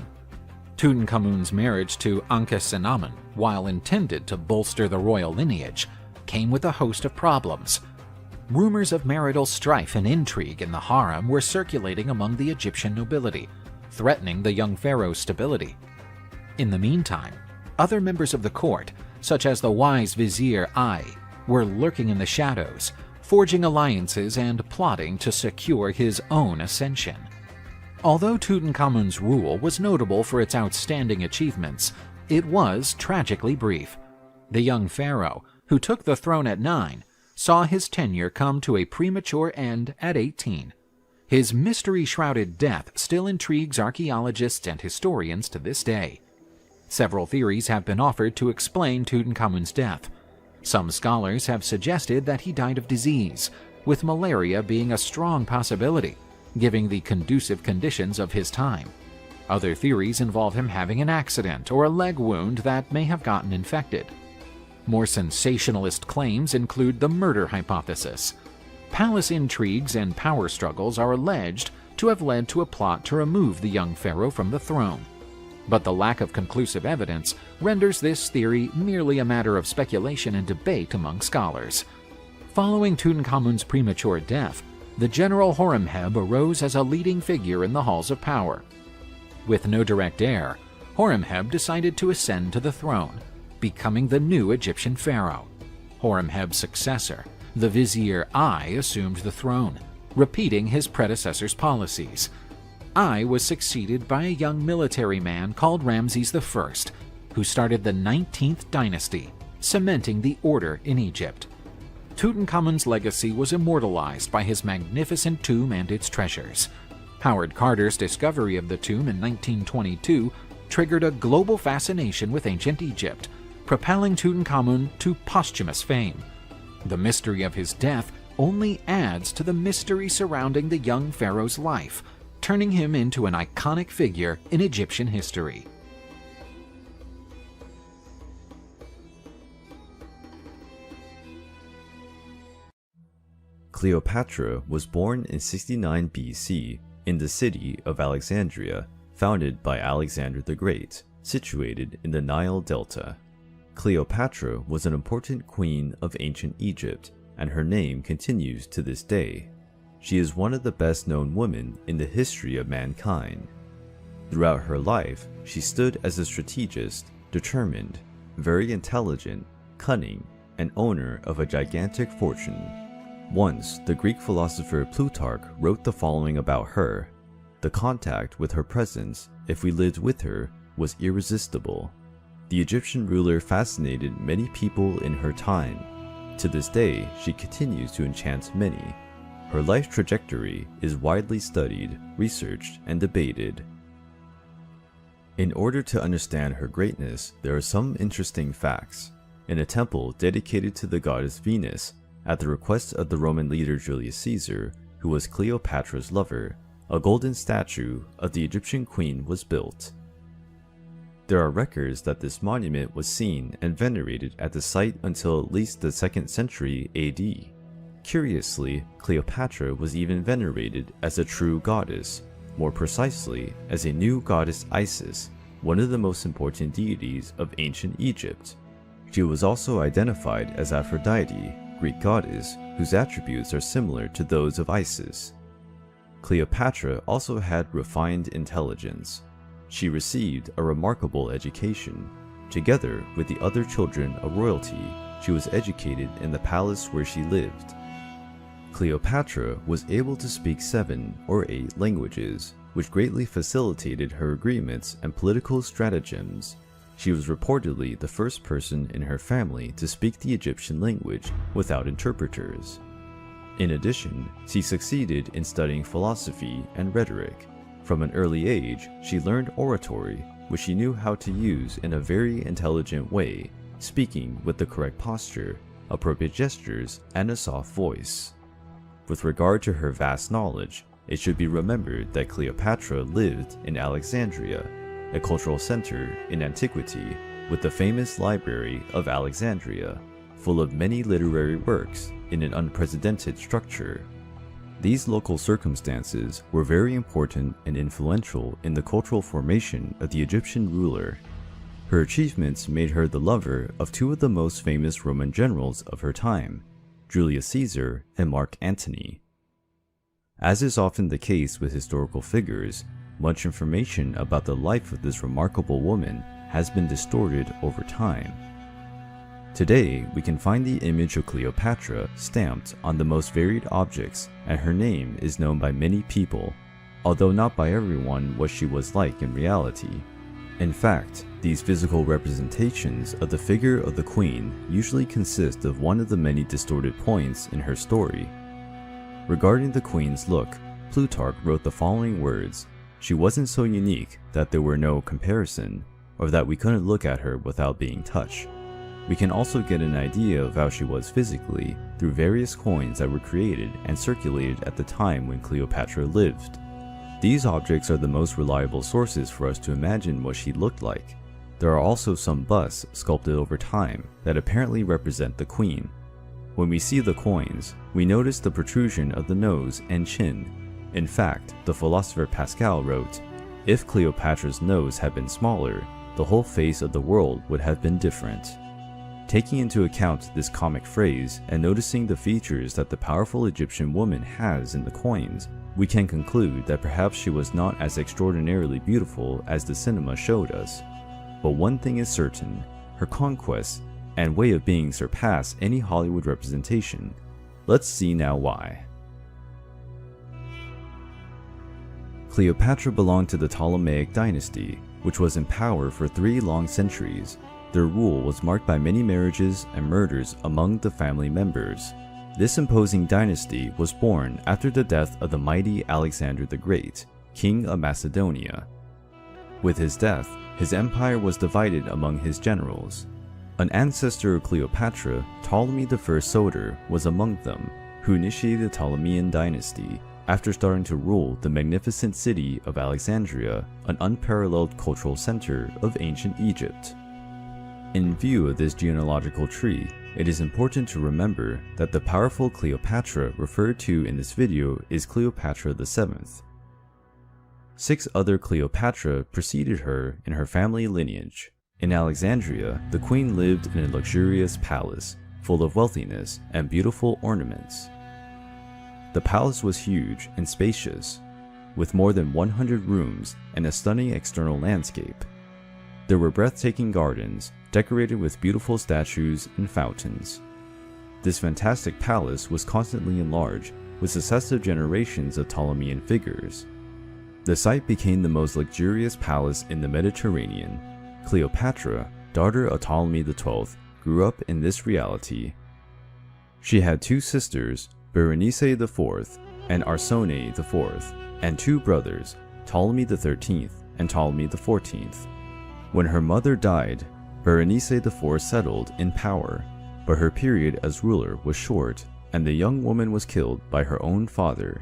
Tutankhamun's marriage to Ankhesenamun, while intended to bolster the royal lineage, came with a host of problems. Rumors of marital strife and intrigue in the harem were circulating among the Egyptian nobility, threatening the young pharaoh's stability. In the meantime, other members of the court, such as the wise vizier Ai, were lurking in the shadows, forging alliances and plotting to secure his own ascension. Although Tutankhamun's rule was notable for its outstanding achievements, it was tragically brief. The young pharaoh, who took the throne at 9, saw his tenure come to a premature end at 18. His mystery-shrouded death still intrigues archaeologists and historians to this day. Several theories have been offered to explain Tutankhamun's death. Some scholars have suggested that he died of disease, with malaria being a strong possibility, given the conducive conditions of his time. Other theories involve him having an accident or a leg wound that may have gotten infected. More sensationalist claims include the murder hypothesis. Palace intrigues and power struggles are alleged to have led to a plot to remove the young pharaoh from the throne. But the lack of conclusive evidence renders this theory merely a matter of speculation and debate among scholars. Following Tutankhamun's premature death, the General Horemheb arose as a leading figure in the halls of power. With no direct heir, Horemheb decided to ascend to the throne, becoming the new Egyptian pharaoh. Horemheb's successor, the vizier Ai, assumed the throne, repeating his predecessor's policies. Ai was succeeded by a young military man called Ramses I, who started the 19th dynasty, cementing the order in Egypt. Tutankhamun's legacy was immortalized by his magnificent tomb and its treasures. Howard Carter's discovery of the tomb in 1922 triggered a global fascination with ancient Egypt, propelling Tutankhamun to posthumous fame. The mystery of his death only adds to the mystery surrounding the young pharaoh's life, turning him into an iconic figure in Egyptian history. Cleopatra was born in 69 BC in the city of Alexandria, founded by Alexander the Great, situated in the Nile Delta. Cleopatra was an important queen of ancient Egypt, and her name continues to this day. She is one of the best-known women in the history of mankind. Throughout her life, she stood as a strategist, determined, very intelligent, cunning, and owner of a gigantic fortune. Once, the Greek philosopher Plutarch wrote the following about her: "The contact with her presence, if we lived with her, was irresistible." The Egyptian ruler fascinated many people in her time. To this day, she continues to enchant many. Her life trajectory is widely studied, researched, and debated. In order to understand her greatness, there are some interesting facts. In a temple dedicated to the goddess Venus, at the request of the Roman leader Julius Caesar, who was Cleopatra's lover, a golden statue of the Egyptian queen was built. There are records that this monument was seen and venerated at the site until at least the 2nd century AD. Curiously, Cleopatra was even venerated as a true goddess, more precisely as a new goddess Isis, one of the most important deities of ancient Egypt. She was also identified as Aphrodite, Greek goddess, whose attributes are similar to those of Isis. Cleopatra also had refined intelligence. She received a remarkable education. Together with the other children of royalty, she was educated in the palace where she lived. Cleopatra was able to speak 7 or 8 languages, which greatly facilitated her agreements and political stratagems. She was reportedly the first person in her family to speak the Egyptian language without interpreters. In addition, she succeeded in studying philosophy and rhetoric. From an early age, she learned oratory, which she knew how to use in a very intelligent way, speaking with the correct posture, appropriate gestures, and a soft voice. With regard to her vast knowledge, it should be remembered that Cleopatra lived in Alexandria, a cultural center in antiquity, with the famous Library of Alexandria, full of many literary works in an unprecedented structure. These local circumstances were very important and influential in the cultural formation of the Egyptian ruler. Her achievements made her the lover of two of the most famous Roman generals of her time, Julius Caesar and Mark Antony. As is often the case with historical figures, much information about the life of this remarkable woman has been distorted over time. Today, we can find the image of Cleopatra stamped on the most varied objects, and her name is known by many people, although not by everyone what she was like in reality. In fact, these physical representations of the figure of the queen usually consist of one of the many distorted points in her story. Regarding the queen's look, Plutarch wrote the following words: "She wasn't so unique that there were no comparison, or that we couldn't look at her without being touched." We can also get an idea of how she was physically through various coins that were created and circulated at the time when Cleopatra lived. These objects are the most reliable sources for us to imagine what she looked like. There are also some busts sculpted over time that apparently represent the queen. When we see the coins, we notice the protrusion of the nose and chin. In fact, the philosopher Pascal wrote, "If Cleopatra's nose had been smaller, the whole face of the world would have been different." Taking into account this comic phrase and noticing the features that the powerful Egyptian woman has in the coins, we can conclude that perhaps she was not as extraordinarily beautiful as the cinema showed us. But one thing is certain: her conquests and way of being surpass any Hollywood representation. Let's see now why. Cleopatra belonged to the Ptolemaic dynasty, which was in power for 3 long centuries. Their rule was marked by many marriages and murders among the family members. This imposing dynasty was born after the death of the mighty Alexander the Great, king of Macedonia. With his death, his empire was divided among his generals. An ancestor of Cleopatra, Ptolemy I Soter, was among them, who initiated the Ptolemean dynasty after starting to rule the magnificent city of Alexandria, an unparalleled cultural center of ancient Egypt. In view of this genealogical tree, it is important to remember that the powerful Cleopatra referred to in this video is Cleopatra VII. 6 other Cleopatra preceded her in her family lineage. In Alexandria, the queen lived in a luxurious palace, full of wealthiness and beautiful ornaments. The palace was huge and spacious, with more than 100 rooms and a stunning external landscape. There were breathtaking gardens, decorated with beautiful statues and fountains. This fantastic palace was constantly enlarged, with successive generations of Ptolemean figures. The site became the most luxurious palace in the Mediterranean. Cleopatra, daughter of Ptolemy XII, grew up in this reality. She had 2 sisters, Berenice IV and Arsone IV, and 2 brothers, Ptolemy XIII and Ptolemy XIV. When her mother died, Berenice IV settled in power, but her period as ruler was short, and the young woman was killed by her own father.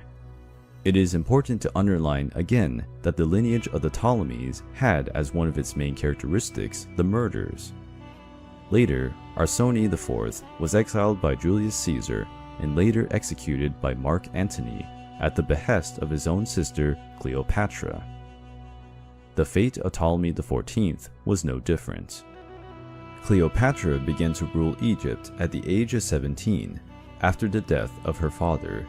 It is important to underline again that the lineage of the Ptolemies had as one of its main characteristics the murders. Later, Arsone IV was exiled by Julius Caesar and later executed by Mark Antony at the behest of his own sister Cleopatra. The fate of Ptolemy XIV was no different. Cleopatra began to rule Egypt at the age of 17, after the death of her father.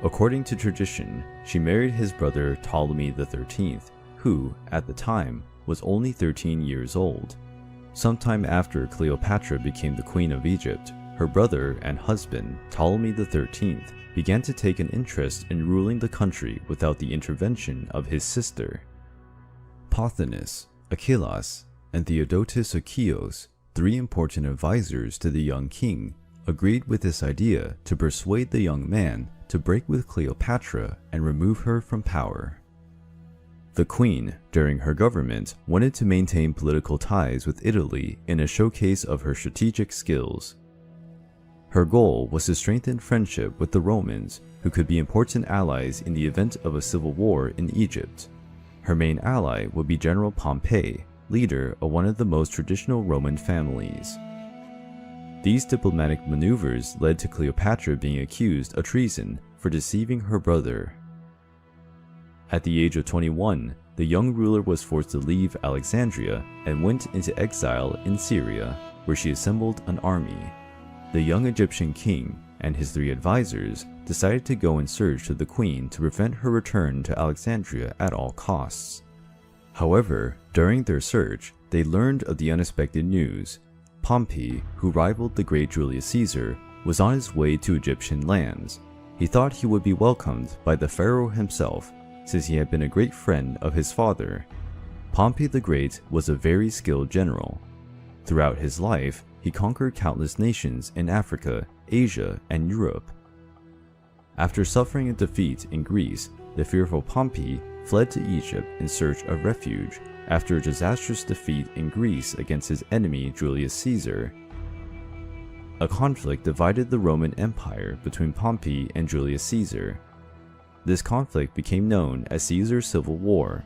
According to tradition, she married his brother Ptolemy XIII, who, at the time, was only 13 years old. Sometime after Cleopatra became the queen of Egypt, her brother and husband, Ptolemy XIII, began to take an interest in ruling the country without the intervention of his sister. Pothinus, Achillas, and Theodotus of Chios, 3 important advisors to the young king, agreed with this idea to persuade the young man to break with Cleopatra and remove her from power. The queen, during her government, wanted to maintain political ties with Italy in a showcase of her strategic skills. Her goal was to strengthen friendship with the Romans, who could be important allies in the event of a civil war in Egypt. Her main ally would be General Pompey, leader of one of the most traditional Roman families. These diplomatic maneuvers led to Cleopatra being accused of treason for deceiving her brother. At the age of 21, the young ruler was forced to leave Alexandria and went into exile in Syria, where she assembled an army. The young Egyptian king and his 3 advisors decided to go in search of the queen to prevent her return to Alexandria at all costs. However, during their search, they learned of the unexpected news. Pompey, who rivaled the great Julius Caesar, was on his way to Egyptian lands. He thought he would be welcomed by the pharaoh himself, since he had been a great friend of his father. Pompey the Great was a very skilled general. Throughout his life, he conquered countless nations in Africa, Asia, and Europe. After suffering a defeat in Greece, the fearful Pompey fled to Egypt in search of refuge after a disastrous defeat in Greece against his enemy Julius Caesar. A conflict divided the Roman Empire between Pompey and Julius Caesar. This conflict became known as Caesar's Civil War.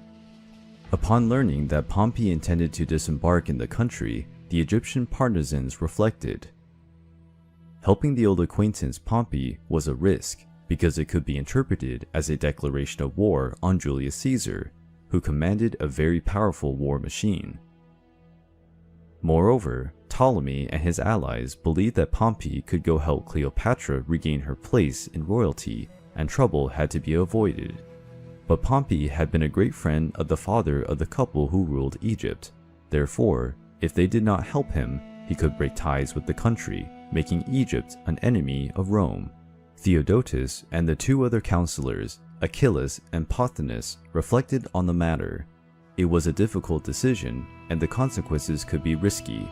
Upon learning that Pompey intended to disembark in the country, the Egyptian partisans reflected. Helping the old acquaintance Pompey was a risk, because it could be interpreted as a declaration of war on Julius Caesar, who commanded a very powerful war machine. Moreover, Ptolemy and his allies believed that Pompey could go help Cleopatra regain her place in royalty, and trouble had to be avoided. But Pompey had been a great friend of the father of the couple who ruled Egypt. Therefore, if they did not help him, he could break ties with the country, making Egypt an enemy of Rome. Theodotus and the 2 other counselors, Achillas and Pothinus, reflected on the matter. It was a difficult decision, and the consequences could be risky.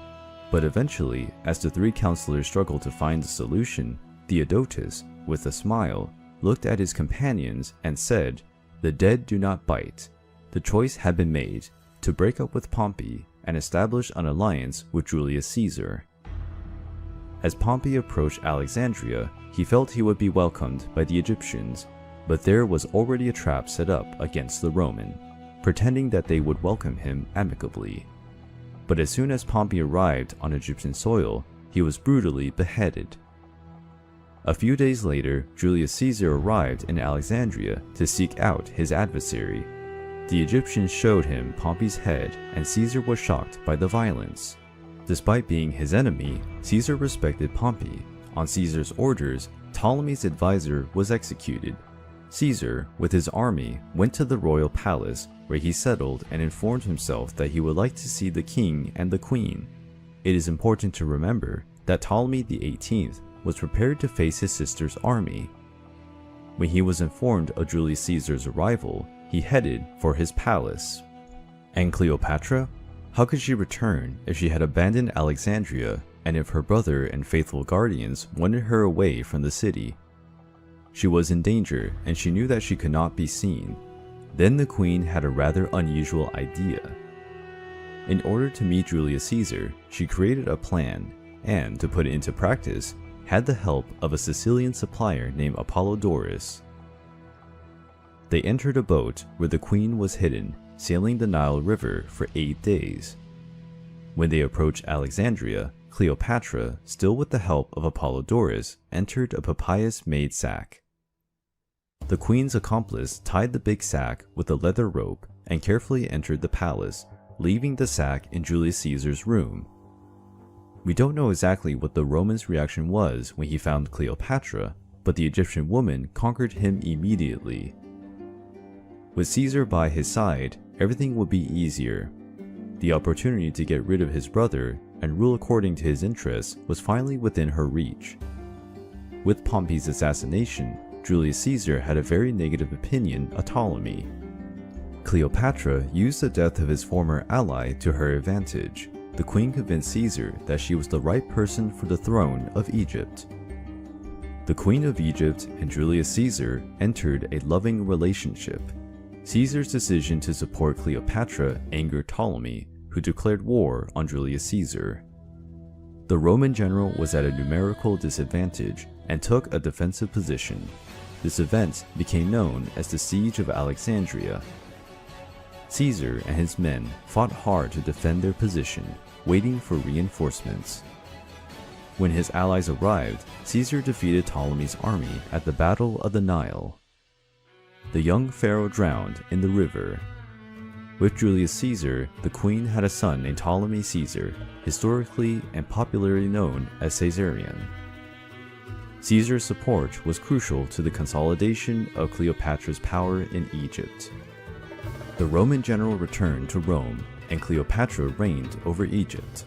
But eventually, as the 3 counselors struggled to find a solution, Theodotus, with a smile, looked at his companions and said, "The dead do not bite." The choice had been made to break up with Pompey and establish an alliance with Julius Caesar. As Pompey approached Alexandria, he felt he would be welcomed by the Egyptians, but there was already a trap set up against the Roman, pretending that they would welcome him amicably. But as soon as Pompey arrived on Egyptian soil, he was brutally beheaded. A few days later, Julius Caesar arrived in Alexandria to seek out his adversary. The Egyptians showed him Pompey's head, and Caesar was shocked by the violence. Despite being his enemy, Caesar respected Pompey. On Caesar's orders, Ptolemy's advisor was executed. Caesar, with his army, went to the royal palace, where he settled and informed himself that he would like to see the king and the queen. It is important to remember that Ptolemy XVIII was prepared to face his sister's army. When he was informed of Julius Caesar's arrival, he headed for his palace. And Cleopatra? How could she return if she had abandoned Alexandria, and if her brother and faithful guardians wanted her away from the city? She was in danger, and she knew that she could not be seen. Then the queen had a rather unusual idea. In order to meet Julius Caesar, she created a plan, and to put it into practice, had the help of a Sicilian supplier named Apollodorus. They entered a boat where the queen was hidden, sailing the Nile River for 8 days. When they approached Alexandria, Cleopatra, still with the help of Apollodorus, entered a papyrus-made sack. The queen's accomplice tied the big sack with a leather rope and carefully entered the palace, leaving the sack in Julius Caesar's room. We don't know exactly what the Roman's reaction was when he found Cleopatra, but the Egyptian woman conquered him immediately. With Caesar by his side, everything would be easier. The opportunity to get rid of his brother and rule according to his interests was finally within her reach. With Pompey's assassination, Julius Caesar had a very negative opinion of Ptolemy. Cleopatra used the death of his former ally to her advantage. The queen convinced Caesar that she was the right person for the throne of Egypt. The Queen of Egypt and Julius Caesar entered a loving relationship. Caesar's decision to support Cleopatra angered Ptolemy, who declared war on Julius Caesar. The The Roman general was at a numerical disadvantage and took a defensive position. This event became known as the Siege of Alexandria. Caesar and his men fought hard to defend their position, waiting for reinforcements. When his allies arrived, Caesar defeated Ptolemy's army at the Battle of the Nile. The young pharaoh drowned in the river. With Julius Caesar, the queen had a son named Ptolemy Caesar, historically and popularly known as Caesarion. Caesar's support was crucial to the consolidation of Cleopatra's power in Egypt. The Roman general returned to Rome, and Cleopatra reigned over Egypt.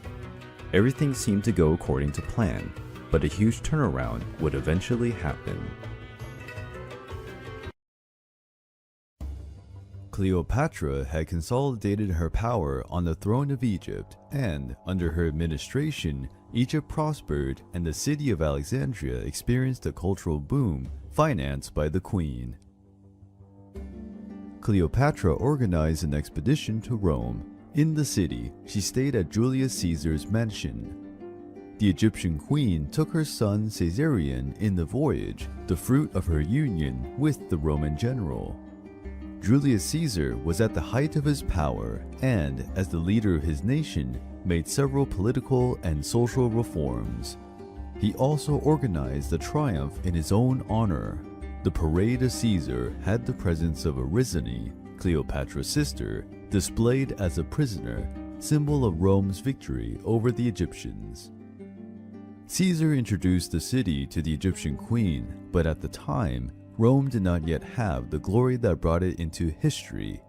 Everything seemed to go according to plan, but a huge turnaround would eventually happen. Cleopatra had consolidated her power on the throne of Egypt, and under her administration, Egypt prospered and the city of Alexandria experienced a cultural boom financed by the queen. Cleopatra organized an expedition to Rome. In the city, she stayed at Julius Caesar's mansion. The Egyptian queen took her son Caesarion in the voyage, the fruit of her union with the Roman general. Julius Caesar was at the height of his power and, as the leader of his nation, made several political and social reforms. He also organized a triumph in his own honor. The Parade of Caesar had the presence of Arisane, Cleopatra's sister, displayed as a prisoner, symbol of Rome's victory over the Egyptians. Caesar introduced the city to the Egyptian queen, but at the time, Rome did not yet have the glory that brought it into history.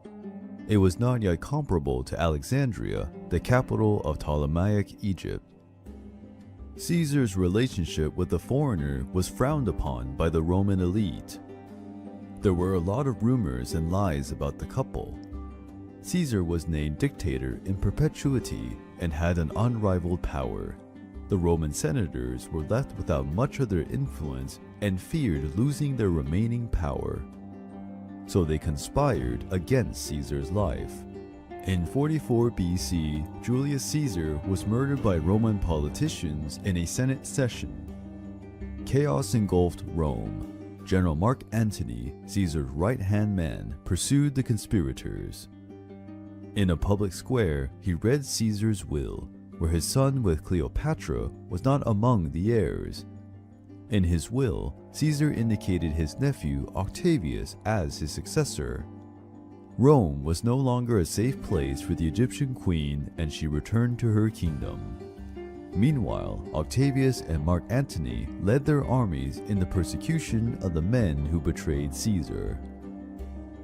It was not yet comparable to Alexandria, the capital of Ptolemaic Egypt. Caesar's relationship with the foreigner was frowned upon by the Roman elite. There were a lot of rumors and lies about the couple. Caesar was named dictator in perpetuity and had an unrivaled power. The Roman senators were left without much of their influence and feared losing their remaining power. So they conspired against Caesar's life. In 44 BC, Julius Caesar was murdered by Roman politicians in a Senate session. Chaos engulfed Rome. General Mark Antony, Caesar's right-hand man, pursued the conspirators. In a public square, he read Caesar's will, where his son with Cleopatra was not among the heirs. In his will, Caesar indicated his nephew Octavius as his successor. Rome was no longer a safe place for the Egyptian queen, and she returned to her kingdom. Meanwhile, Octavius and Mark Antony led their armies in the persecution of the men who betrayed Caesar.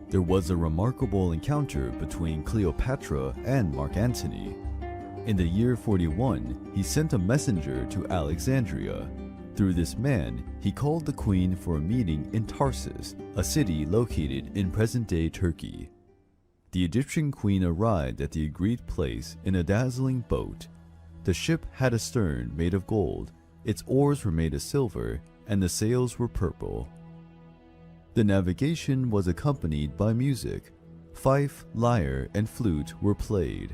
There was a remarkable encounter between Cleopatra and Mark Antony. In the year 41, he sent a messenger to Alexandria. Through this man, he called the queen for a meeting in Tarsus, a city located in present-day Turkey. The Egyptian queen arrived at the agreed place in a dazzling boat. The ship had a stern made of gold, its oars were made of silver, and the sails were purple. The navigation was accompanied by music. Fife, lyre, and flute were played.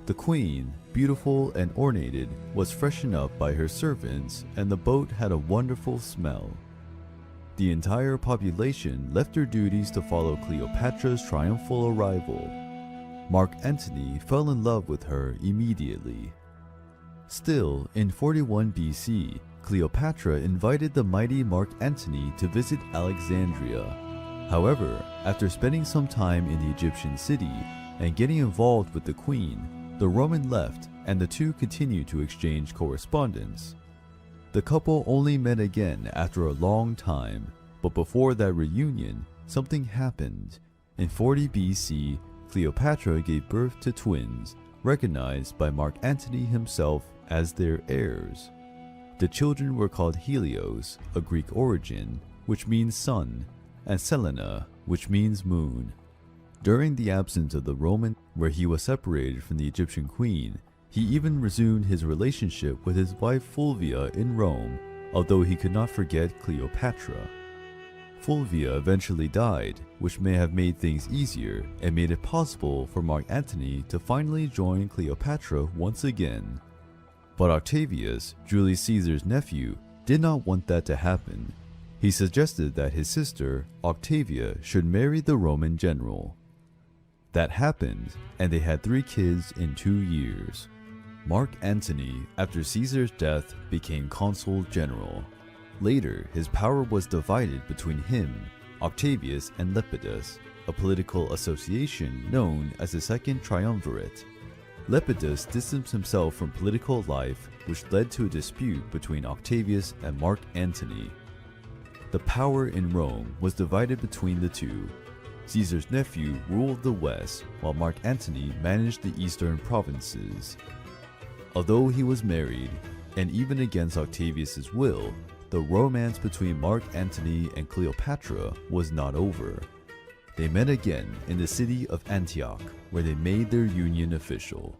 The queen, beautiful and ornated, was freshened up by her servants, and the boat had a wonderful smell. The entire population left their duties to follow Cleopatra's triumphal arrival. Mark Antony fell in love with her immediately. Still, in 41 BC, Cleopatra invited the mighty Mark Antony to visit Alexandria. However, after spending some time in the Egyptian city and getting involved with the queen, the Roman left and the two continued to exchange correspondence. The couple only met again after a long time, but before that reunion, something happened. In 40 BC, Cleopatra gave birth to twins, recognized by Mark Antony himself as their heirs. The children were called Helios, a Greek origin, which means sun, and Selene, which means moon. During the absence of the Roman, where he was separated from the Egyptian queen, he even resumed his relationship with his wife Fulvia in Rome, although he could not forget Cleopatra. Fulvia eventually died, which may have made things easier and made it possible for Mark Antony to finally join Cleopatra once again. But Octavius, Julius Caesar's nephew, did not want that to happen. He suggested that his sister, Octavia, should marry the Roman general. That happened, and they had 3 kids in 2 years. Mark Antony, after Caesar's death, became consul general. Later, his power was divided between him, Octavius, and Lepidus, a political association known as the Second Triumvirate. Lepidus distanced himself from political life, which led to a dispute between Octavius and Mark Antony. The power in Rome was divided between the two. Caesar's nephew ruled the west, while Mark Antony managed the eastern provinces. Although he was married, and even against Octavius's will, the romance between Mark Antony and Cleopatra was not over. They met again in the city of Antioch, where they made their union official.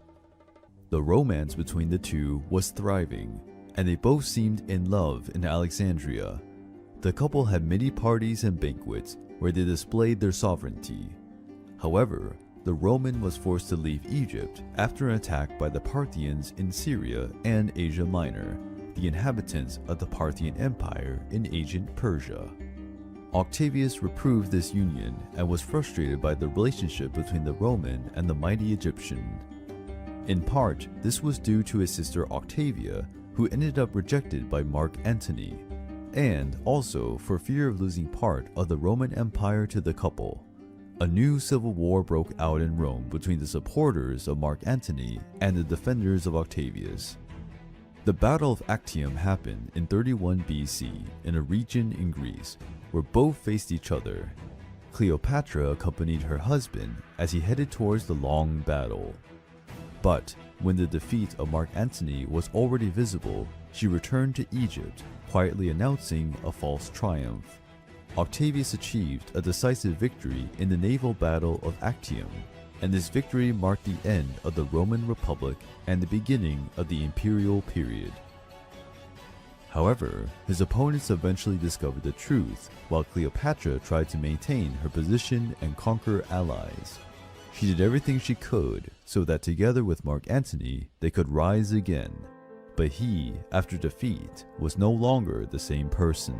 The romance between the two was thriving, and they both seemed in love in Alexandria. The couple had many parties and banquets where they displayed their sovereignty. However, the Roman was forced to leave Egypt after an attack by the Parthians in Syria and Asia Minor, the inhabitants of the Parthian Empire in ancient Persia. Octavius reproved this union and was frustrated by the relationship between the Roman and the mighty Egyptian. In part, this was due to his sister Octavia, who ended up rejected by Mark Antony, and also for fear of losing part of the Roman Empire to the couple. A new civil war broke out in Rome between the supporters of Mark Antony and the defenders of Octavius. The Battle of Actium happened in 31 BC in a region in Greece where both faced each other. Cleopatra accompanied her husband as he headed towards the long battle. But when the defeat of Mark Antony was already visible, she returned to Egypt, quietly announcing a false triumph. Octavius achieved a decisive victory in the naval battle of Actium, and this victory marked the end of the Roman Republic and the beginning of the imperial period. However, his opponents eventually discovered the truth, while Cleopatra tried to maintain her position and conquer allies. She did everything she could so that together with Mark Antony, they could rise again. But he, after defeat, was no longer the same person.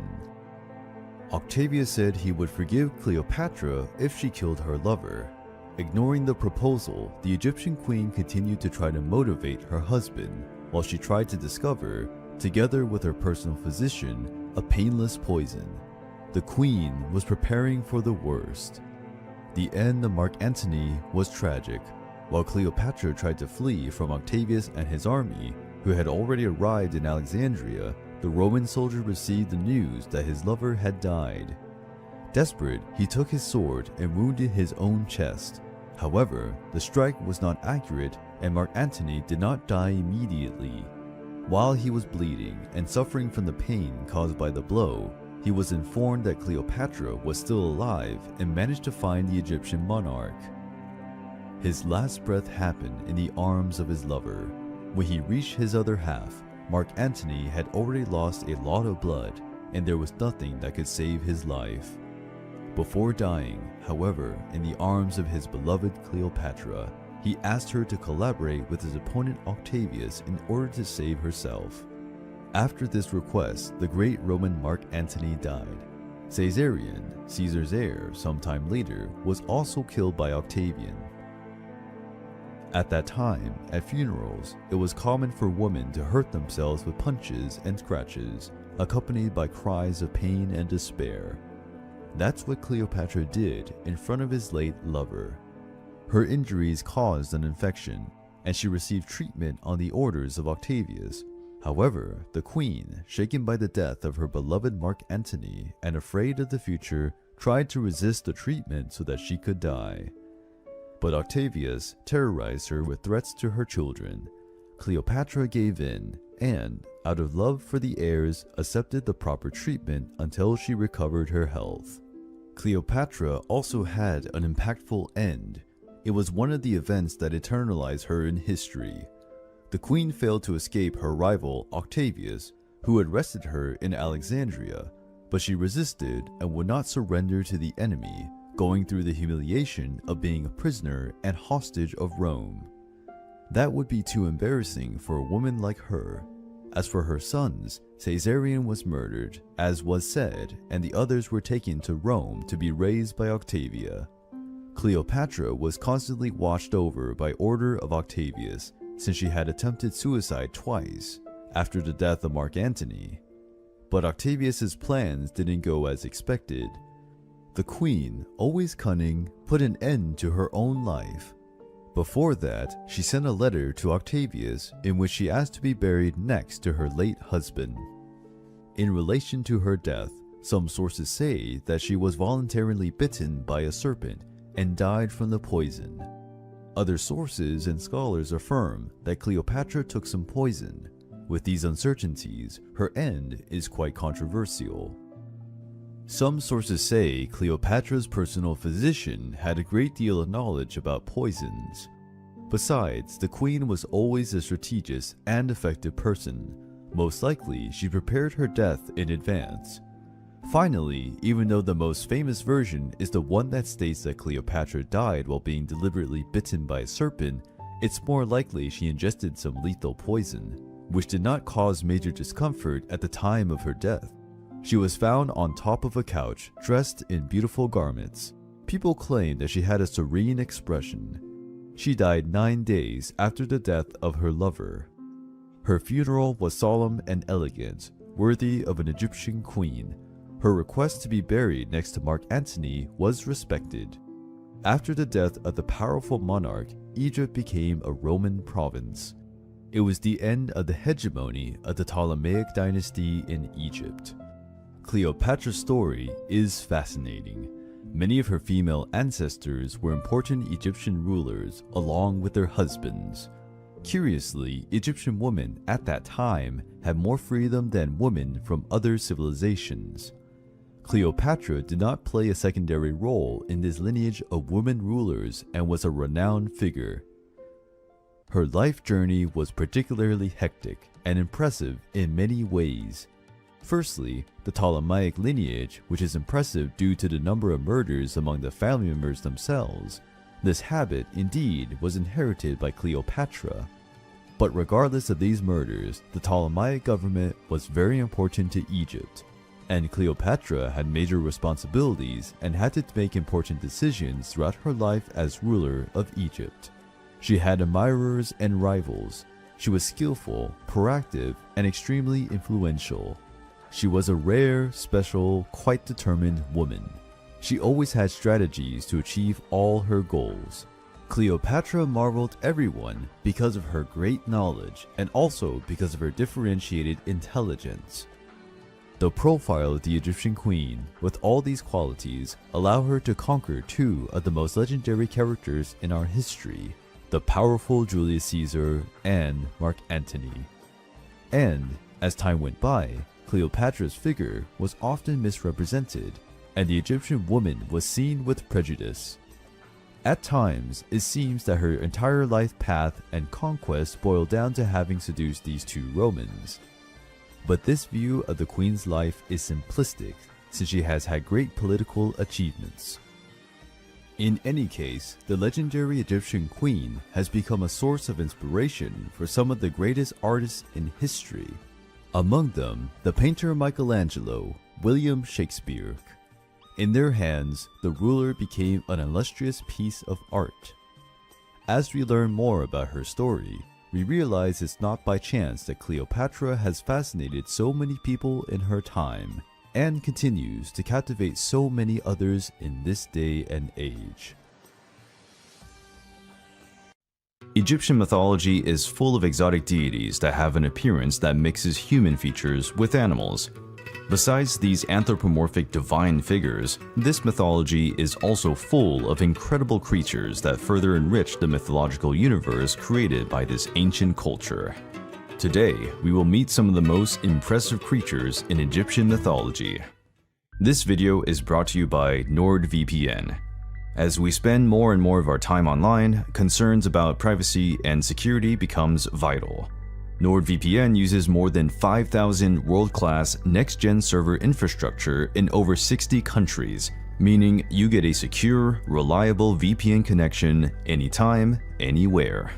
Octavius said he would forgive Cleopatra if she killed her lover. Ignoring the proposal, the Egyptian queen continued to try to motivate her husband, while she tried to discover, together with her personal physician, a painless poison. The queen was preparing for the worst. The end of Mark Antony was tragic. While Cleopatra tried to flee from Octavius and his army, who had already arrived in Alexandria, the Roman soldier received the news that his lover had died. Desperate, he took his sword and wounded his own chest. However, the strike was not accurate and Mark Antony did not die immediately. While he was bleeding and suffering from the pain caused by the blow, he was informed that Cleopatra was still alive and managed to find the Egyptian monarch. His last breath happened in the arms of his lover. When he reached his other half, Mark Antony had already lost a lot of blood, and there was nothing that could save his life. Before dying, however, in the arms of his beloved Cleopatra, he asked her to collaborate with his opponent Octavius in order to save herself. After this request, the great Roman Mark Antony died. Caesarion, Caesar's heir sometime later, was also killed by Octavian. At that time, at funerals, it was common for women to hurt themselves with punches and scratches, accompanied by cries of pain and despair. That's what Cleopatra did in front of his late lover. Her injuries caused an infection, and she received treatment on the orders of Octavius. However, the queen, shaken by the death of her beloved Mark Antony and afraid of the future, tried to resist the treatment so that she could die. But Octavius terrorized her with threats to her children. Cleopatra gave in and, out of love for the heirs, accepted the proper treatment until she recovered her health. Cleopatra also had an impactful end. It was one of the events that eternalized her in history. The queen failed to escape her rival Octavius, who had arrested her in Alexandria, but she resisted and would not surrender to the enemy, going through the humiliation of being a prisoner and hostage of Rome. That would be too embarrassing for a woman like her. As for her sons, Caesarion was murdered, as was said, and the others were taken to Rome to be raised by Octavia. Cleopatra was constantly watched over by order of Octavius, since she had attempted suicide twice, after the death of Mark Antony. But Octavius's plans didn't go as expected. The queen, always cunning, put an end to her own life. Before that, she sent a letter to Octavius in which she asked to be buried next to her late husband. In relation to her death, some sources say that she was voluntarily bitten by a serpent and died from the poison. Other sources and scholars affirm that Cleopatra took some poison. With these uncertainties, her end is quite controversial. Some sources say Cleopatra's personal physician had a great deal of knowledge about poisons. Besides, the queen was always a strategist and effective person. Most likely, she prepared her death in advance. Finally, even though the most famous version is the one that states that Cleopatra died while being deliberately bitten by a serpent, it's more likely she ingested some lethal poison, which did not cause major discomfort at the time of her death. She was found on top of a couch, dressed in beautiful garments. People claim that she had a serene expression. She died 9 days after the death of her lover. Her funeral was solemn and elegant, worthy of an Egyptian queen. Her request to be buried next to Mark Antony was respected. After the death of the powerful monarch, Egypt became a Roman province. It was the end of the hegemony of the Ptolemaic dynasty in Egypt. Cleopatra's story is fascinating. Many of her female ancestors were important Egyptian rulers along with their husbands. Curiously, Egyptian women at that time had more freedom than women from other civilizations. Cleopatra did not play a secondary role in this lineage of women rulers and was a renowned figure. Her life journey was particularly hectic and impressive in many ways. Firstly, the Ptolemaic lineage, which is impressive due to the number of murders among the family members themselves. This habit, indeed, was inherited by Cleopatra. But regardless of these murders, the Ptolemaic government was very important to Egypt, and Cleopatra had major responsibilities and had to make important decisions throughout her life as ruler of Egypt. She had admirers and rivals. She was skillful, proactive, and extremely influential. She was a rare, special, quite determined woman. She always had strategies to achieve all her goals. Cleopatra marveled everyone because of her great knowledge and also because of her differentiated intelligence. The profile of the Egyptian queen, with all these qualities, allow her to conquer two of the most legendary characters in our history, the powerful Julius Caesar and Mark Antony. And, as time went by, Cleopatra's figure was often misrepresented, and the Egyptian woman was seen with prejudice. At times, it seems that her entire life path and conquest boiled down to having seduced these two Romans. But this view of the queen's life is simplistic, since she has had great political achievements. In any case, the legendary Egyptian queen has become a source of inspiration for some of the greatest artists in history. Among them, the painter Michelangelo, William Shakespeare. In their hands, the ruler became an illustrious piece of art. As we learn more about her story, we realize it's not by chance that Cleopatra has fascinated so many people in her time, and continues to captivate so many others in this day and age. Egyptian mythology is full of exotic deities that have an appearance that mixes human features with animals. Besides these anthropomorphic divine figures, this mythology is also full of incredible creatures that further enrich the mythological universe created by this ancient culture. Today, we will meet some of the most impressive creatures in Egyptian mythology. This video is brought to you by NordVPN. As we spend more and more of our time online, concerns about privacy and security becomes vital. NordVPN uses more than 5,000 world-class next-gen server infrastructure in over 60 countries, meaning you get a secure, reliable VPN connection anytime, anywhere.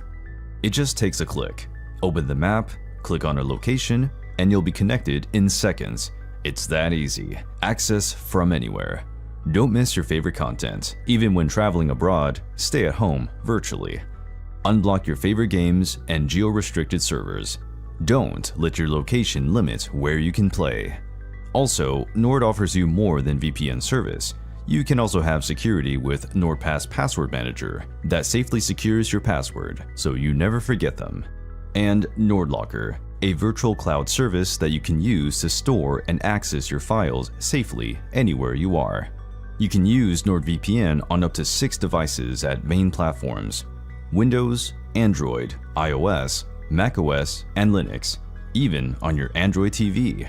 It just takes a click. Open the map, click on a location, and you'll be connected in seconds. It's that easy. Access from anywhere. Don't miss your favorite content. Even when traveling abroad, stay at home virtually. Unblock your favorite games and geo-restricted servers. Don't let your location limit where you can play. Also, Nord offers you more than VPN service. You can also have security with NordPass Password Manager that safely secures your password so you never forget them. And NordLocker, a virtual cloud service that you can use to store and access your files safely anywhere you are. You can use NordVPN on up to 6 devices at main platforms: Windows, Android, iOS, macOS, and Linux, even on your Android TV.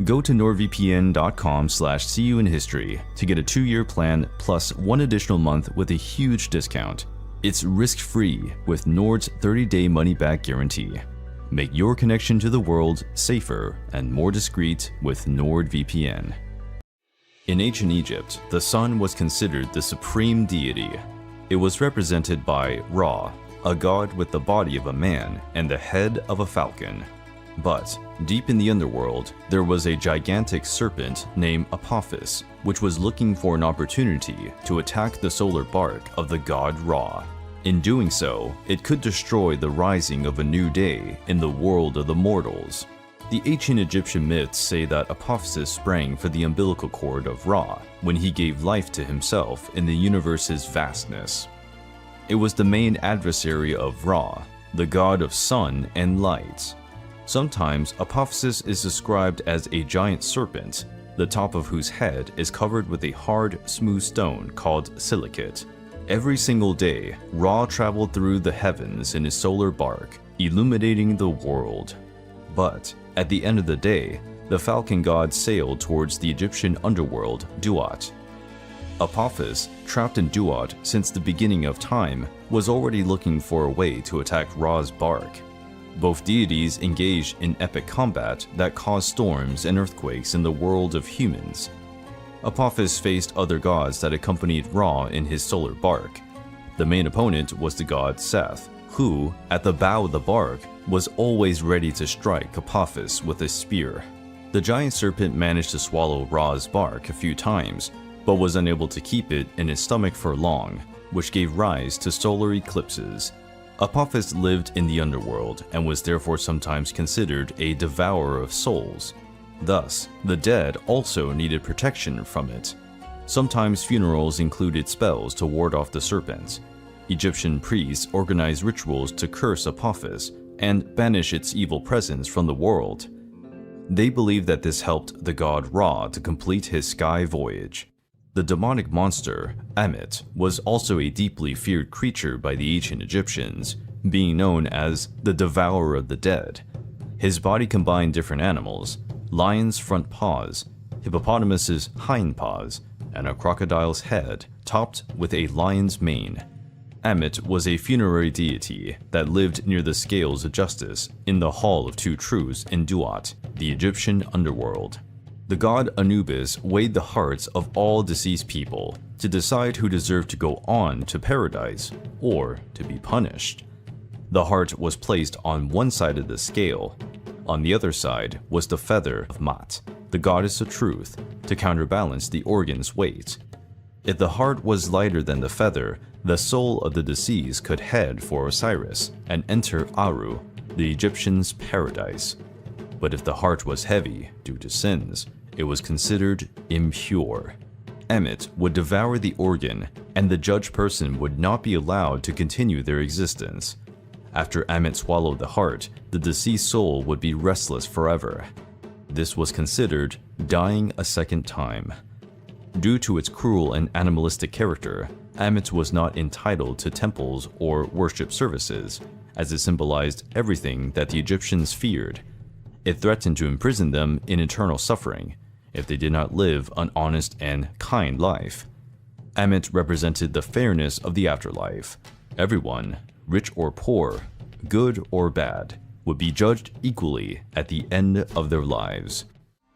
Go to nordvpn.com/seeyouinhistory to get a 2-year plan plus 1 additional month with a huge discount. It's risk-free with Nord's 30-day money-back guarantee. Make your connection to the world safer and more discreet with NordVPN. In ancient Egypt, the sun was considered the supreme deity. It was represented by Ra, a god with the body of a man and the head of a falcon. But deep in the underworld, there was a gigantic serpent named Apophis, which was looking for an opportunity to attack the solar bark of the god Ra. In doing so, it could destroy the rising of a new day in the world of the mortals. The ancient Egyptian myths say that Apophis sprang from the umbilical cord of Ra when he gave life to himself in the universe's vastness. It was the main adversary of Ra, the god of sun and light. Sometimes Apophis is described as a giant serpent, the top of whose head is covered with a hard, smooth stone called silicate. Every single day, Ra traveled through the heavens in his solar bark, illuminating the world. But at the end of the day, the falcon god sailed towards the Egyptian underworld, Duat. Apophis, trapped in Duat since the beginning of time, was already looking for a way to attack Ra's bark. Both deities engaged in epic combat that caused storms and earthquakes in the world of humans. Apophis faced other gods that accompanied Ra in his solar bark. The main opponent was the god Seth, who, at the bow of the bark, was always ready to strike Apophis with a spear. The giant serpent managed to swallow Ra's bark a few times, but was unable to keep it in his stomach for long, which gave rise to solar eclipses. Apophis lived in the underworld and was therefore sometimes considered a devourer of souls. Thus, the dead also needed protection from it. Sometimes funerals included spells to ward off the serpent. Egyptian priests organized rituals to curse Apophis and banish its evil presence from the world. They believed that this helped the god Ra to complete his sky voyage. The demonic monster, Ammit, was also a deeply feared creature by the ancient Egyptians, being known as the Devourer of the Dead. His body combined different animals: lion's front paws, hippopotamus's hind paws, and a crocodile's head topped with a lion's mane. Ammit was a funerary deity that lived near the scales of justice in the Hall of Two Truths in Duat, the Egyptian underworld. The god Anubis weighed the hearts of all deceased people to decide who deserved to go on to paradise or to be punished. The heart was placed on one side of the scale. On the other side was the feather of Mat, the goddess of truth, to counterbalance the organ's weight. If the heart was lighter than the feather, the soul of the deceased could head for Osiris and enter Aru, the Egyptians' paradise. But if the heart was heavy due to sins, it was considered impure. Ammit would devour the organ, and the judged person would not be allowed to continue their existence. After Ammit swallowed the heart, the deceased soul would be restless forever. This was considered dying a second time. Due to its cruel and animalistic character, Ammit was not entitled to temples or worship services, as it symbolized everything that the Egyptians feared. It threatened to imprison them in eternal suffering if they did not live an honest and kind life. Ammit represented the fairness of the afterlife. Everyone, rich or poor, good or bad, would be judged equally at the end of their lives.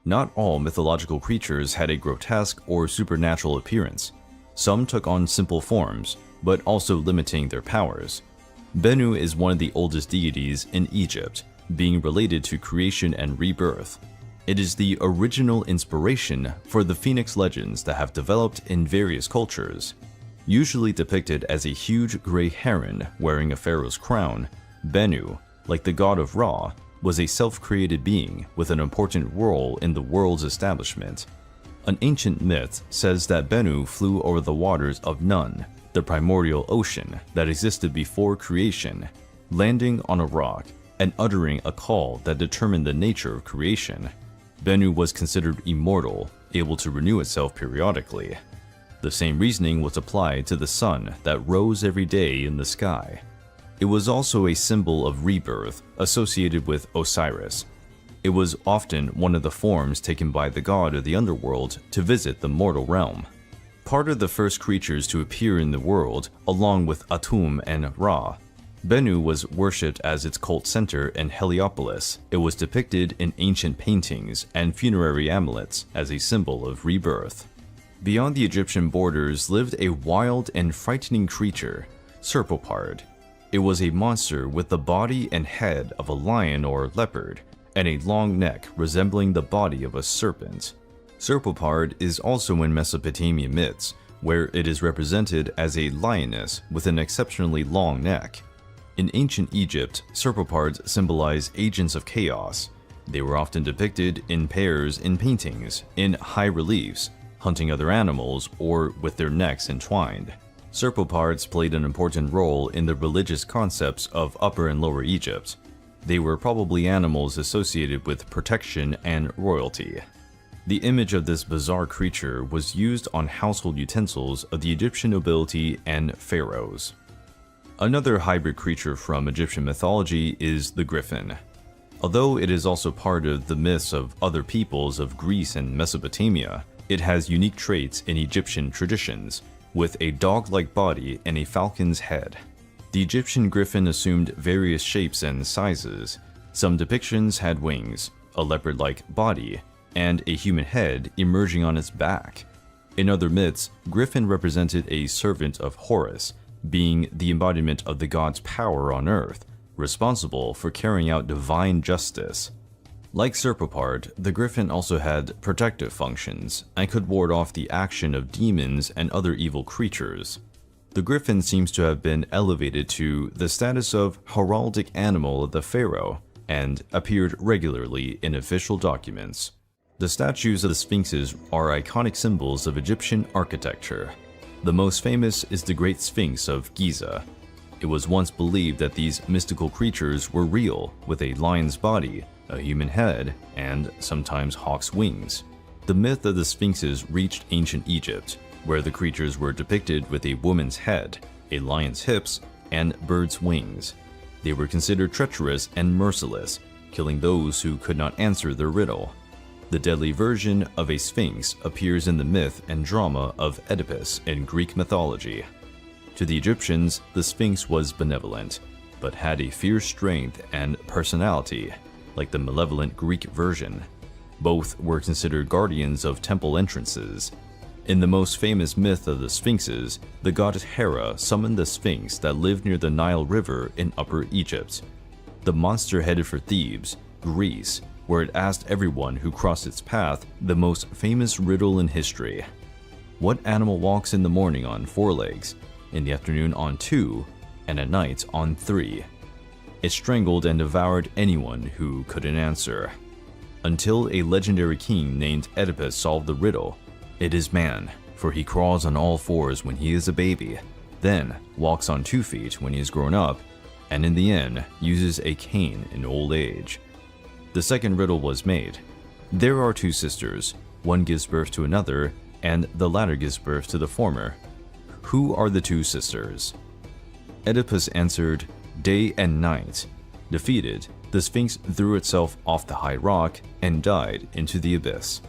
Not all mythological creatures had a grotesque or supernatural appearance. Some took on simple forms, but also limiting their powers. Bennu is one of the oldest deities in Egypt, being related to creation and rebirth. It is the original inspiration for the phoenix legends that have developed in various cultures. Usually depicted as a huge gray heron wearing a pharaoh's crown, Bennu, like the god of Ra, was a self-created being with an important role in the world's establishment. An ancient myth says that Bennu flew over the waters of Nun, the primordial ocean that existed before creation, landing on a rock and uttering a call that determined the nature of creation. Bennu was considered immortal, able to renew itself periodically. The same reasoning was applied to the sun that rose every day in the sky. It was also a symbol of rebirth associated with Osiris. It was often one of the forms taken by the god of the underworld to visit the mortal realm. Part of the first creatures to appear in the world, along with Atum and Ra, Bennu was worshipped as its cult center in Heliopolis. It was depicted in ancient paintings and funerary amulets as a symbol of rebirth. Beyond the Egyptian borders lived a wild and frightening creature, Serpopard. It was a monster with the body and head of a lion or leopard, and a long neck resembling the body of a serpent. Serpopard is also in Mesopotamian myths, where it is represented as a lioness with an exceptionally long neck. In ancient Egypt, Serpopards symbolize agents of chaos. They were often depicted in pairs in paintings, in high reliefs, hunting other animals, or with their necks entwined. Serpopards played an important role in the religious concepts of Upper and Lower Egypt. They were probably animals associated with protection and royalty. The image of this bizarre creature was used on household utensils of the Egyptian nobility and pharaohs. Another hybrid creature from Egyptian mythology is the griffin. Although it is also part of the myths of other peoples of Greece and Mesopotamia, it has unique traits in Egyptian traditions, with a dog-like body and a falcon's head. The Egyptian griffin assumed various shapes and sizes. Some depictions had wings, a leopard-like body, and a human head emerging on its back. In other myths, griffin represented a servant of Horus, being the embodiment of the god's power on earth, responsible for carrying out divine justice. Like Serpopard, the griffin also had protective functions and could ward off the action of demons and other evil creatures. The griffin seems to have been elevated to the status of heraldic animal of the pharaoh and appeared regularly in official documents. The statues of the sphinxes are iconic symbols of Egyptian architecture. The most famous is the Great Sphinx of Giza. It was once believed that these mystical creatures were real, with a lion's body, a human head, and sometimes hawk's wings. The myth of the sphinxes reached ancient Egypt, where the creatures were depicted with a woman's head, a lion's hips, and bird's wings. They were considered treacherous and merciless, killing those who could not answer their riddle. The deadly version of a sphinx appears in the myth and drama of Oedipus in Greek mythology. To the Egyptians, the sphinx was benevolent, but had a fierce strength and personality, like the malevolent Greek version. Both were considered guardians of temple entrances. In the most famous myth of the sphinxes, the goddess Hera summoned the sphinx that lived near the Nile River in Upper Egypt. The monster headed for Thebes, Greece, where it asked everyone who crossed its path the most famous riddle in history. What animal walks in the morning on 4 legs, in the afternoon on 2, and at night on 3? It strangled and devoured anyone who couldn't answer. Until a legendary king named Oedipus solved the riddle. It is man, for he crawls on all 4s when he is a baby, then walks on 2 feet when he is grown up, and in the end uses a cane in old age. The second riddle was made. There are 2 sisters, one gives birth to another, and the latter gives birth to the former. Who are the 2 sisters? Oedipus answered, day and night. Defeated, the Sphinx threw itself off the high rock and died into the abyss.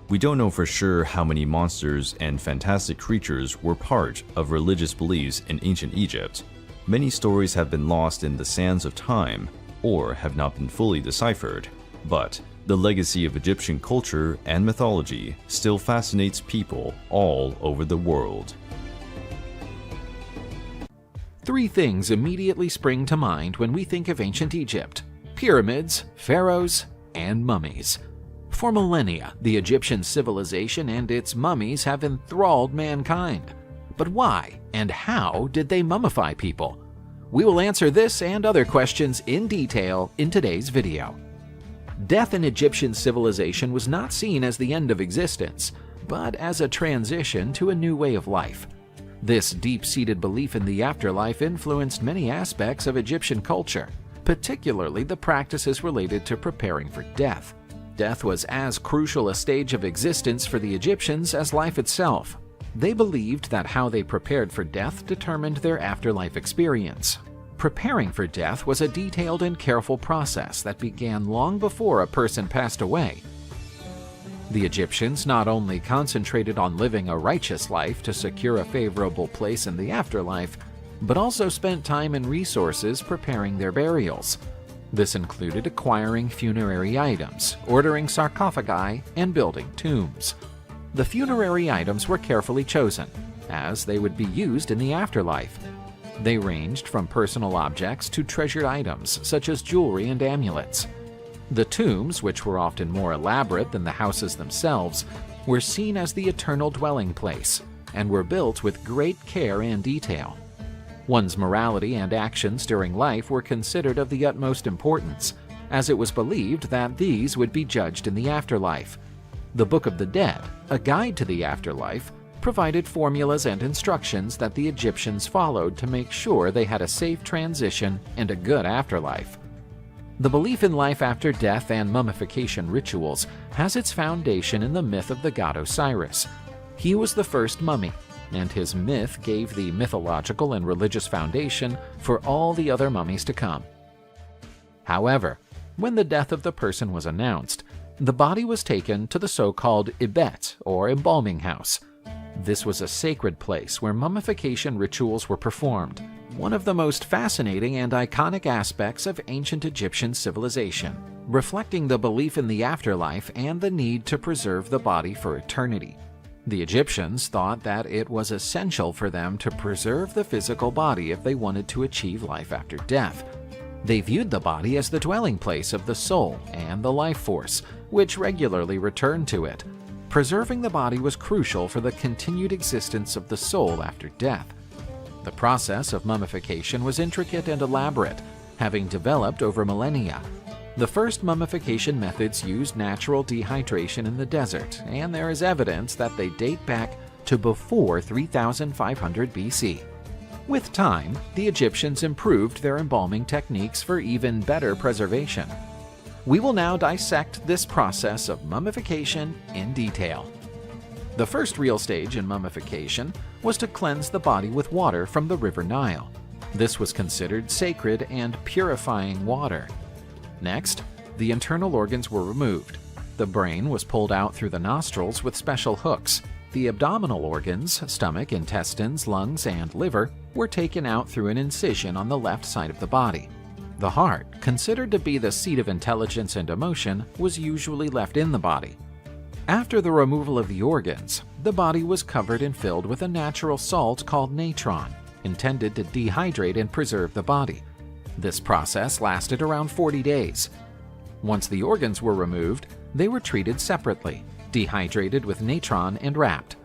We don't know for sure how many monsters and fantastic creatures were part of religious beliefs in ancient Egypt. Many stories have been lost in the sands of time, or have not been fully deciphered, but the legacy of Egyptian culture and mythology still fascinates people all over the world. Three things immediately spring to mind when we think of ancient Egypt: pyramids, pharaohs, and mummies. For millennia, the Egyptian civilization and its mummies have enthralled mankind. But why and how did they mummify people? We will answer this and other questions in detail in today's video. Death in Egyptian civilization was not seen as the end of existence, but as a transition to a new way of life. This deep-seated belief in the afterlife influenced many aspects of Egyptian culture, particularly the practices related to preparing for death. Death was as crucial a stage of existence for the Egyptians as life itself. They believed that how they prepared for death determined their afterlife experience. Preparing for death was a detailed and careful process that began long before a person passed away. The Egyptians not only concentrated on living a righteous life to secure a favorable place in the afterlife, but also spent time and resources preparing their burials. This included acquiring funerary items, ordering sarcophagi, and building tombs. The funerary items were carefully chosen, as they would be used in the afterlife. They ranged from personal objects to treasured items such as jewelry and amulets. The tombs, which were often more elaborate than the houses themselves, were seen as the eternal dwelling place and were built with great care and detail. One's morality and actions during life were considered of the utmost importance, as it was believed that these would be judged in the afterlife. The Book of the Dead, a guide to the afterlife, provided formulas and instructions that the Egyptians followed to make sure they had a safe transition and a good afterlife. The belief in life after death and mummification rituals has its foundation in the myth of the god Osiris. He was the first mummy, and his myth gave the mythological and religious foundation for all the other mummies to come. However, when the death of the person was announced, the body was taken to the so-called ibet, or embalming house. This was a sacred place where mummification rituals were performed, one of the most fascinating and iconic aspects of ancient Egyptian civilization, reflecting the belief in the afterlife and the need to preserve the body for eternity. The Egyptians thought that it was essential for them to preserve the physical body if they wanted to achieve life after death. They viewed the body as the dwelling place of the soul and the life force, which regularly returned to it. Preserving the body was crucial for the continued existence of the soul after death. The process of mummification was intricate and elaborate, having developed over millennia. The first mummification methods used natural dehydration in the desert, and there is evidence that they date back to before 3500 BC. With time, the Egyptians improved their embalming techniques for even better preservation. We will now dissect this process of mummification in detail. The first real stage in mummification was to cleanse the body with water from the River Nile. This was considered sacred and purifying water. Next, the internal organs were removed. The brain was pulled out through the nostrils with special hooks. The abdominal organs, stomach, intestines, lungs, and liver, were taken out through an incision on the left side of the body. The heart, considered to be the seat of intelligence and emotion, was usually left in the body. After the removal of the organs, the body was covered and filled with a natural salt called natron, intended to dehydrate and preserve the body. This process lasted around 40 days. Once the organs were removed, they were treated separately, dehydrated with natron and wrapped.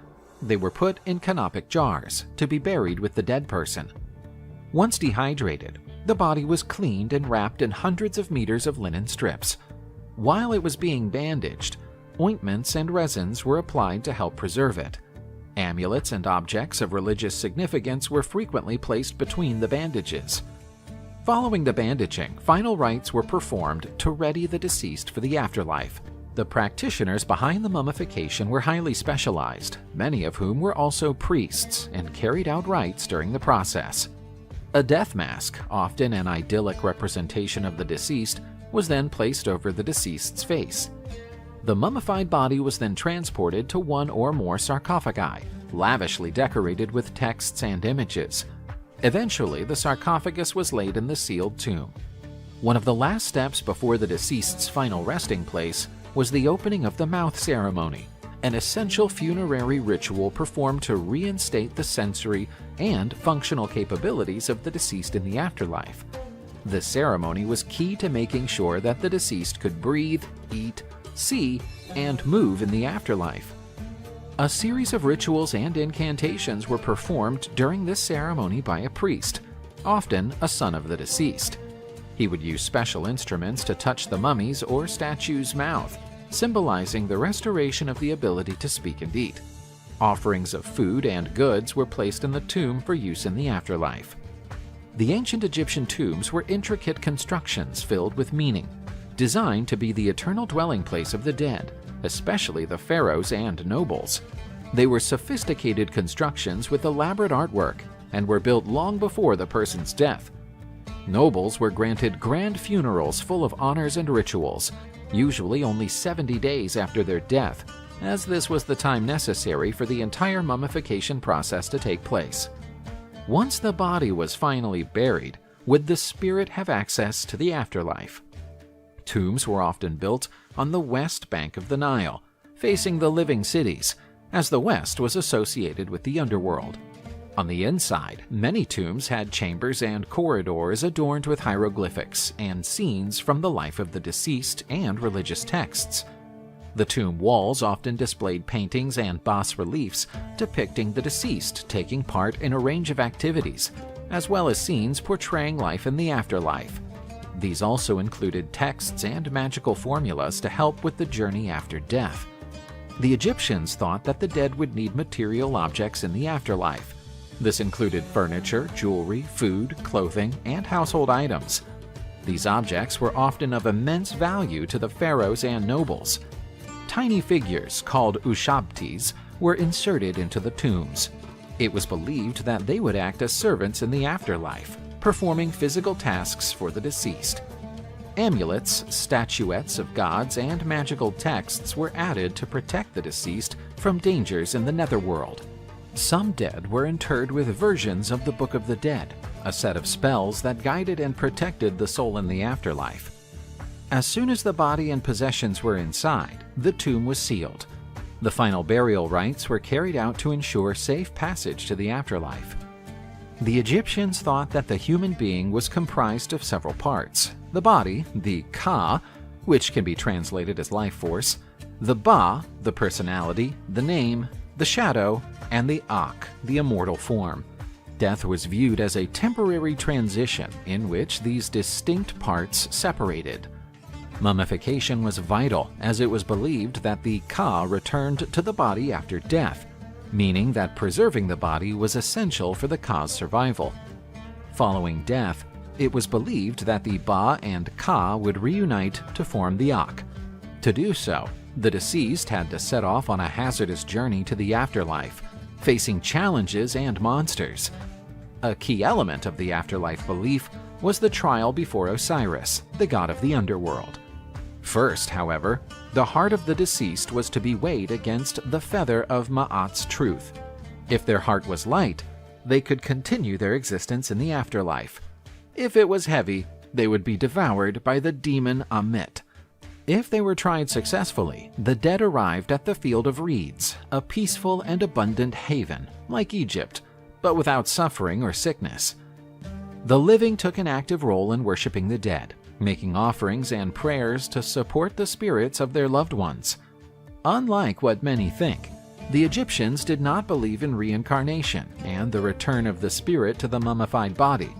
They were put in canopic jars to be buried with the dead person. Once dehydrated, the body was cleaned and wrapped in hundreds of meters of linen strips. While it was being bandaged, ointments and resins were applied to help preserve it. Amulets and objects of religious significance were frequently placed between the bandages. Following the bandaging, final rites were performed to ready the deceased for the afterlife. The practitioners behind the mummification were highly specialized, many of whom were also priests and carried out rites during the process. A death mask, often an idyllic representation of the deceased, was then placed over the deceased's face. The mummified body was then transported to one or more sarcophagi, lavishly decorated with texts and images. Eventually, the sarcophagus was laid in the sealed tomb. One of the last steps before the deceased's final resting place was the opening of the mouth ceremony, an essential funerary ritual performed to reinstate the sensory and functional capabilities of the deceased in the afterlife. This ceremony was key to making sure that the deceased could breathe, eat, see, and move in the afterlife. A series of rituals and incantations were performed during this ceremony by a priest, often a son of the deceased. He would use special instruments to touch the mummy's or statue's mouth, symbolizing the restoration of the ability to speak and eat. Offerings of food and goods were placed in the tomb for use in the afterlife. The ancient Egyptian tombs were intricate constructions filled with meaning, designed to be the eternal dwelling place of the dead, especially the pharaohs and nobles. They were sophisticated constructions with elaborate artwork and were built long before the person's death. Nobles were granted grand funerals full of honors and rituals, usually only 70 days after their death, as this was the time necessary for the entire mummification process to take place. Once the body was finally buried, would the spirit have access to the afterlife? Tombs were often built on the west bank of the Nile, facing the living cities, as the west was associated with the underworld. On the inside, many tombs had chambers and corridors adorned with hieroglyphics and scenes from the life of the deceased and religious texts. The tomb walls often displayed paintings and bas-reliefs depicting the deceased taking part in a range of activities, as well as scenes portraying life in the afterlife. These also included texts and magical formulas to help with the journey after death. The Egyptians thought that the dead would need material objects in the afterlife. This included furniture, jewelry, food, clothing, and household items. These objects were often of immense value to the pharaohs and nobles. Tiny figures, called ushabtis, were inserted into the tombs. It was believed that they would act as servants in the afterlife, performing physical tasks for the deceased. Amulets, statuettes of gods, and magical texts were added to protect the deceased from dangers in the netherworld. Some dead were interred with versions of the Book of the Dead, a set of spells that guided and protected the soul in the afterlife. As soon as the body and possessions were inside, the tomb was sealed. The final burial rites were carried out to ensure safe passage to the afterlife. The Egyptians thought that the human being was comprised of several parts: the body, the Ka, which can be translated as life force, the Ba, the personality, the name, the shadow, and the Ak, the immortal form. Death was viewed as a temporary transition in which these distinct parts separated. Mummification was vital, as it was believed that the Ka returned to the body after death, meaning that preserving the body was essential for the Ka's survival. Following death, it was believed that the Ba and Ka would reunite to form the Ak. To do so, the deceased had to set off on a hazardous journey to the afterlife, facing challenges and monsters. A key element of the afterlife belief was the trial before Osiris, the god of the underworld. First, however, the heart of the deceased was to be weighed against the feather of Ma'at's truth. If their heart was light, they could continue their existence in the afterlife. If it was heavy, they would be devoured by the demon Ammit. If they were tried successfully, the dead arrived at the Field of Reeds, a peaceful and abundant haven, like Egypt, but without suffering or sickness. The living took an active role in worshiping the dead, making offerings and prayers to support the spirits of their loved ones. Unlike what many think, the Egyptians did not believe in reincarnation and the return of the spirit to the mummified body.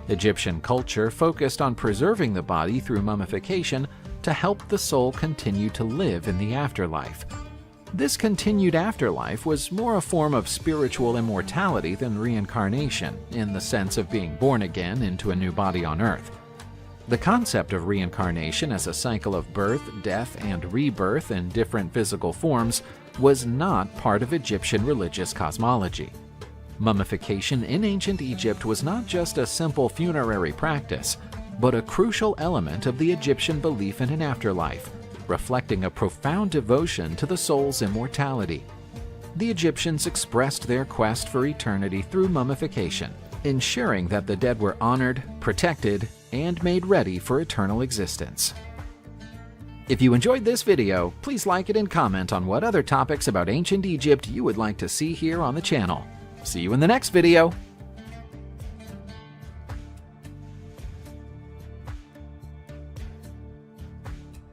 Egyptian culture focused on preserving the body through mummification to help the soul continue to live in the afterlife. This continued afterlife was more a form of spiritual immortality than reincarnation, in the sense of being born again into a new body on earth. The concept of reincarnation as a cycle of birth, death, and rebirth in different physical forms was not part of Egyptian religious cosmology. Mummification in ancient Egypt was not just a simple funerary practice, but a crucial element of the Egyptian belief in an afterlife, reflecting a profound devotion to the soul's immortality. The Egyptians expressed their quest for eternity through mummification, ensuring that the dead were honored, protected, and made ready for eternal existence. If you enjoyed this video, please like it and comment on what other topics about ancient Egypt you would like to see here on the channel. See you in the next video!